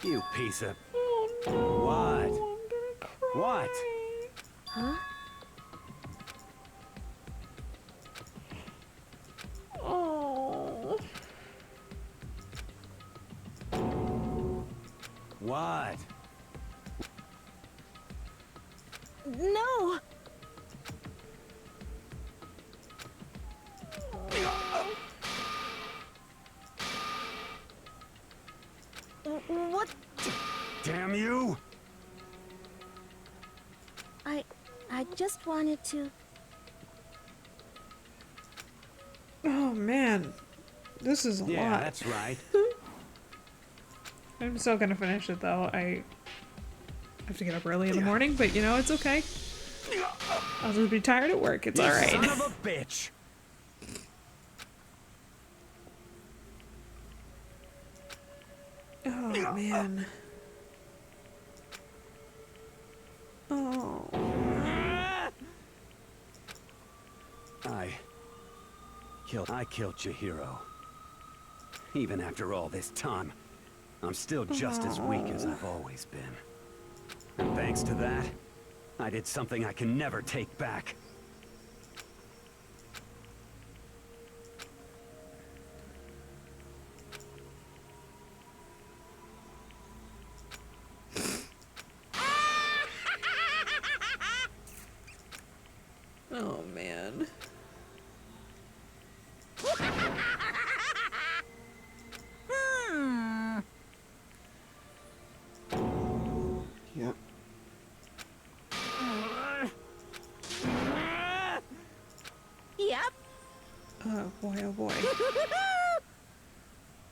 You piece of... Oh no. What? I'm gonna cry. What? Huh? Oh. What? No! What? Damn you! I just wanted to... Oh man. This is a Yeah, lot. that's right. I'm still gonna finish it though. I have to get up early in the morning, but you know, it's okay. I'll just be tired at work. It's You alright. son of a bitch! Oh man. Oh. I killed Chihiro. Even after all this time, I'm still just as weak as I've always been. And thanks to that, I did something I can never take back. Oh man. Yep. Yep. Oh boy, oh boy.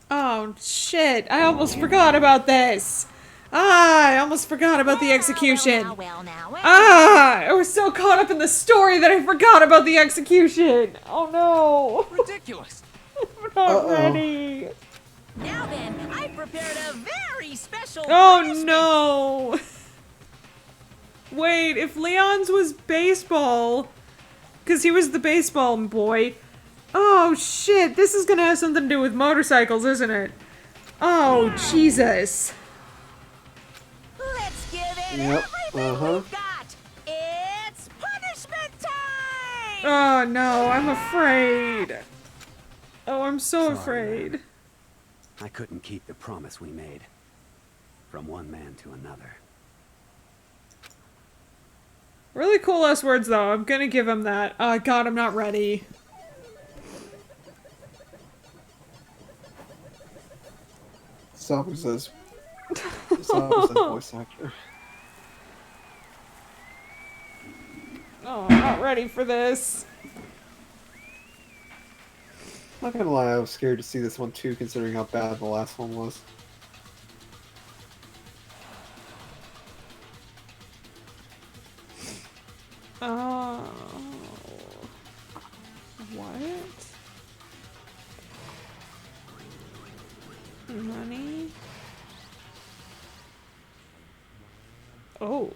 Oh shit, I almost forgot about this. I almost forgot about the execution. I was so caught up in the story that I forgot about the execution. Oh no. Ridiculous. I'm not ready. Now then, I prepared a very special Oh no. Wait, if Leon's was baseball, because he was the baseball boy. Oh shit, this is gonna have something to do with motorcycles, isn't it? Oh, Jesus. Let's give it Yep. everything we've got. It's punishment time! Oh no, I'm afraid. Oh, I'm so Sorry, afraid. man. I couldn't keep the promise we made. From one man to another. Really cool last words though, I'm gonna give him that. Oh god, I'm not ready. Sabusa's voice actor. Oh, I'm not ready for this. Not gonna lie, I was scared to see this one too, considering how bad the last one was. Oh. What? Money? Oh.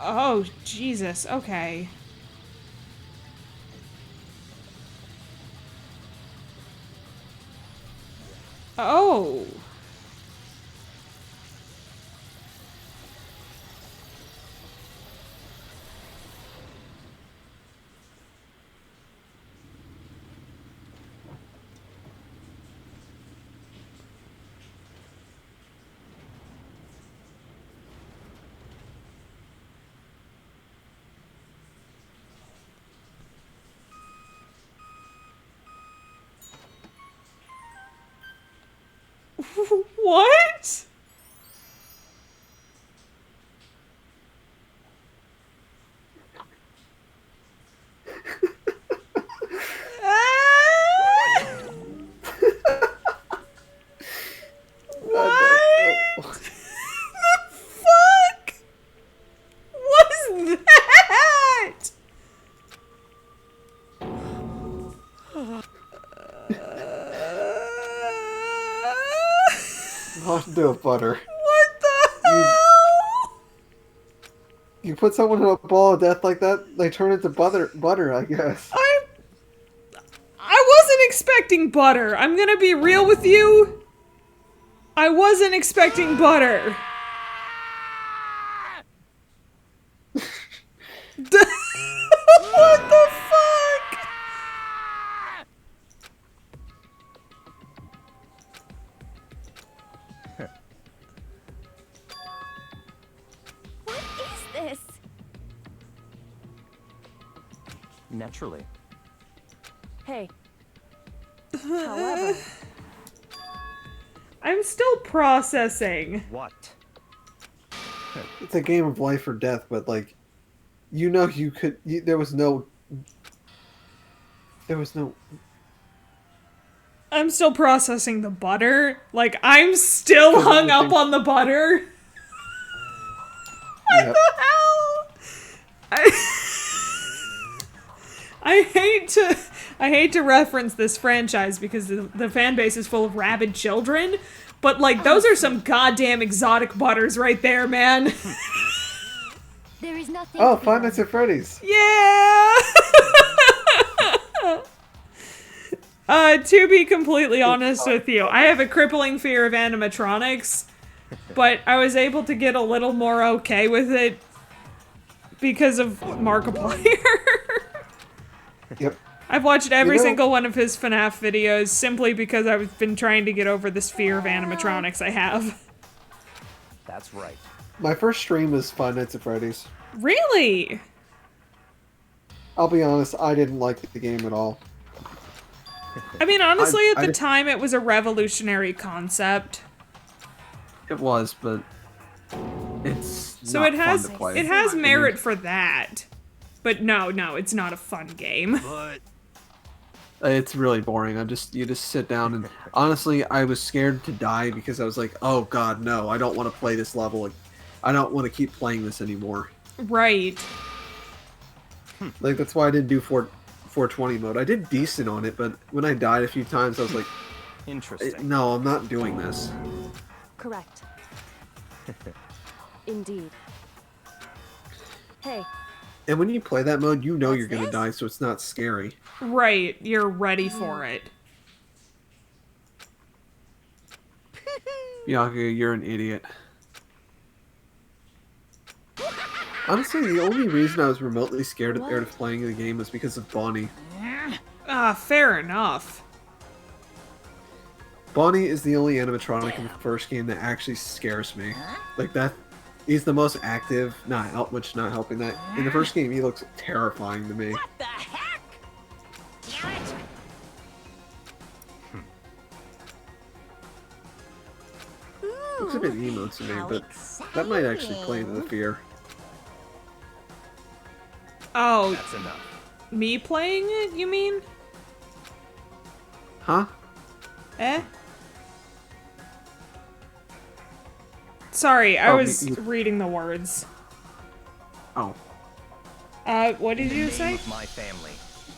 Oh, Jesus. Okay. Oh. What? What? The fuck? Was that? Mondo butter. What the hell? You put someone in a ball of death like that, they turn into butter, I guess. I wasn't expecting butter. I'm gonna be real with you. I wasn't expecting butter. What the fuck? What is this? Naturally. Hey. However, I'm still processing. What? It's a game of life or death, but like, you know, there was no. I'm still processing the butter. Like, I'm still hung up on the butter. What Yep. the hell? I hate to reference this franchise because the fan base is full of rabid children, but like those are some goddamn exotic butters right there, man. There is nothing. Oh, Five Nights at Freddy's. Yeah. To be completely honest with you, I have a crippling fear of animatronics, but I was able to get a little more okay with it because of Markiplier. Yep. I've watched every single one of his FNAF videos simply because I've been trying to get over this fear of animatronics I have. That's right. My first stream was Five Nights at Freddy's. Really? I'll be honest, I didn't like the game at all. I mean, honestly, at the time, it was a revolutionary concept. It was, but it's So not it has fun to play. it has merit for that. But no, it's not a fun game. But It's really boring. You just sit down and honestly, I was scared to die because I was like, oh god, no, I don't want to play this level. Like, I don't want to keep playing this anymore. Right. Like that's why I didn't do 420 mode. I did decent on it, but when I died a few times, I was like, interesting. No, I'm not doing this. correct. Indeed. Hey. And when you play that mode, you know you're gonna die, so it's not scary. Right, you're ready for it. Bianca, you're an idiot. Honestly, the only reason I was remotely scared of playing the game was because of Bonnie. Fair enough. Bonnie is the only animatronic in the first game that actually scares me. Like that, he's the most active, not helping that. In the first game, he looks terrifying to me. What the heck? Damn it! Looks a bit emo to me, but that might actually play into the fear. Oh, That's enough. me playing it, you mean? Huh? Eh? Sorry, I was reading the words. Oh. What did you say? With my family.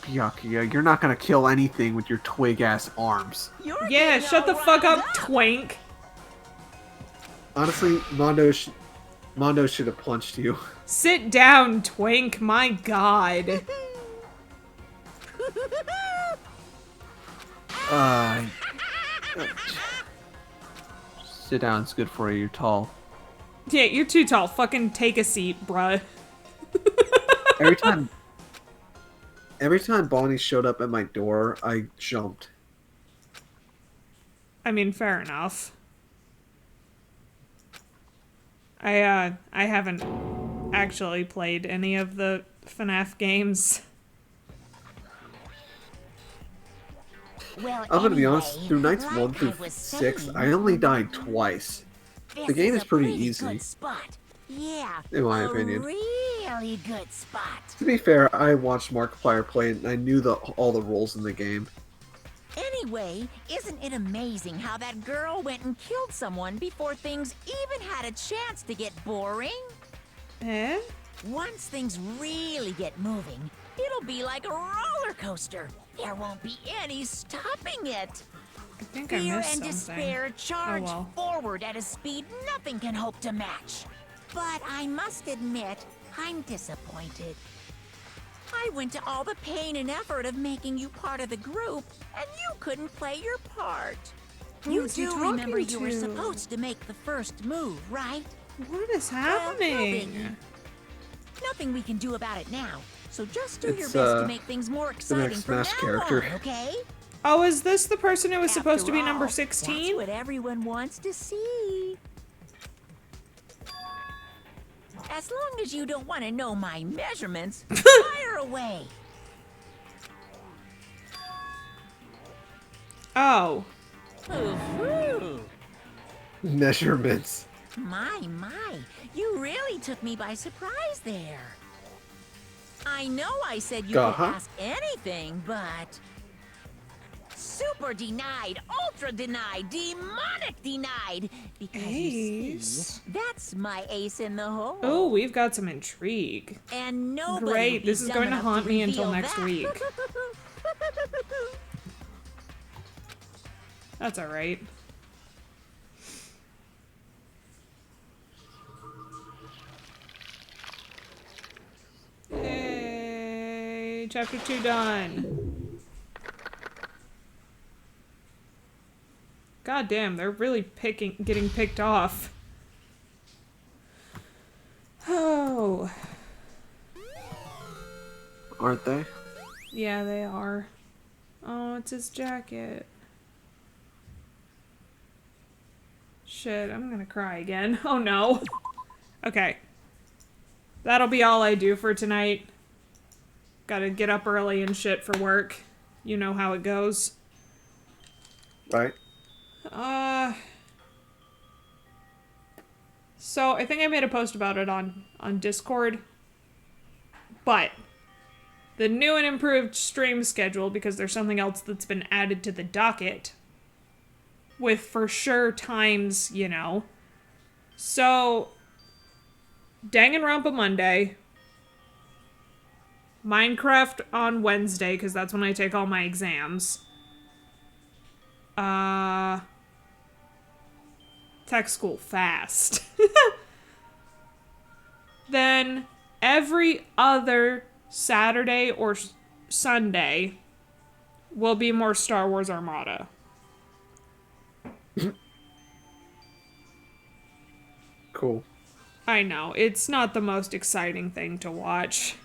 Bianca, you're not gonna kill anything with your twig-ass arms. Yeah, shut the fuck up, twink. Honestly, Mondo, Mondo should have punched you. Sit down, Twink. My God. Sit down. It's good for you. You're tall. Yeah, you're too tall. Fucking take a seat, bruh. Every time Bonnie showed up at my door, I jumped. I mean, fair enough. I haven't actually played any of the FNAF games. Well, I'm gonna be honest, anyway, through nights like 1 through I was 6, saying, I only died twice. The this game is pretty a easy. Good spot. Yeah, In my a opinion. really good spot. To be fair, I watched Markiplier play it and I knew all the roles in the game. Anyway, isn't it amazing how that girl went and killed someone before things even had a chance to get boring? Eh? Once things really get moving, it'll be like a roller coaster. There won't be any stopping it. I think I Fear missed and something. despair charge Oh, well. forward at a speed nothing can hope to match. But I must admit, I'm disappointed. I went to all the pain and effort of making you part of the group, and you couldn't play your part. Who You is he do remember talking you were to? supposed to make the first move, right? What is Well, happening? no biggie. Nothing we can do about it now. So just do your It's, best to make things more the exciting next from now Smash character. on, okay? Oh, is this the person who was supposed to After be number all, 16? That's what everyone wants to see. As long as you don't want to know my measurements, fire away. Oh. Ooh, Measurements. my, you really took me by surprise there. I know I said you Uh-huh. could ask anything, but... Super denied, ultra denied, demonic denied. Because you see, that's my ace in the hole. Oh, we've got some intrigue. And nobody Great, would be this is dumb going to enough haunt me until reveal next that. week. That's alright. Yay! Chapter 2 done. God damn, they're really getting picked off. Oh. Aren't they? Yeah, they are. Oh, it's his jacket. Shit, I'm gonna cry again. Oh no. Okay. That'll be all I do for tonight. Gotta get up early and shit for work. You know how it goes. Right. So I think I made a post about it on Discord. But the new and improved stream schedule, because there's something else that's been added to the docket with for sure times, you know. So Danganronpa Monday, Minecraft on Wednesday, because that's when I take all my exams. Tech school fast. Then every other Saturday or Sunday will be more Star Wars Armada. Cool. I know, it's not the most exciting thing to watch.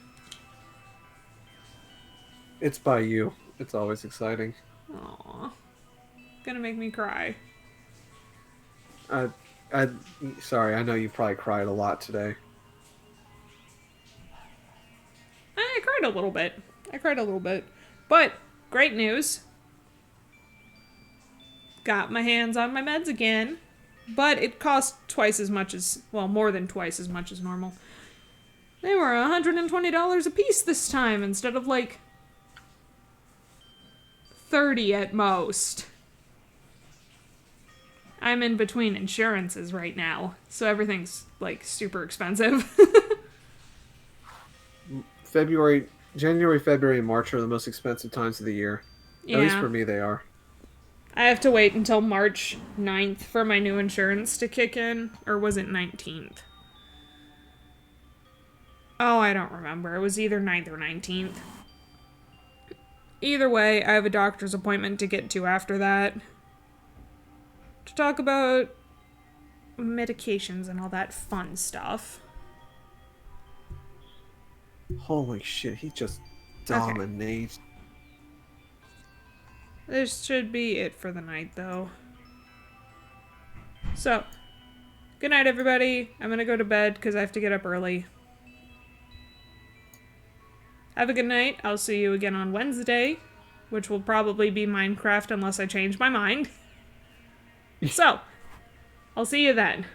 It's by you. It's always exciting. Aww. Gonna make me cry. Sorry, I know you probably cried a lot today. I cried a little bit. But, great news. Got my hands on my meds again. But it cost twice as much as, well, more than twice as much as normal. They were $120 a piece this time instead of like $30 at most. I'm in between insurances right now, so everything's like super expensive. January, February, and March are the most expensive times of the year. Yeah. At least for me, they are. I have to wait until March 9th for my new insurance to kick in, or was it 19th? Oh, I don't remember. It was either 9th or 19th. Either way, I have a doctor's appointment to get to after that. To talk about medications and all that fun stuff. Holy shit, he just dominates. Okay. This should be it for the night, though. So, good night, everybody. I'm gonna go to bed because I have to get up early. Have a good night. I'll see you again on Wednesday, which will probably be Minecraft unless I change my mind. So, I'll see you then.